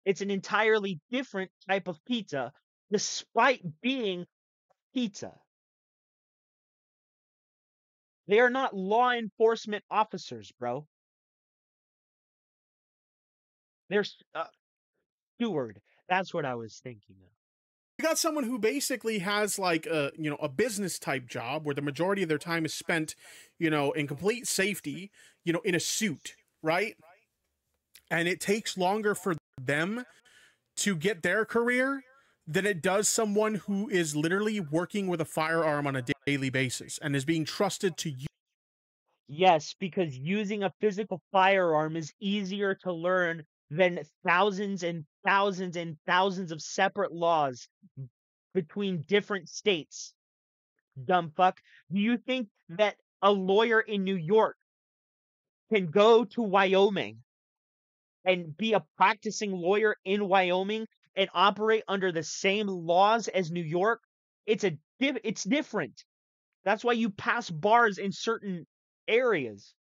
[SPEAKER 3] It's an entirely different type of pizza, despite being pizza. They are not law enforcement officers, bro. They're steward. That's what I was thinking of.
[SPEAKER 17] You got someone who basically has like a business type job where the majority of their time is spent, in complete safety, in a suit, right? And it takes longer for them to get their career than it does someone who is literally working with a firearm on a daily basis and is being trusted to use.
[SPEAKER 3] Yes, because using a physical firearm is easier to learn than thousands and thousands and thousands of separate laws between different states. Dumb fuck. Do you think that a lawyer in New York can go to Wyoming and be a practicing lawyer in Wyoming and operate under the same laws as New York? It's different. That's why you pass bars in certain areas.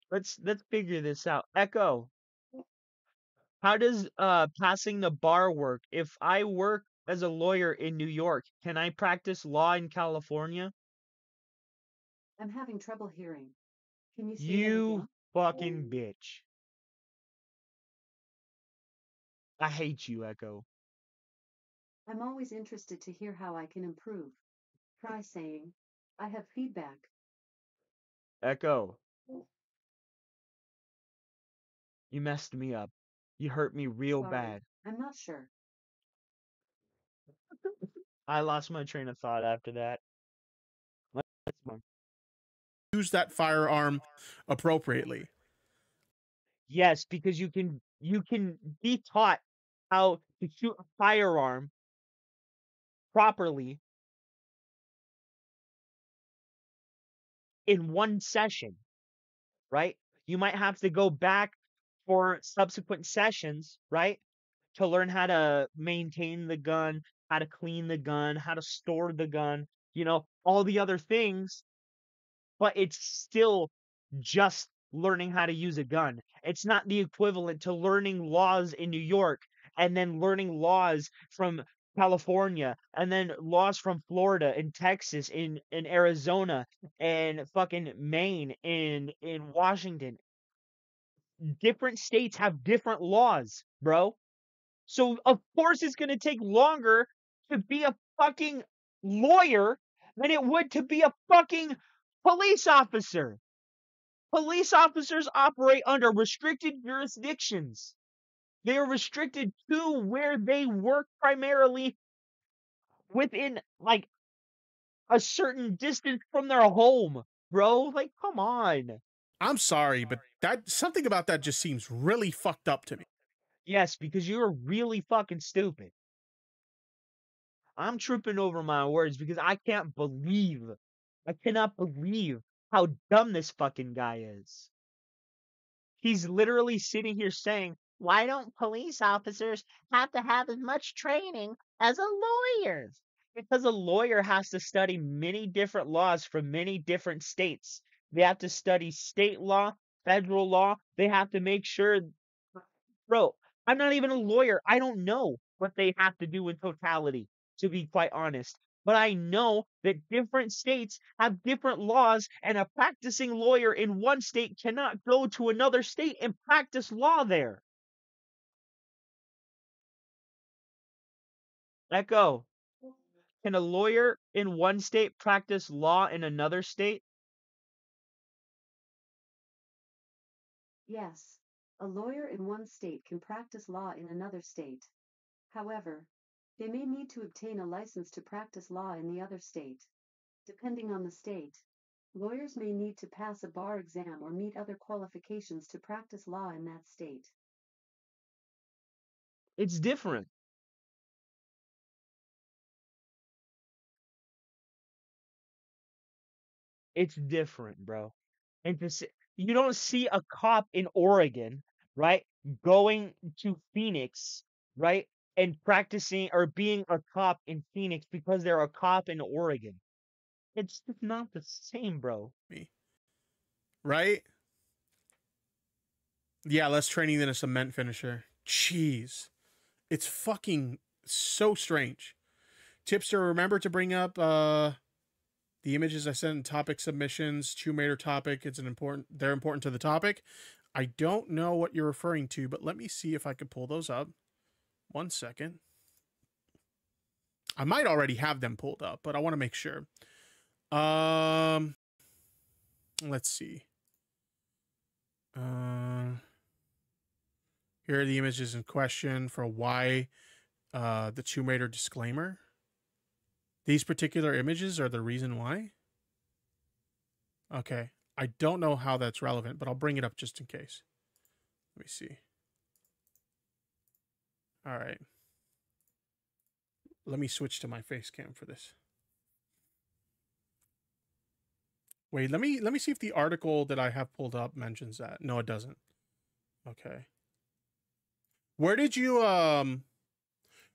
[SPEAKER 3] Let's figure this out. Echo, how does passing the bar work? If I work as a lawyer in New York, can I practice law in California?
[SPEAKER 19] I'm having trouble hearing. Can you say that
[SPEAKER 3] You
[SPEAKER 19] again?
[SPEAKER 3] fucking bitch. I hate you, Echo.
[SPEAKER 19] I'm always interested to hear how I can improve. Try saying, I have feedback.
[SPEAKER 3] Echo, you messed me up. You hurt me real
[SPEAKER 19] Sorry,
[SPEAKER 3] bad.
[SPEAKER 19] I'm not sure.
[SPEAKER 3] I lost my train of thought after that. Let's move on.
[SPEAKER 17] Use that firearm appropriately.
[SPEAKER 3] Yes, because you can be taught how to shoot a firearm properly in one session, right? You might have to go back for subsequent sessions, right? To learn how to maintain the gun, how to clean the gun, how to store the gun, all the other things, but it's still just learning how to use a gun. It's not the equivalent to learning laws in New York and then learning laws from California and then laws from Florida and Texas in Arizona and fucking Maine in Washington. Different states have different laws, bro. So of course it's going to take longer to be a fucking lawyer than it would to be a fucking police officer. Police officers operate under restricted jurisdictions. They are restricted to where they work primarily within like a certain distance from their home, bro. Like, come on.
[SPEAKER 17] I'm sorry, but that something about that just seems really fucked up to me.
[SPEAKER 3] Yes, because you're really fucking stupid. I'm tripping over my words because I cannot believe how dumb this fucking guy is. He's literally sitting here saying, why don't police officers have to have as much training as a lawyer? Because a lawyer has to study many different laws from many different states. They have to study state law, federal law. They have to make sure. Bro, I'm not even a lawyer. I don't know what they have to do in totality, to be quite honest. But I know that different states have different laws, and a practicing lawyer in one state cannot go to another state and practice law there. Echo, can a lawyer in one state practice law in another state?
[SPEAKER 19] Yes, a lawyer in one state can practice law in another state. However, they may need to obtain a license to practice law in the other state. Depending on the state, lawyers may need to pass a bar exam or meet other qualifications to practice law in that state.
[SPEAKER 3] It's different. It's different, bro. And you don't see a cop in Oregon, right, going to Phoenix, right, and practicing or being a cop in Phoenix because they're a cop in Oregon. It's just not the same, bro.
[SPEAKER 17] Right? Yeah, less training than a cement finisher. Jeez. It's fucking so strange. Tipster, remember to bring up the images I sent in topic submissions. Chewmater topic. They're important to the topic. I don't know what you're referring to, but let me see if I could pull those up. 1 second. I might already have them pulled up, but I want to make sure. Let's see. Here are the images in question for why the Chewmater disclaimer. These particular images are the reason why. Okay. I don't know how that's relevant, but I'll bring it up just in case. Let me see. All right. Let me switch to my face cam for this. Wait, let me see if the article that I have pulled up mentions that. No, it doesn't. Okay. Where did you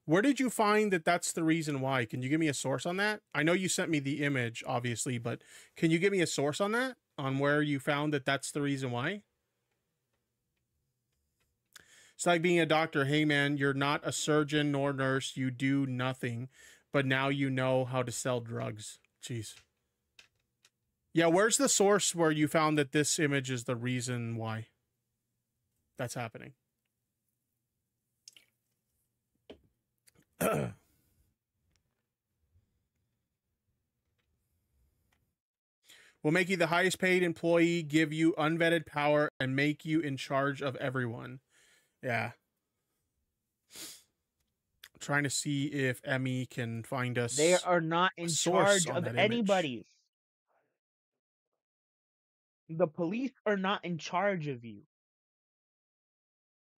[SPEAKER 17] Where did you find that that's the reason why? Can you give me a source on that? I know you sent me the image, obviously, but can you give me a source on that? On where you found that that's the reason why? It's like being a doctor. Hey, man, you're not a surgeon nor nurse. You do nothing, but now you know how to sell drugs. Jeez. Yeah, where's the source where you found that this image is the reason why that's happening? Will make you the highest paid employee, give you unvetted power, and make you in charge of everyone. Yeah. Trying to see if Emmy can find us.
[SPEAKER 3] They are not in charge of anybody. The police are not in charge of you.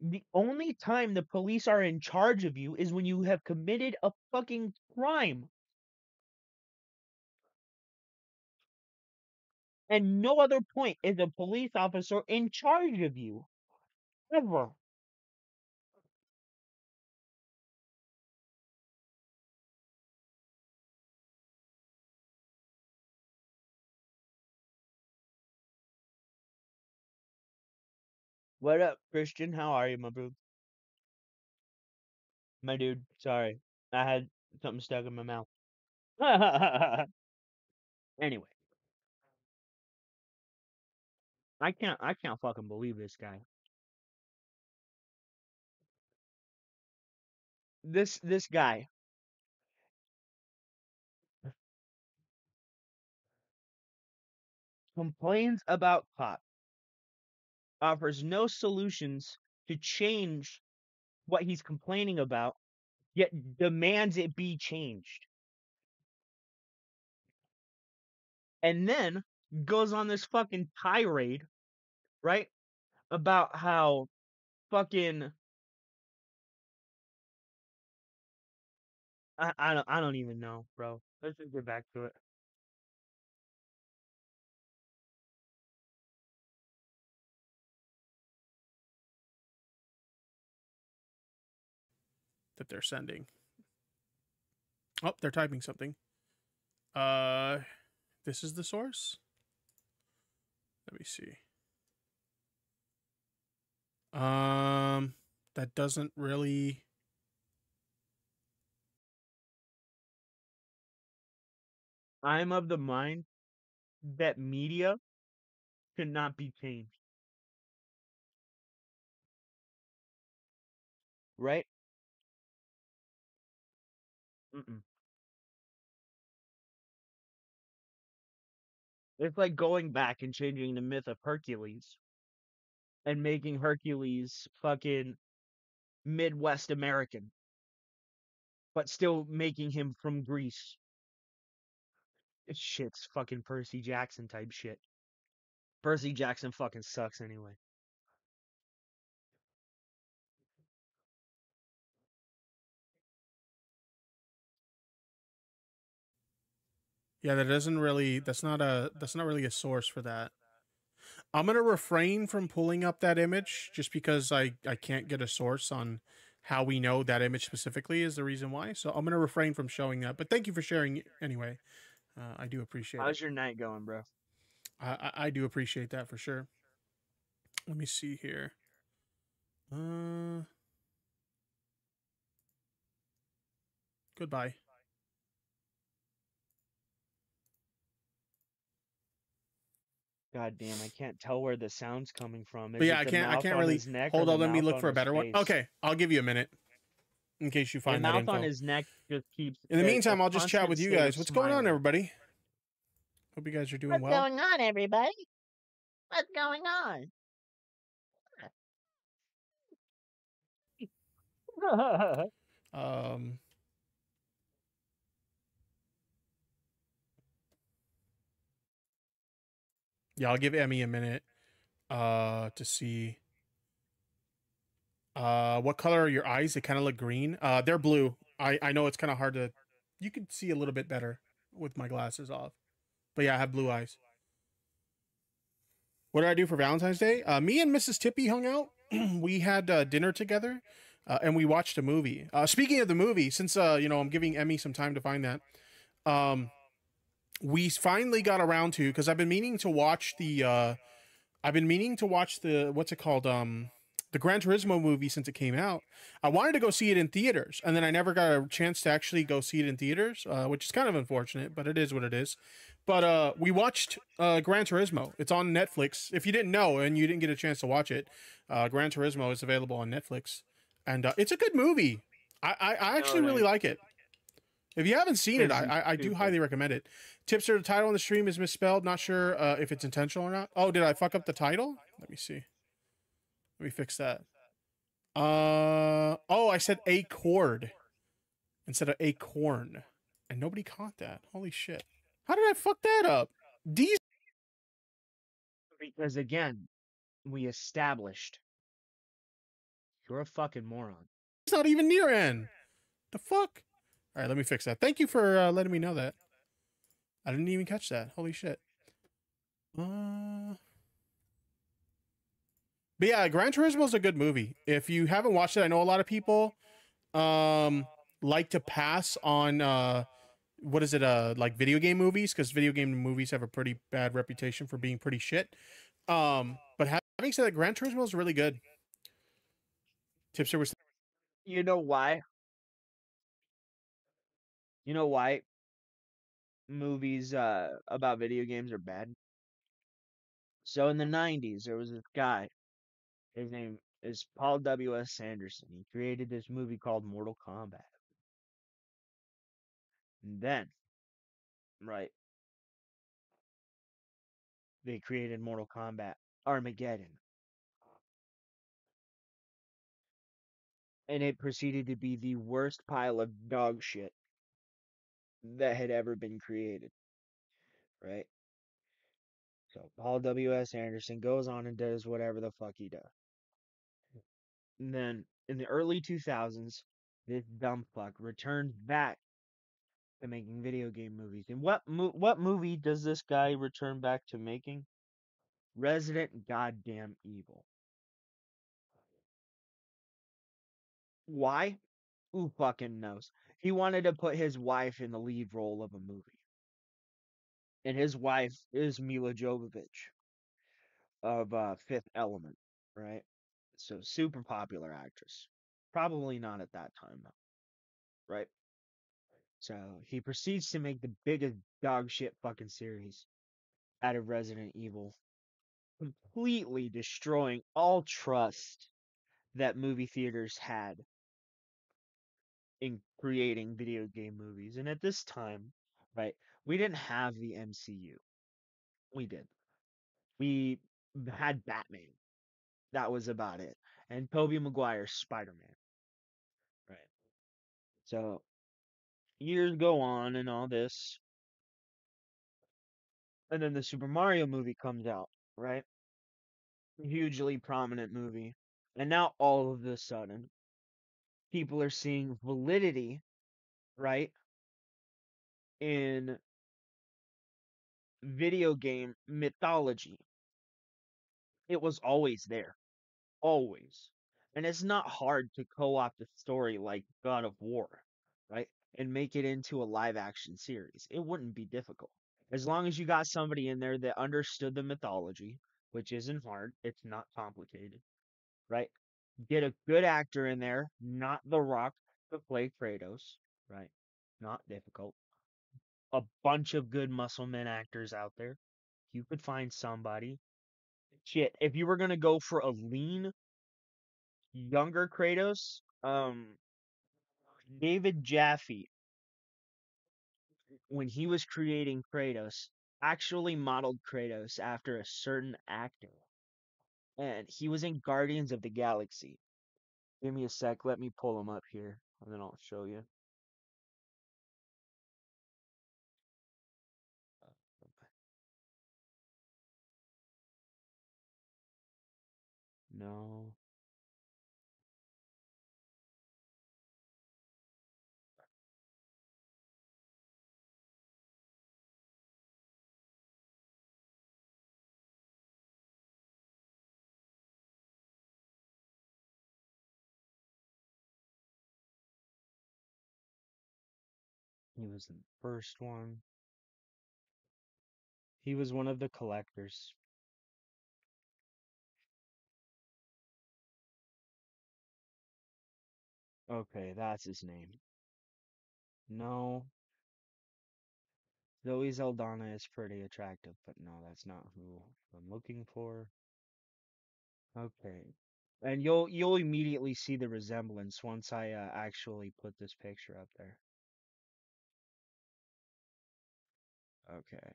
[SPEAKER 3] The only time the police are in charge of you is when you have committed a fucking crime. And no other point is a police officer in charge of you. Ever. What up, Christian? How are you, my bro? My dude, sorry. I had something stuck in my mouth. Anyway. I can't fucking believe this guy. This guy complains about cops, offers no solutions to change what he's complaining about, yet demands it be changed. And then goes on this fucking tirade, right? About how fucking I don't even know, bro. Let's just get back to it.
[SPEAKER 17] That they're sending. Oh, they're typing something. This is the source. Let me see. That doesn't really.
[SPEAKER 3] I'm of the mind that media cannot be changed. Right? Mm-mm. It's like going back and changing the myth of Hercules and making Hercules fucking Midwest American, but still making him from Greece. It's shit's fucking Percy Jackson type shit. Percy Jackson fucking sucks anyway.
[SPEAKER 17] Yeah, that doesn't really. That's not really a source for that. I'm gonna refrain from pulling up that image just because I can't get a source on how we know that image specifically is the reason why. So I'm gonna refrain from showing that. But thank you for sharing anyway. I do appreciate it.
[SPEAKER 3] How's your night going, bro?
[SPEAKER 17] I do appreciate that for sure. Let me see here. Goodbye.
[SPEAKER 3] God damn, I can't tell where the sound's coming from.
[SPEAKER 17] But yeah, I can't really. Hold on, let me look for a better one. Okay, I'll give you a minute in case you find that info.
[SPEAKER 3] The mouth on his neck just keeps.
[SPEAKER 17] In the meantime, I'll just chat with you guys. What's going on, everybody? Hope you guys are doing well.
[SPEAKER 18] What's going on, everybody? What's going on?
[SPEAKER 17] Yeah, I'll give Emmy a minute to see. What color are your eyes? They kind of look green. They're blue. I know it's kind of hard to. You can see a little bit better with my glasses off. But yeah, I have blue eyes. What did I do for Valentine's Day? Me and Mrs. Tippy hung out. We had dinner together. and we watched a movie. Speaking of the movie, since I'm giving Emmy some time to find that, we finally got around to, because I've been meaning to watch the what's it called, the Gran Turismo movie since it came out. I wanted to go see it in theaters, and then I never got a chance to actually go see it in theaters, which is kind of unfortunate, but it is what it is. But we watched Gran Turismo. It's on Netflix. If you didn't know and you didn't get a chance to watch it, Gran Turismo is available on Netflix, and it's a good movie. I actually really like it. If you haven't seen it, I do highly recommend it. Tipster, the title on the stream is misspelled. Not sure if it's intentional or not. Oh, did I fuck up the title? Let me see. Let me fix that. Oh, I said acord instead of acorn, and nobody caught that. Holy shit! How did I fuck that up? These.
[SPEAKER 3] Because again, we established you're a fucking moron.
[SPEAKER 17] It's not even near N. The fuck? All right, let me fix that. Thank you for letting me know that. I didn't even catch that. Holy shit. But yeah, Gran Turismo is a good movie. If you haven't watched it, I know a lot of people like to pass on like video game movies, because video game movies have a pretty bad reputation for being pretty shit. But having said that, Gran Turismo is really good. Tipster was.
[SPEAKER 3] You know why? You know why movies about video games are bad? So in the 90s, there was this guy. His name is Paul W.S. Sanderson. He created this movie called Mortal Kombat. And then, right, they created Mortal Kombat Armageddon. And it proceeded to be the worst pile of dog shit that had ever been created. Right? So Paul W.S. Anderson goes on and does whatever the fuck he does. And then in the early 2000s, this dumb fuck returned back to making video game movies. And what movie does this guy return back to making? Resident Goddamn Evil. Why? Who fucking knows? He wanted to put his wife in the lead role of a movie. And his wife is Mila Jovovich of Fifth Element, right? So super popular actress. Probably not at that time though, right? So he proceeds to make the biggest dog shit fucking series out of Resident Evil, completely destroying all trust that movie theaters had in creating video game movies. And at this time, right, we didn't have the MCU. We did. We had Batman. That was about it. And Tobey Maguire's Spider-Man. Right. So years go on and all this. And then the Super Mario movie comes out, right? Hugely prominent movie. And now all of a sudden, people are seeing validity, right, in video game mythology. It was always there. Always. And it's not hard to co-opt a story like God of War, right? And make it into a live action series. It wouldn't be difficult. As long as you got somebody in there that understood the mythology, which isn't hard, it's not complicated, right? Get a good actor in there, not The Rock, to play Kratos, right? Not difficult. A bunch of good muscle men actors out there. You could find somebody. Shit, if you were gonna go for a lean, younger Kratos, David Jaffe, when he was creating Kratos, actually modeled Kratos after a certain actor. And he was in Guardians of the Galaxy. Give me a sec, let me pull him up here, and then I'll show you. No. He was the first one. He was one of the collectors. Okay, that's his name. No. Zoe Zeldana is pretty attractive, but no, that's not who I'm looking for. Okay. And you'll immediately see the resemblance once I actually put this picture up there. Okay.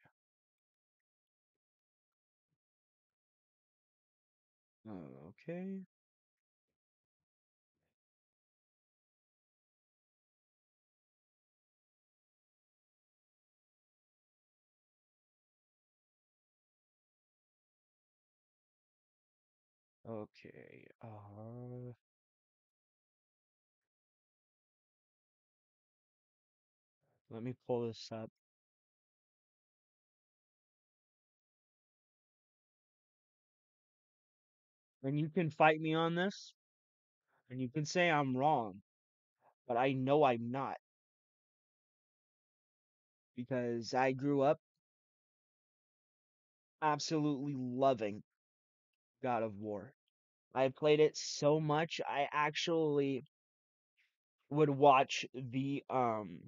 [SPEAKER 3] Okay. Okay. Let me pull this up. And you can fight me on this, and you can say I'm wrong, but I know I'm not because I grew up absolutely loving God of War. I played it so much I actually would watch the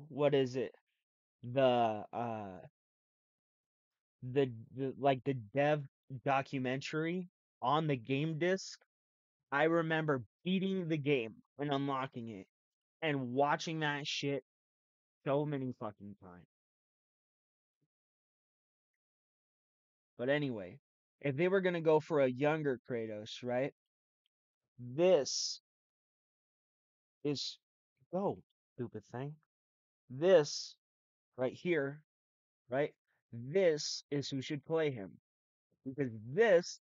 [SPEAKER 3] what is it? The the like the dev documentary on the game disc. I remember beating the game and unlocking it and watching that shit so many fucking times. But anyway, if they were gonna go for a younger Kratos, right? This is oh, stupid thing. This right here, right? This is who should play him. Because this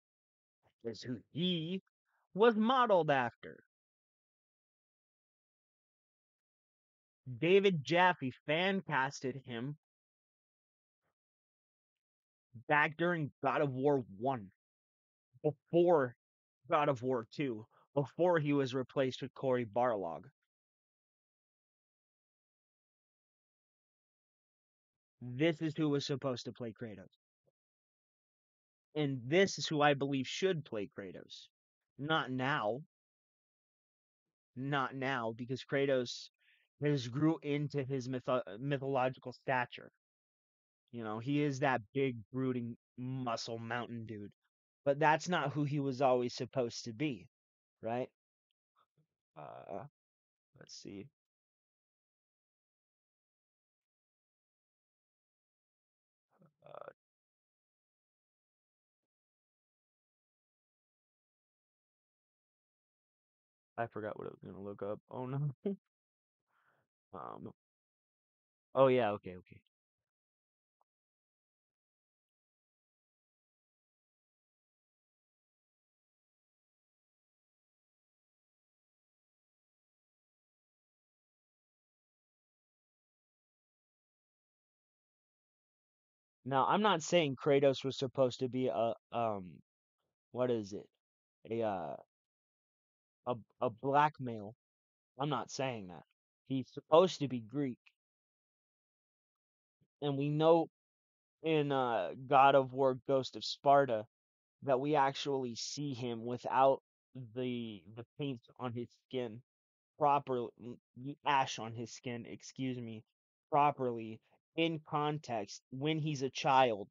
[SPEAKER 3] is who he was modeled after. David Jaffe fan casted him back during God of War 1, before God of War 2, before he was replaced with Cory Barlog. This is who was supposed to play Kratos. And this is who I believe should play Kratos. Not now. Not now, because Kratos has grew into his mythological stature. You know, he is that big, brooding, muscle mountain dude. But that's not who he was always supposed to be, right? Uh, let's see. Uh, I forgot what I was gonna look up. Oh no. um. Oh yeah. Okay. Okay. Now I'm not saying Kratos was supposed to be what is it? A a black male. I'm not saying that. He's supposed to be Greek, and we know in God of War: Ghost of Sparta that we actually see him without the paint on his skin properly, the ash on his skin, excuse me, properly in context when he's a child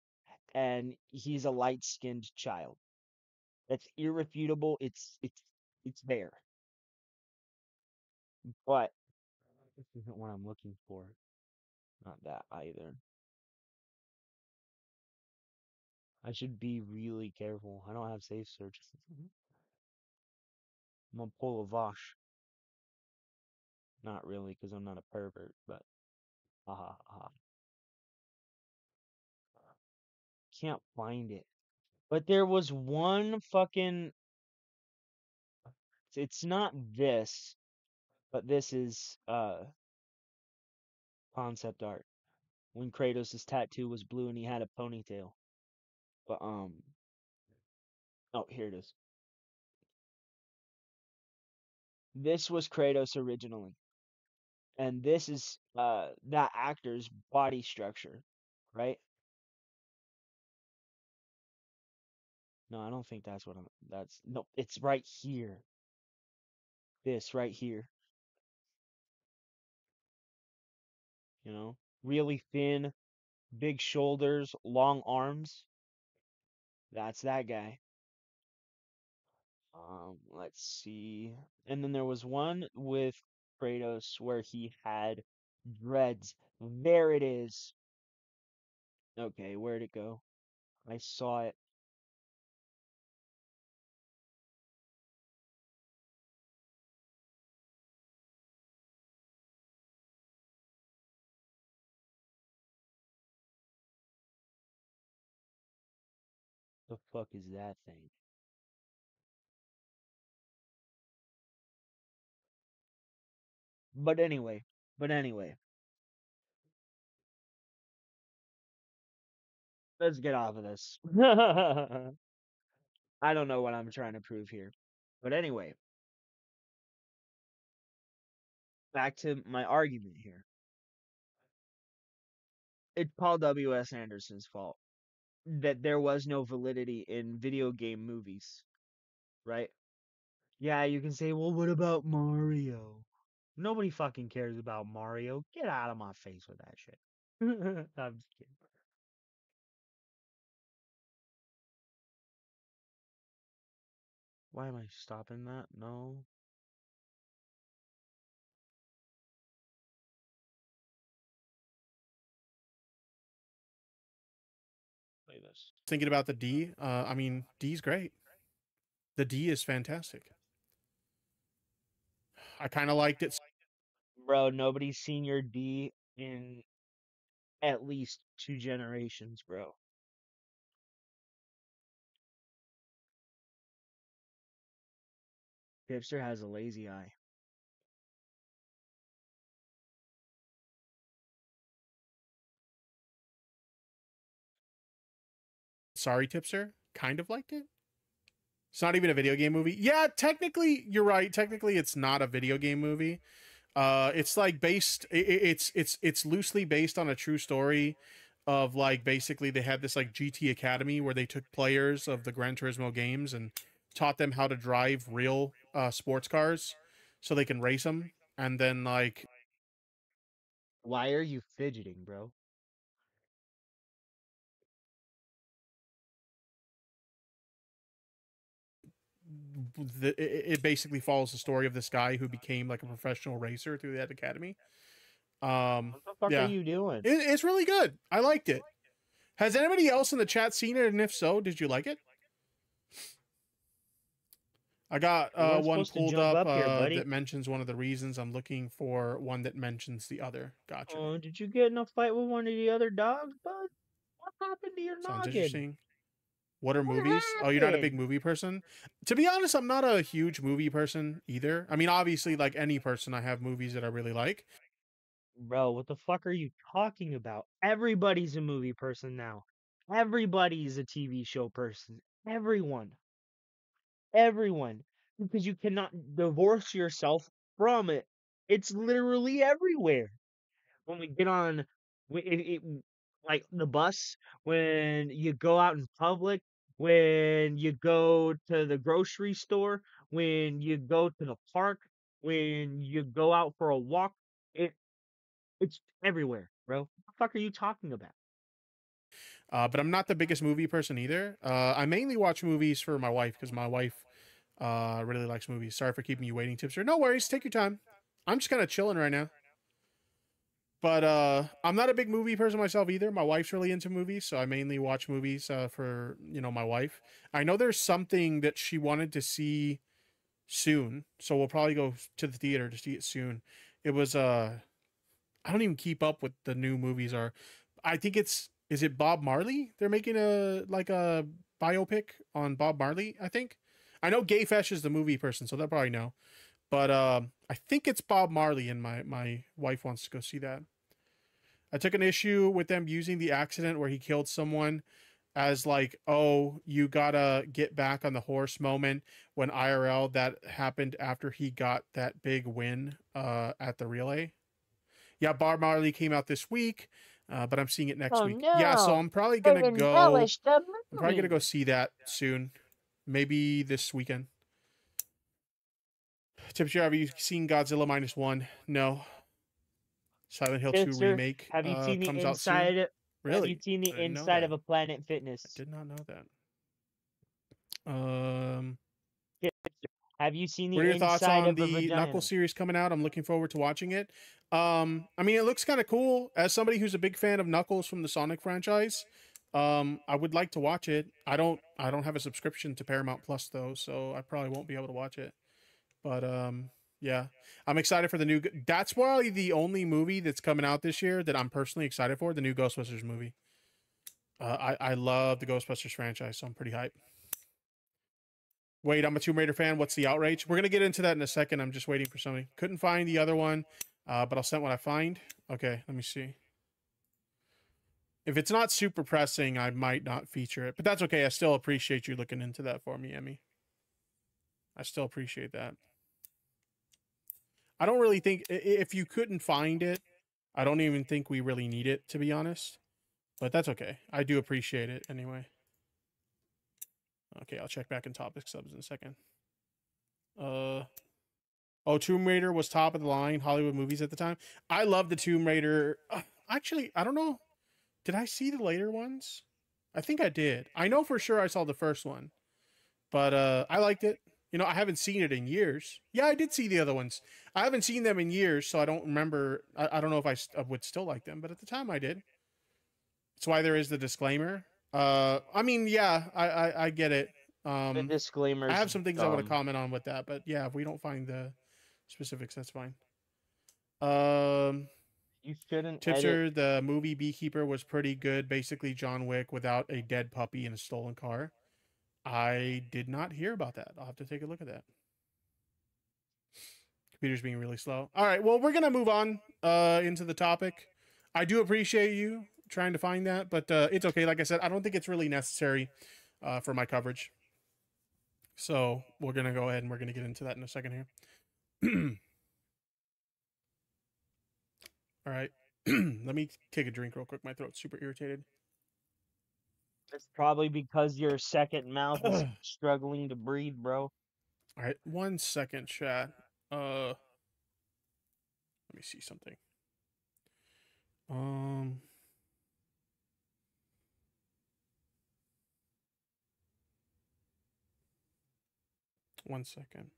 [SPEAKER 3] and he's a light-skinned child. That's irrefutable. It's there. But this isn't what I'm looking for. Not that either. I should be really careful. I don't have safe search. I'm gonna pull a Vosh. Not really, because I'm not a pervert, but haha, haha. Can't find it. But there was one fucking. It's not this, but this is concept art. When Kratos' tattoo was blue and he had a ponytail. But oh, here it is. This was Kratos originally. and this is that actor's body structure, right? No, I don't think that's what I'm. That's no, it's right here. This right here, you know, really thin, big shoulders, long arms. That's that guy. Let's see. And then there was one with Kratos where he had dreads. There it is. Okay, where'd it go? I saw it. The fuck is that thing? But anyway, but anyway, let's get off of this. I don't know what I'm trying to prove here. But anyway, back to my argument here. It's Paul W.S. Anderson's fault that there was no validity in video game movies, right? Yeah, you can say, well, what about Mario? Nobody fucking cares about Mario. Get out of my face with that shit. I'm just kidding. Why am I stopping that? No. Play this.
[SPEAKER 17] Thinking about the D, I mean, D's great. The D is fantastic. I kind of liked it.
[SPEAKER 3] Bro, nobody's seen your D in at least 2 generations, bro. Hipster has a lazy eye.
[SPEAKER 17] Sorry, Tipster. Kind of liked it. It's not even a video game movie. Yeah, technically, you're right. Technically, it's not a video game movie. It's like based. It's loosely based on a true story of like basically they had this like GT Academy where they took players of the Gran Turismo games and taught them how to drive real sports cars so they can race them, and then like.
[SPEAKER 3] Why are you fidgeting, bro?
[SPEAKER 17] It basically follows the story of this guy who became like a professional racer through that academy.
[SPEAKER 3] What the fuck
[SPEAKER 17] Yeah.
[SPEAKER 3] are you doing?
[SPEAKER 17] It's really good. I liked it. Has anybody else in the chat seen it? And if so, did you like it? I got one pulled up,
[SPEAKER 3] here, buddy.
[SPEAKER 17] that mentions one of the reasons. I'm looking for one that mentions the other. Gotcha.
[SPEAKER 3] Oh, did you get in a fight with one of the other dogs, bud? What happened to your
[SPEAKER 17] Sounds
[SPEAKER 3] noggin?
[SPEAKER 17] interesting. What are movies? Oh, you're not a big movie person? To be honest, I'm not a huge movie person either. I mean, obviously, like any person, I have movies that I really like.
[SPEAKER 3] Bro, what the fuck are you talking about? Everybody's a movie person now. Everybody's a TV show person. Everyone. Everyone. Because you cannot divorce yourself from it. It's literally everywhere. When we get on like the bus, when you go out in public, when you go to the grocery store, when you go to the park, when you go out for a walk, it's everywhere, bro. What the fuck are you talking about?
[SPEAKER 17] But I'm not the biggest movie person either. I mainly watch movies for my wife because my wife really likes movies. Sorry for keeping you waiting, Tipster. No worries. Take your time. I'm just kind of chilling right now. But I'm not a big movie person myself either. My wife's really into movies, so I mainly watch movies for, my wife. I know there's something that she wanted to see soon, so we'll probably go to the theater to see it soon. It was I don't even keep up with the new movies are. I think is it Bob Marley? They're making a biopic on Bob Marley, I think. I know Gay Fesh is the movie person, so they'll probably know. But I think it's Bob Marley, and my wife wants to go see that. I took an issue with them using the accident where he killed someone as like, oh, you gotta get back on the horse moment, when IRL that happened after he got that big win at the relay. Yeah, Bob Marley came out this week, but I'm seeing it next
[SPEAKER 18] Oh
[SPEAKER 17] week. Yeah, so
[SPEAKER 18] no!
[SPEAKER 17] I'm probably
[SPEAKER 18] They
[SPEAKER 17] gonna go.
[SPEAKER 18] embellished the
[SPEAKER 17] I'm probably gonna go
[SPEAKER 18] movie.
[SPEAKER 17] see that soon, maybe this weekend. Tipster, have you seen Godzilla -1? No. Silent Hill 2
[SPEAKER 3] Sister,
[SPEAKER 17] remake
[SPEAKER 3] have you seen the
[SPEAKER 17] comes out soon.
[SPEAKER 3] inside? Have you
[SPEAKER 17] Really?
[SPEAKER 3] seen the
[SPEAKER 17] I didn't know
[SPEAKER 3] inside
[SPEAKER 17] that.
[SPEAKER 3] of a Planet
[SPEAKER 17] I
[SPEAKER 3] Fitness?
[SPEAKER 17] did not know that.
[SPEAKER 3] Have you seen
[SPEAKER 17] What
[SPEAKER 3] the
[SPEAKER 17] are your thoughts
[SPEAKER 3] inside
[SPEAKER 17] on
[SPEAKER 3] of a
[SPEAKER 17] the
[SPEAKER 3] vagina?
[SPEAKER 17] Knuckles series coming out? I'm looking forward to watching it. I mean, it looks kind of cool. As somebody who's a big fan of Knuckles from the Sonic franchise, I would like to watch it. I don't have a subscription to Paramount Plus though, so I probably won't be able to watch it. But yeah, I'm excited for the new. That's probably the only movie that's coming out this year that I'm personally excited for. The new Ghostbusters movie. I love the Ghostbusters franchise, so I'm pretty hyped. Wait, I'm a Tomb Raider fan. What's the outrage? We're gonna get into that in a second. I'm just waiting for something. Couldn't find the other one, but I'll send what I find. Okay, let me see. If it's not super pressing, I might not feature it, but that's okay. I still appreciate you looking into that for me, Emmy. I still appreciate that. I don't really think if you couldn't find it, I don't even think we really need it, to be honest. But that's okay. I do appreciate it anyway. Okay, I'll check back in topic subs in a second. Oh, Tomb Raider was top of the line Hollywood movies at the time. I love the Tomb Raider. Actually, I don't know. Did I see the later ones? I think I did. I know for sure I saw the first one, but I liked it. You know, I haven't seen it in years. Yeah, I did see the other ones. I haven't seen them in years, so I don't remember. I don't know if I would still like them, but at the time I did. That's why there is the disclaimer. I mean, yeah, I get it.
[SPEAKER 3] The disclaimer.
[SPEAKER 17] I have some things I want to comment on with that, but yeah, if we don't find the specifics, that's fine.
[SPEAKER 3] You shouldn't
[SPEAKER 17] Tipster,
[SPEAKER 3] edit.
[SPEAKER 17] the movie Beekeeper was pretty good. Basically, John Wick without a dead puppy and a stolen car. I did not hear about that. I'll have to take a look at that. Computer's being really slow. All right, well, we're gonna move on into the topic. I do appreciate you trying to find that, but it's okay. Like I said, I don't think it's really necessary for my coverage. So we're gonna go ahead and we're gonna get into that in a second here. All right. Let me take a drink real quick. My throat's super irritated.
[SPEAKER 3] It's probably because your second mouth is struggling to breathe, bro.
[SPEAKER 17] All right, 1 second, chat. Let me see something. 1 second.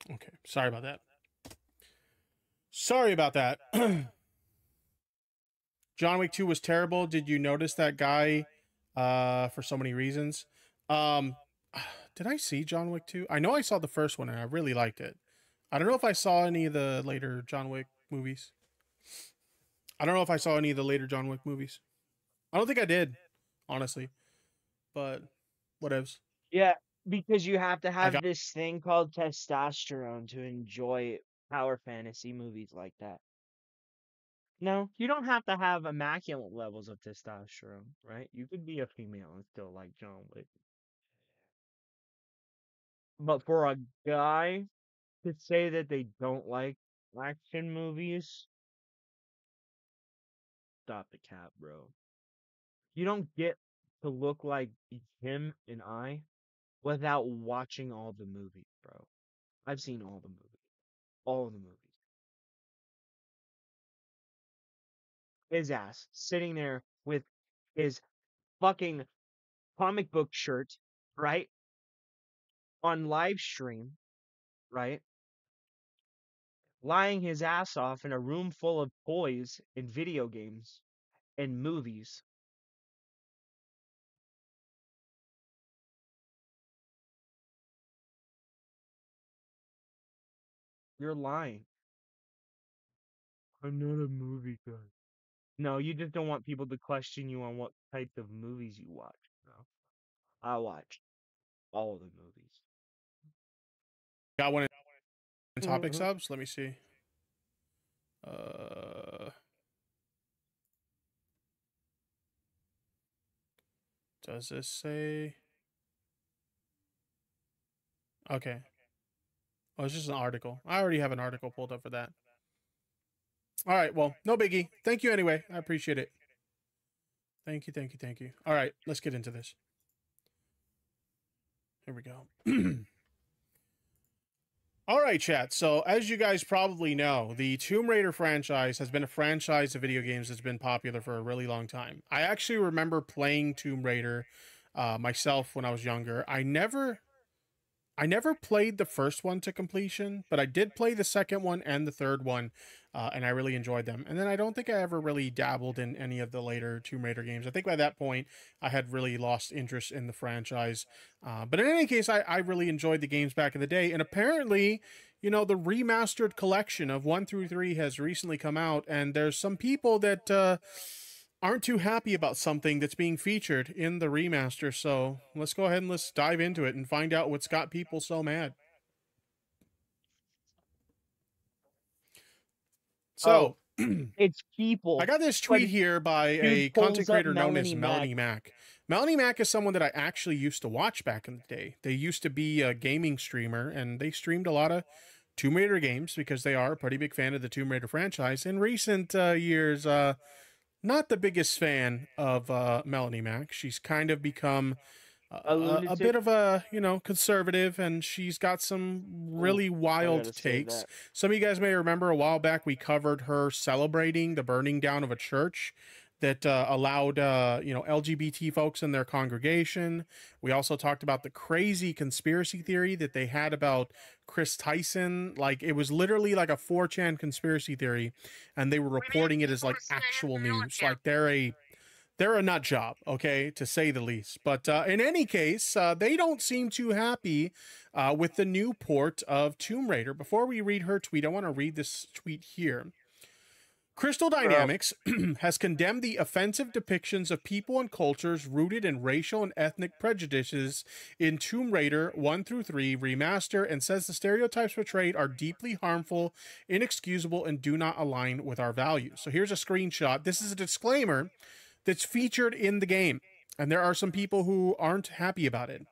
[SPEAKER 17] Okay, sorry about that. Sorry about that. John Wick 2 was terrible. Did you notice that guy for so many reasons? Did I see John Wick 2? I know I saw the first one and I really liked it. I don't know if I saw any of the later John Wick movies. I don't know if I saw any of the later John Wick movies. I don't think I did, honestly. But whatevs.
[SPEAKER 3] Yeah, because you have to have this thing called testosterone to enjoy power fantasy movies like that. No, you don't have to have immaculate levels of testosterone, right? You could be a female and still like John Wick. But for a guy to say that they don't like action movies, stop the cap, bro. You don't get to look like him and I without watching all the movies, bro. I've seen all the movies. All the movies. His ass sitting there with his fucking comic book shirt, right? On live stream, right? Lying his ass off in a room full of toys and video games and movies. You're lying. I'm not a movie guy. No, you just don't want people to question you on what type of movies you watch. No. I watch all the movies.
[SPEAKER 17] Got one in topic
[SPEAKER 3] Mhm.
[SPEAKER 17] subs. Let me see. Does this say? Okay. Oh, it's just an article. I already have an article pulled up for that. All right. Well, no biggie. Thank you anyway. I appreciate it. Thank you. Thank you. Thank you. All right. Let's get into this. Here we go. All right, chat. So, as you guys probably know, the Tomb Raider franchise has been a franchise of video games that's been popular for a really long time. I actually remember playing Tomb Raider myself when I was younger. I never played the first one to completion, but I did play the second one and the third one, and I really enjoyed them. And then I don't think I ever really dabbled in any of the later Tomb Raider games. I think by that point, I had really lost interest in the franchise. But in any case, I really enjoyed the games back in the day. And apparently, you know, the remastered collection of 1 through 3 has recently come out, and there's some people that aren't too happy about something that's being featured in the remaster. So let's go ahead and let's dive into it and find out what's got people so mad. So
[SPEAKER 3] it's people.
[SPEAKER 17] I got this tweet here by a content creator known as Melanie Mac. Melanie Mac is someone that I actually used to watch back in the day. They used to be a gaming streamer, and they streamed a lot of Tomb Raider games because they are a pretty big fan of the Tomb Raider franchise. In recent years, not the biggest fan of Melanie Mac. She's kind of become a bit of a, you know, conservative, and she's got some really wild takes. Some of you guys may remember a while back we covered her celebrating the burning down of a church that allowed, you know, LGBT folks in their congregation. We also talked about the crazy conspiracy theory that they had about Chris Tyson. Like, it was literally like a 4chan conspiracy theory, and they were reporting it as like actual news. Like, they're a nut job, okay, to say the least. But in any case, they don't seem too happy with the new port of Tomb Raider. Before we read her tweet, I want to read this tweet here. Crystal Dynamics has condemned the offensive depictions of people and cultures rooted in racial and ethnic prejudices in Tomb Raider 1 through 3 remaster, and says the stereotypes portrayed are deeply harmful, inexcusable, and do not align with our values. So here's a screenshot. This is a disclaimer that's featured in the game, and there are some people who aren't happy about it.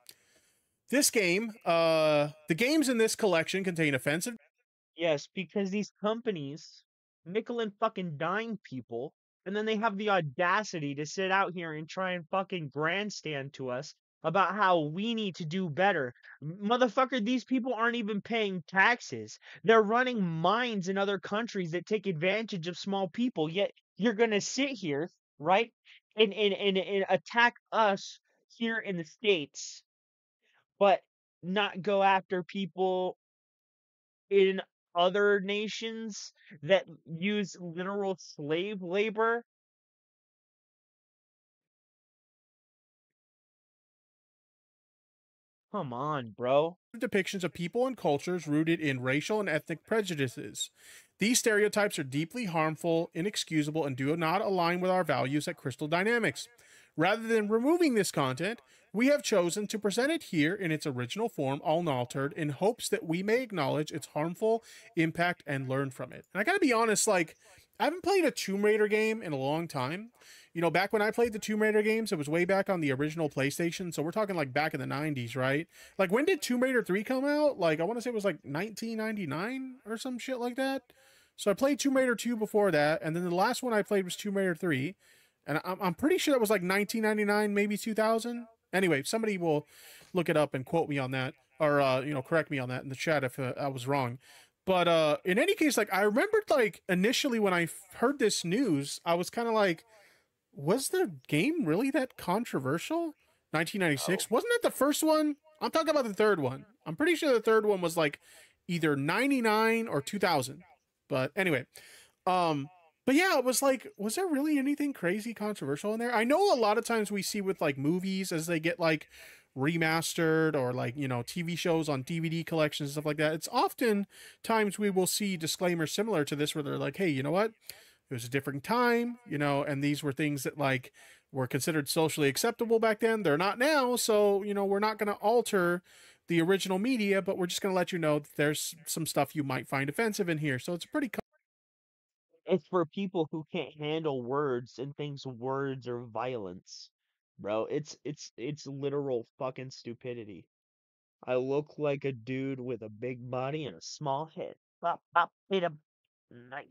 [SPEAKER 17] This game, the games in this collection contain offensive...
[SPEAKER 3] Yes, because these companies nickel and fucking dime people, and then they have the audacity to sit out here and try and fucking grandstand to us about how we need to do better. Motherfucker, these people aren't even paying taxes. They're running mines in other countries that take advantage of small people, yet you're gonna sit here, right, and attack us here in the States, but not go after people in other nations that use literal slave labor. Come on, bro.
[SPEAKER 17] Depictions of people and cultures rooted in racial and ethnic prejudices. These stereotypes are deeply harmful, inexcusable, and do not align with our values at Crystal Dynamics. Rather than removing this content, we have chosen to present it here in its original form, unaltered, in hopes that we may acknowledge its harmful impact and learn from it. And I gotta be honest, like, I haven't played a Tomb Raider game in a long time. You know, back when I played the Tomb Raider games, it was way back on the original PlayStation, so we're talking like back in the 90s, right? Like, when did Tomb Raider 3 come out? Like, I want to say it was like 1999 or some shit like that. So I played Tomb Raider 2 before that, and then the last one I played was Tomb Raider 3. And I'm pretty sure that was like 1999, maybe 2000. Anyway, somebody will look it up and quote me on that, or, you know, correct me on that in the chat if I was wrong. But in any case, like, I remembered, like, initially when I heard this news, I was kind of like, was the game really that controversial? 1996? Wasn't that the first one? I'm talking about the third one. I'm pretty sure the third one was like either 99 or 2000. But anyway, but yeah, it was like, was there really anything crazy controversial in there? I know a lot of times we see with like movies as they get like remastered, or like, you know, TV shows on DVD collections and stuff like that. It's often times we will see disclaimers similar to this where they're like, hey, you know what? It was a different time, you know, and these were things that like were considered socially acceptable back then. They're not now. So, you know, we're not going to alter the original media, but we're just going to let you know that there's some stuff you might find offensive in here. So it's pretty.
[SPEAKER 3] It's for people who can't handle words and thinks words are violence, bro. It's literal fucking stupidity. I look like a dude with a big body and a small head. Bop, bop, beat 'em. Nice.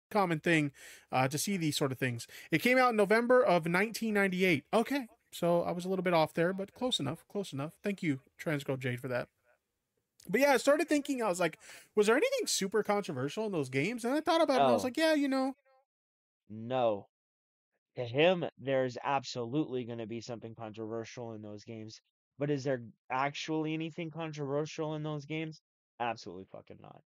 [SPEAKER 17] Common thing to see these sort of things. It came out in November of 1998. Okay, so I was a little bit off there, but close enough. Close enough. Thank you, Transgirl Jade, for that. But yeah, I started thinking, I was like, was there anything super controversial in those games? And I thought about it, and I was
[SPEAKER 3] Oh.
[SPEAKER 17] like, yeah, you know.
[SPEAKER 3] No. To him, there's absolutely going to be something controversial in those games. But is there actually anything controversial in those games? Absolutely fucking not.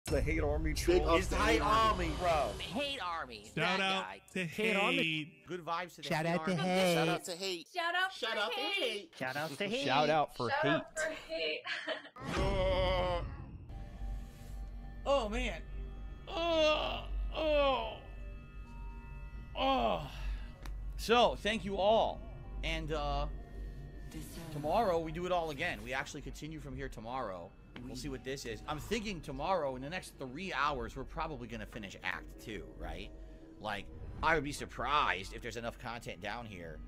[SPEAKER 20] The hate army troll.
[SPEAKER 9] It's the hate army, bro.
[SPEAKER 7] Hate army.
[SPEAKER 5] Shout
[SPEAKER 7] that
[SPEAKER 5] out
[SPEAKER 7] guy.
[SPEAKER 5] to
[SPEAKER 20] Hate army.
[SPEAKER 12] Good vibes to the
[SPEAKER 20] Shout
[SPEAKER 12] hate
[SPEAKER 20] out to
[SPEAKER 12] army.
[SPEAKER 20] hate.
[SPEAKER 9] Shout out to hate.
[SPEAKER 11] Shout out
[SPEAKER 9] Shout
[SPEAKER 11] for
[SPEAKER 9] out to
[SPEAKER 11] hate.
[SPEAKER 9] hate.
[SPEAKER 20] Shout out to hate.
[SPEAKER 2] Shout out for hate.
[SPEAKER 12] Oh man. So thank you all, and tomorrow we do it all again. We actually continue from here tomorrow. We'll see what this is. I'm thinking tomorrow in the next 3 hours we're probably gonna finish Act 2, right? Like, I would be surprised if there's enough content down here.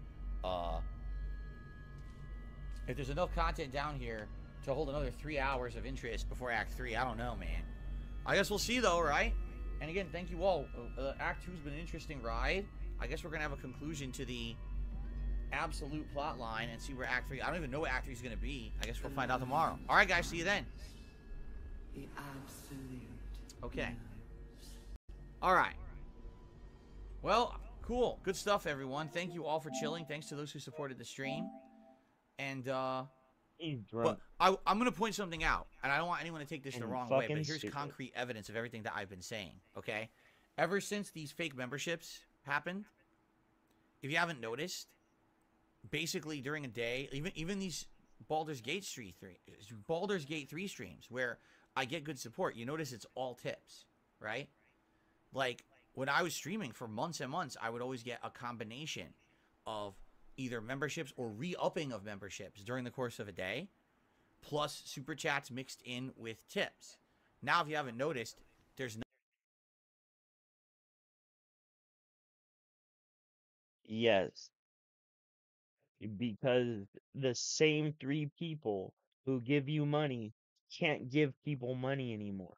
[SPEAKER 12] If there's enough content down here to hold another 3 hours of interest before Act 3, I don't know, man. I guess we'll see, though, right? And again, thank you all. Act 2's been an interesting ride. I guess we're going to have a conclusion to the absolute plot line and see where Act 3... I don't even know what Act 3 is going to be. I guess we'll find out tomorrow. All right, guys. See you then. Okay. All right. Well, cool. Good stuff, everyone. Thank you all for chilling. Thanks to those who supported the stream. And, but I'm going to point something out, and I don't want anyone to take this the wrong way, but here's concrete evidence of everything that I've been saying, okay? Ever since these fake memberships happened, if you haven't noticed, basically during a day, even these Baldur's Gate 3 streams where I get good support, you notice it's all tips, right? Like, when I was streaming for months and months, I would always get a combination of either memberships or re-upping of memberships during the course of a day, plus super chats mixed in with tips. Now, if you haven't noticed, there's no...
[SPEAKER 3] Yes. Because the same 3 people who give you money can't give people money anymore.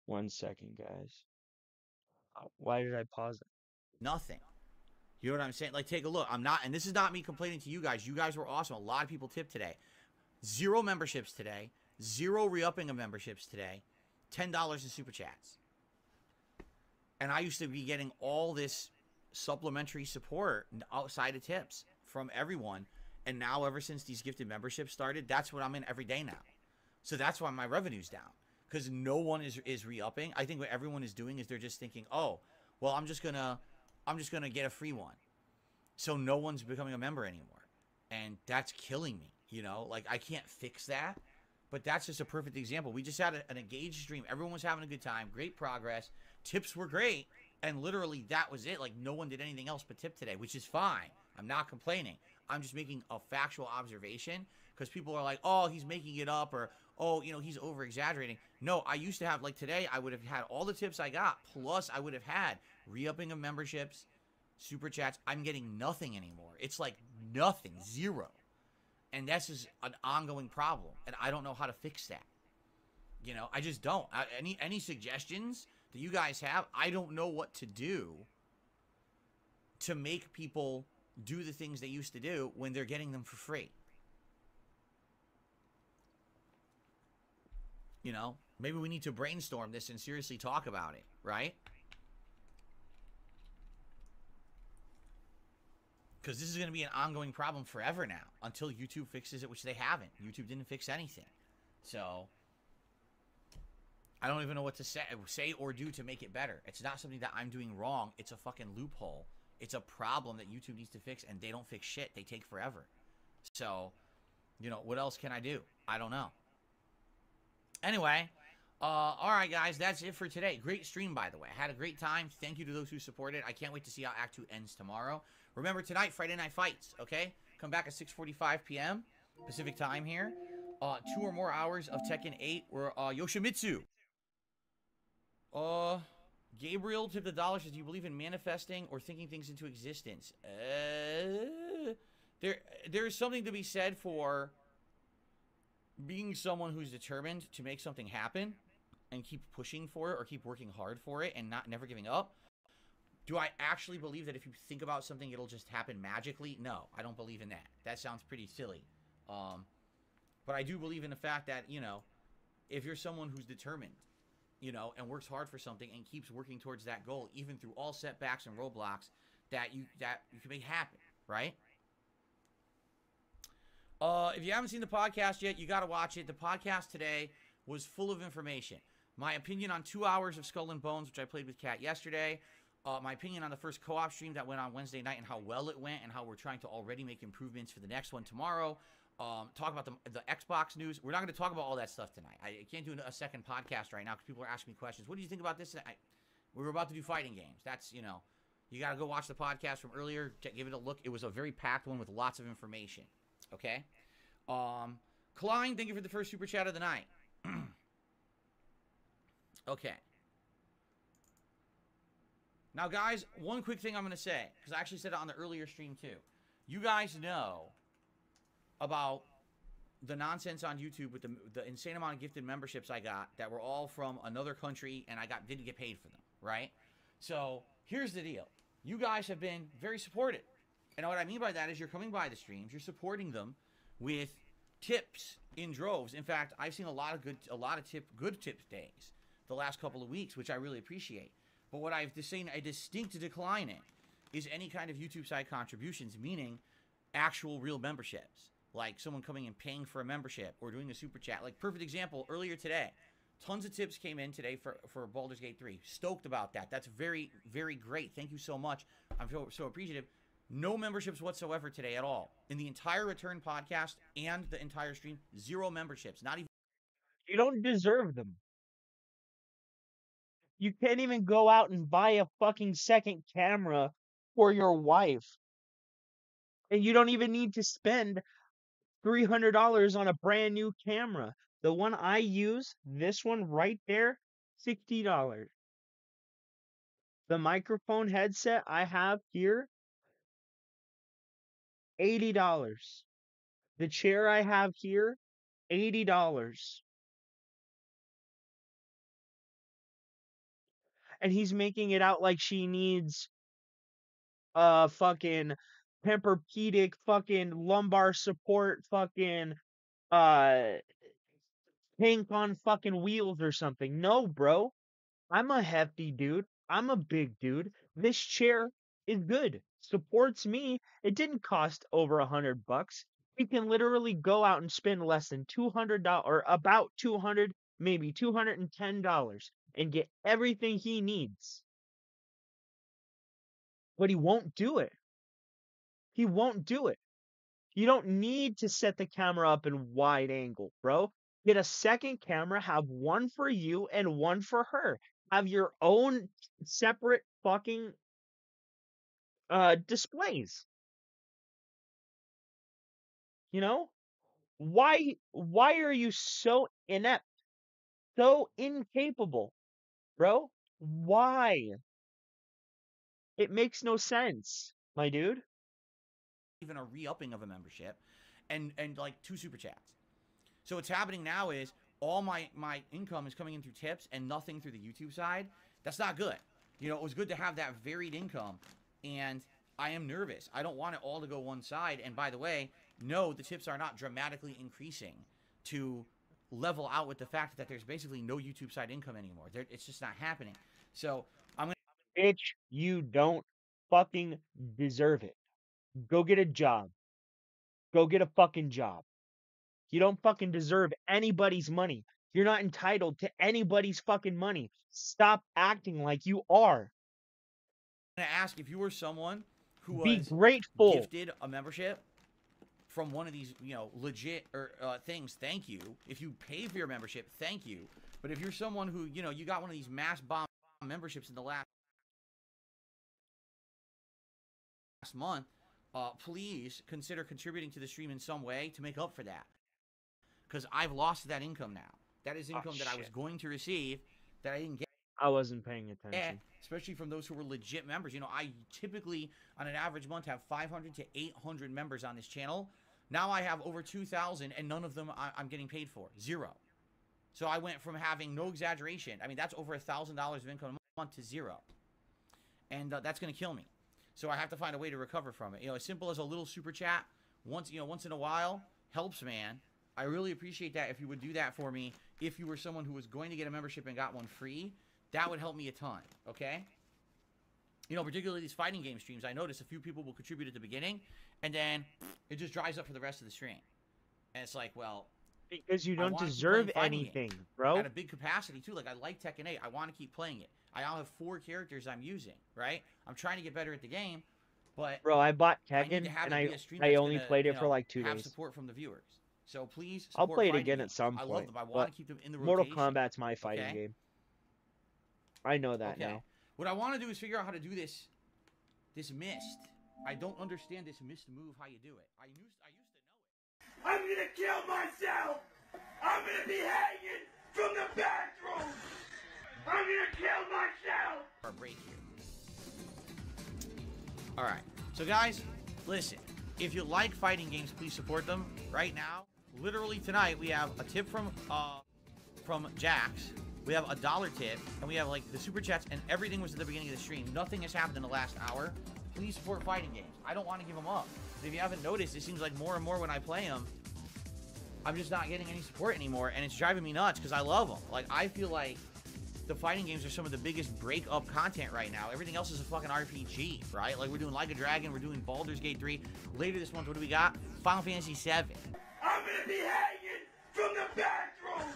[SPEAKER 3] One second, guys. Why did I pause it?
[SPEAKER 12] Nothing. You know what I'm saying? Like, take a look. I'm not, and this is not me complaining to you guys. You guys were awesome. A lot of people tipped today. 0 memberships today. 0 re-upping of memberships today. $10 in super chats. And I used to be getting all this supplementary support outside of tips from everyone. And now, ever since these gifted memberships started, that's what I'm in every day now. So that's why my revenue's down. Because no one is re-upping. I think what everyone is doing is they're just thinking, oh, well, I'm just gonna get a free one. So no one's becoming a member anymore. And that's killing me, you know? Like, I can't fix that. But that's just a perfect example. We just had an engaged stream. Everyone was having a good time. Great progress. Tips were great. And literally, that was it. Like, no one did anything else but tip today, which is fine. I'm not complaining. I'm just making a factual observation because people are like, oh, he's making it up, or, oh, you know, he's over-exaggerating. No, I used to have, like today, I would have had all the tips I got, plus I would have had re-upping of memberships, super chats. I'm getting nothing anymore. It's like nothing, 0. And that's just an ongoing problem, and I don't know how to fix that. You know, I just don't. Any suggestions that you guys have? I don't know what to do to make people do the things they used to do when they're getting them for free. You know, maybe we need to brainstorm this and seriously talk about it, right? Because this is going to be an ongoing problem forever now until YouTube fixes it, which they haven't. YouTube didn't fix anything. So I don't even know what to say or do to make it better. It's not something that I'm doing wrong. It's a fucking loophole. It's a problem that YouTube needs to fix, and they don't fix shit. They take forever. So, you know, what else can I do? I don't know. Anyway, all right, guys, that's it for today. Great stream, by the way. I had a great time. Thank you to those who supported. I can't wait to see how Act 2 ends tomorrow. Remember, tonight, Friday Night Fights, okay? Come back at 6:45 p.m. Pacific time here. 2 or more hours of Tekken 8 or Yoshimitsu. Gabriel tipped $1. Says, do you believe in manifesting or thinking things into existence? There is something to be said for being someone who's determined to make something happen and keep pushing for it or keep working hard for it and never giving up. Do I actually believe that if you think about something, it'll just happen magically? No, I don't believe in that. That sounds pretty silly. But I do believe in the fact that, you know, if you're someone who's determined, you know, and works hard for something and keeps working towards that goal, even through all setbacks and roadblocks, that you can make happen, right? If you haven't seen the podcast yet, you got to watch it. The podcast today was full of information. My opinion on 2 hours of Skull and Bones, which I played with Kat yesterday. My opinion on the first co-op stream that went on Wednesday night and how well it went and how we're trying to already make improvements for the next one tomorrow. Talk about the Xbox news. We're not going to talk about all that stuff tonight. I can't do a second podcast right now because people are asking me questions. What do you think about this? We were about to do fighting games. That's, you know, you got to go watch the podcast from earlier. Give it a look. It was a very packed one with lots of information. Okay? Klein, thank you for the first super chat of the night. Okay. Now, guys, one quick thing I'm going to say, because I actually said it on the earlier stream, too. You guys know about the nonsense on YouTube with the insane amount of gifted memberships I got that were all from another country, and I didn't get paid for them, right? So, here's the deal. You guys have been very supportive. And what I mean by that is you're coming by the streams, you're supporting them with tips in droves. In fact, I've seen a lot of good tip days the last couple of weeks, which I really appreciate. But what I've seen a distinct decline in is any kind of YouTube side contributions, meaning actual real memberships. Like someone coming and paying for a membership or doing a super chat. Like, perfect example, earlier today, tons of tips came in today for Baldur's Gate 3. Stoked about that. That's very, very great. Thank you so much. I'm so appreciative. No memberships whatsoever today at all. In the entire Return podcast and the entire stream, 0 memberships. Not even.
[SPEAKER 3] You don't deserve them. You can't even go out and buy a fucking second camera for your wife. And you don't even need to spend $300 on a brand new camera. The one I use, this one right there, $60. The microphone headset I have here, $80. The chair I have here, $80. And he's making it out like she needs fucking Tempur-Pedic, fucking lumbar support, fucking uh tank on fucking wheels or something. No, bro. I'm a hefty dude. I'm a big dude. This chair is good. Supports me. It didn't cost over $100. He can literally go out and spend less than $200 or about 200, maybe $210 and get everything he needs. But he won't do it. He won't do it. You don't need to set the camera up in wide angle, bro. Get a second camera, have one for you and one for her. Have your own separate fucking displays. You know? Why are you so inept? So incapable, bro? Why? It makes no sense, my dude.
[SPEAKER 12] Even a re-upping of a membership and like 2 super chats. So what's happening now is all my income is coming in through tips and nothing through the YouTube side. That's not good. You know, it was good to have that varied income, and I am nervous. I don't want it all to go one side. And by the way, no, the tips are not dramatically increasing to level out with the fact that there's basically no YouTube side income anymore. It's just not happening. So I'm gonna...
[SPEAKER 3] Bitch, you don't fucking deserve it. Go get a job. Go get a fucking job. You don't fucking deserve anybody's money. You're not entitled to anybody's fucking money. Stop acting like you are.
[SPEAKER 12] I'm gonna ask, if you were someone who
[SPEAKER 3] Be
[SPEAKER 12] was
[SPEAKER 3] grateful.
[SPEAKER 12] gifted a membership from one of these, you know, legit things, thank you. If you pay for your membership, thank you. But if you're someone who, you know, you got one of these mass bomb memberships in the last month, please consider contributing to the stream in some way to make up for that. Because I've lost that income now. That is income that I was going to receive that I didn't get.
[SPEAKER 3] I wasn't paying attention.
[SPEAKER 12] Especially from those who were legit members. You know, I typically, on an average month, have 500 to 800 members on this channel. Now I have over 2,000, and none of them I'm getting paid for. 0. So I went from having, no exaggeration, I mean, that's over $1,000 of income a month to 0. And that's going to kill me. So I have to find a way to recover from it. You know, as simple as a little super chat once in a while helps, man. I really appreciate that if you would do that for me. If you were someone who was going to get a membership and got one free, that would help me a ton, okay? You know, particularly these fighting game streams, I notice a few people will contribute at the beginning, and then it just dries up for the rest of the stream. And it's like, well...
[SPEAKER 3] Because you don't deserve anything, bro.
[SPEAKER 12] At a big capacity, too. Like, I like Tekken 8. I want to keep playing it. I now have 4 characters I'm using, right? I'm trying to get better at the game, but...
[SPEAKER 3] Bro, I bought Tekken, and I only played it for like 2
[SPEAKER 12] have
[SPEAKER 3] days.
[SPEAKER 12] support from the viewers. So please
[SPEAKER 3] I'll play it
[SPEAKER 12] fighting
[SPEAKER 3] again
[SPEAKER 12] games.
[SPEAKER 3] at some
[SPEAKER 12] I
[SPEAKER 3] point.
[SPEAKER 12] love them. I want to keep them in the
[SPEAKER 3] Mortal
[SPEAKER 12] rotation.
[SPEAKER 3] Kombat's my fighting game. I know that now.
[SPEAKER 12] What I want to do is figure out how to do this mist. I don't understand this mist move, how you do it. I used to know it.
[SPEAKER 15] I'm gonna kill myself! I'm gonna be hanging from the bathroom! I'm gonna kill myself!
[SPEAKER 12] Our break here. Alright. So guys, listen. If you like fighting games, please support them. Right now, literally tonight, we have a tip from Jax. We have a $1 tip, and we have like the super chats, and everything was at the beginning of the stream. Nothing has happened in the last hour. Please support fighting games. I don't want to give them up. But if you haven't noticed, it seems like more and more when I play them, I'm just not getting any support anymore, and it's driving me nuts because I love them. Like, I feel like the fighting games are some of the biggest break-up content right now. Everything else is a fucking RPG, right? Like, we're doing Like a Dragon, we're doing Baldur's Gate 3. Later this month, what do we got? Final Fantasy 7.
[SPEAKER 15] I'm gonna be hanging from the bathroom!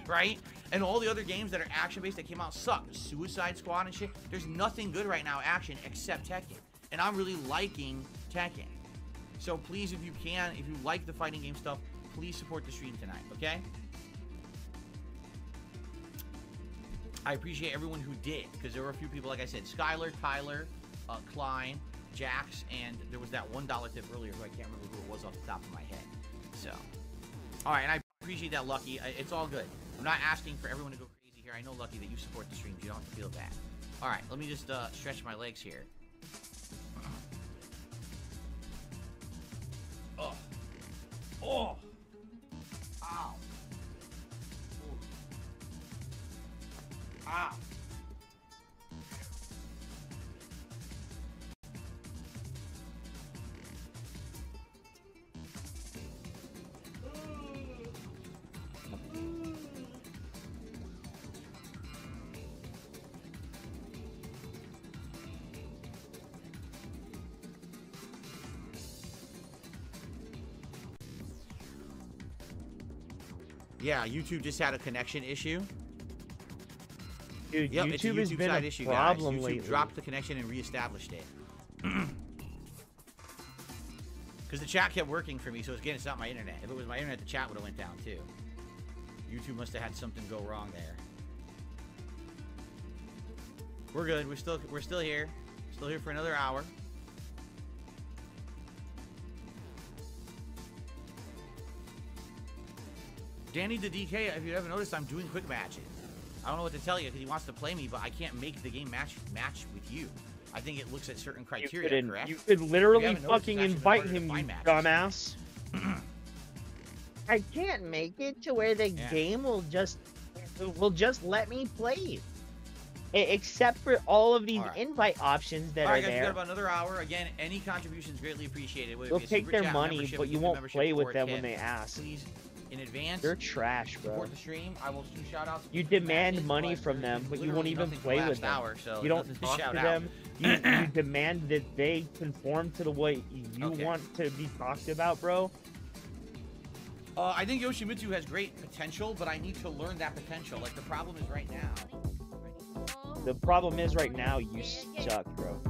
[SPEAKER 12] Right? And all the other games that are action-based that came out suck. Suicide Squad and shit. There's nothing good right now action except Tekken. And I'm really liking Tekken. So please, if you can, if you like the fighting game stuff, please support the stream tonight, okay? I appreciate everyone who did, because there were a few people, like I said, Skylar, Tyler, Klein, Jax, and there was that $1 tip earlier who I can't remember who it was off the top of my head. So, all right, and I appreciate that, Lucky. It's all good. I'm not asking for everyone to go crazy here. I know, Lucky, that you support the streams. You don't have to feel bad. All right, let me just stretch my legs here. Oh. Oh. Ow. Ow. Yeah, YouTube just had a connection issue.
[SPEAKER 3] Dude,
[SPEAKER 12] Yep, it's a
[SPEAKER 3] YouTube has
[SPEAKER 12] YouTube
[SPEAKER 3] been
[SPEAKER 12] side
[SPEAKER 3] a
[SPEAKER 12] issue,
[SPEAKER 3] problem
[SPEAKER 12] guys. YouTube
[SPEAKER 3] lately.
[SPEAKER 12] dropped the connection and reestablished it. Because the chat kept working for me, so again, it's not my internet. If it was my internet, the chat would have went down too. YouTube must have had something go wrong there. We're good. We're still here. Still here for another hour. Danny the DK, if you haven't noticed, I'm doing quick matches. I don't know what to tell you because he wants to play me, but I can't make the game match with you. I think it looks at certain criteria, correct?
[SPEAKER 3] You could literally
[SPEAKER 12] If you haven't noticed,
[SPEAKER 3] fucking
[SPEAKER 12] it's actually
[SPEAKER 3] invite
[SPEAKER 12] harder to
[SPEAKER 3] him, you
[SPEAKER 12] find matches.
[SPEAKER 3] dumbass.
[SPEAKER 18] I can't make it to where the game will just let me play. Except for all of these invite options that
[SPEAKER 12] All right,
[SPEAKER 18] are
[SPEAKER 12] guys, we
[SPEAKER 18] there.
[SPEAKER 12] got about another hour. Again, any contributions greatly appreciated. Whether it
[SPEAKER 3] They'll
[SPEAKER 12] be a
[SPEAKER 3] take
[SPEAKER 12] super
[SPEAKER 3] their
[SPEAKER 12] chat,
[SPEAKER 3] money,
[SPEAKER 12] membership,
[SPEAKER 3] but you
[SPEAKER 12] YouTube
[SPEAKER 3] won't
[SPEAKER 12] membership,
[SPEAKER 3] play with
[SPEAKER 12] or a
[SPEAKER 3] them
[SPEAKER 12] tip.
[SPEAKER 3] when they ask.
[SPEAKER 12] Please, in advance,
[SPEAKER 3] They're trash, bro.
[SPEAKER 12] support the stream. I will do shout outs.
[SPEAKER 3] You demand money from them, but you won't even play with them.
[SPEAKER 12] Hour, so
[SPEAKER 3] you don't
[SPEAKER 12] nothing to
[SPEAKER 3] talk
[SPEAKER 12] shout
[SPEAKER 3] to
[SPEAKER 12] out.
[SPEAKER 3] them. You demand that they conform to the way you want to be talked about, bro.
[SPEAKER 12] I think Yoshimitsu has great potential, but I need to learn that potential. Like, the problem is right now.
[SPEAKER 3] The problem is right now you suck, bro.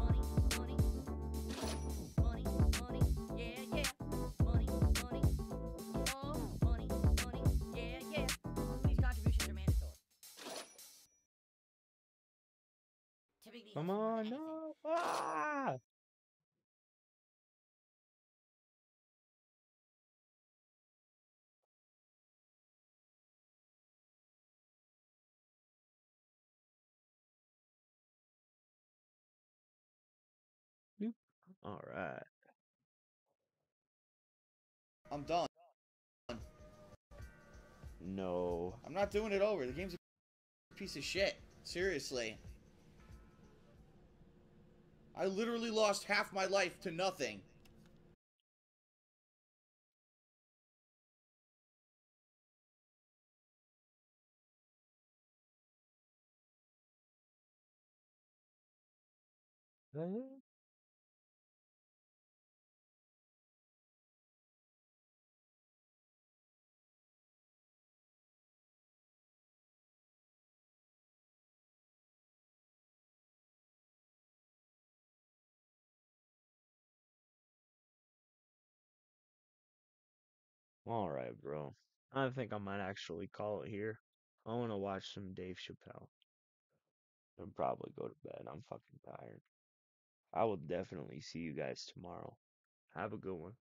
[SPEAKER 3] Come on, no. Ah! All right.
[SPEAKER 12] I'm done.
[SPEAKER 3] No.
[SPEAKER 12] I'm not doing it over. The game's a piece of shit. Seriously. I literally lost half my life to nothing.
[SPEAKER 3] All right, bro. I think I might actually call it here. I want to watch some Dave Chappelle and probably go to bed. I'm fucking tired. I will definitely see you guys tomorrow. Have a good one.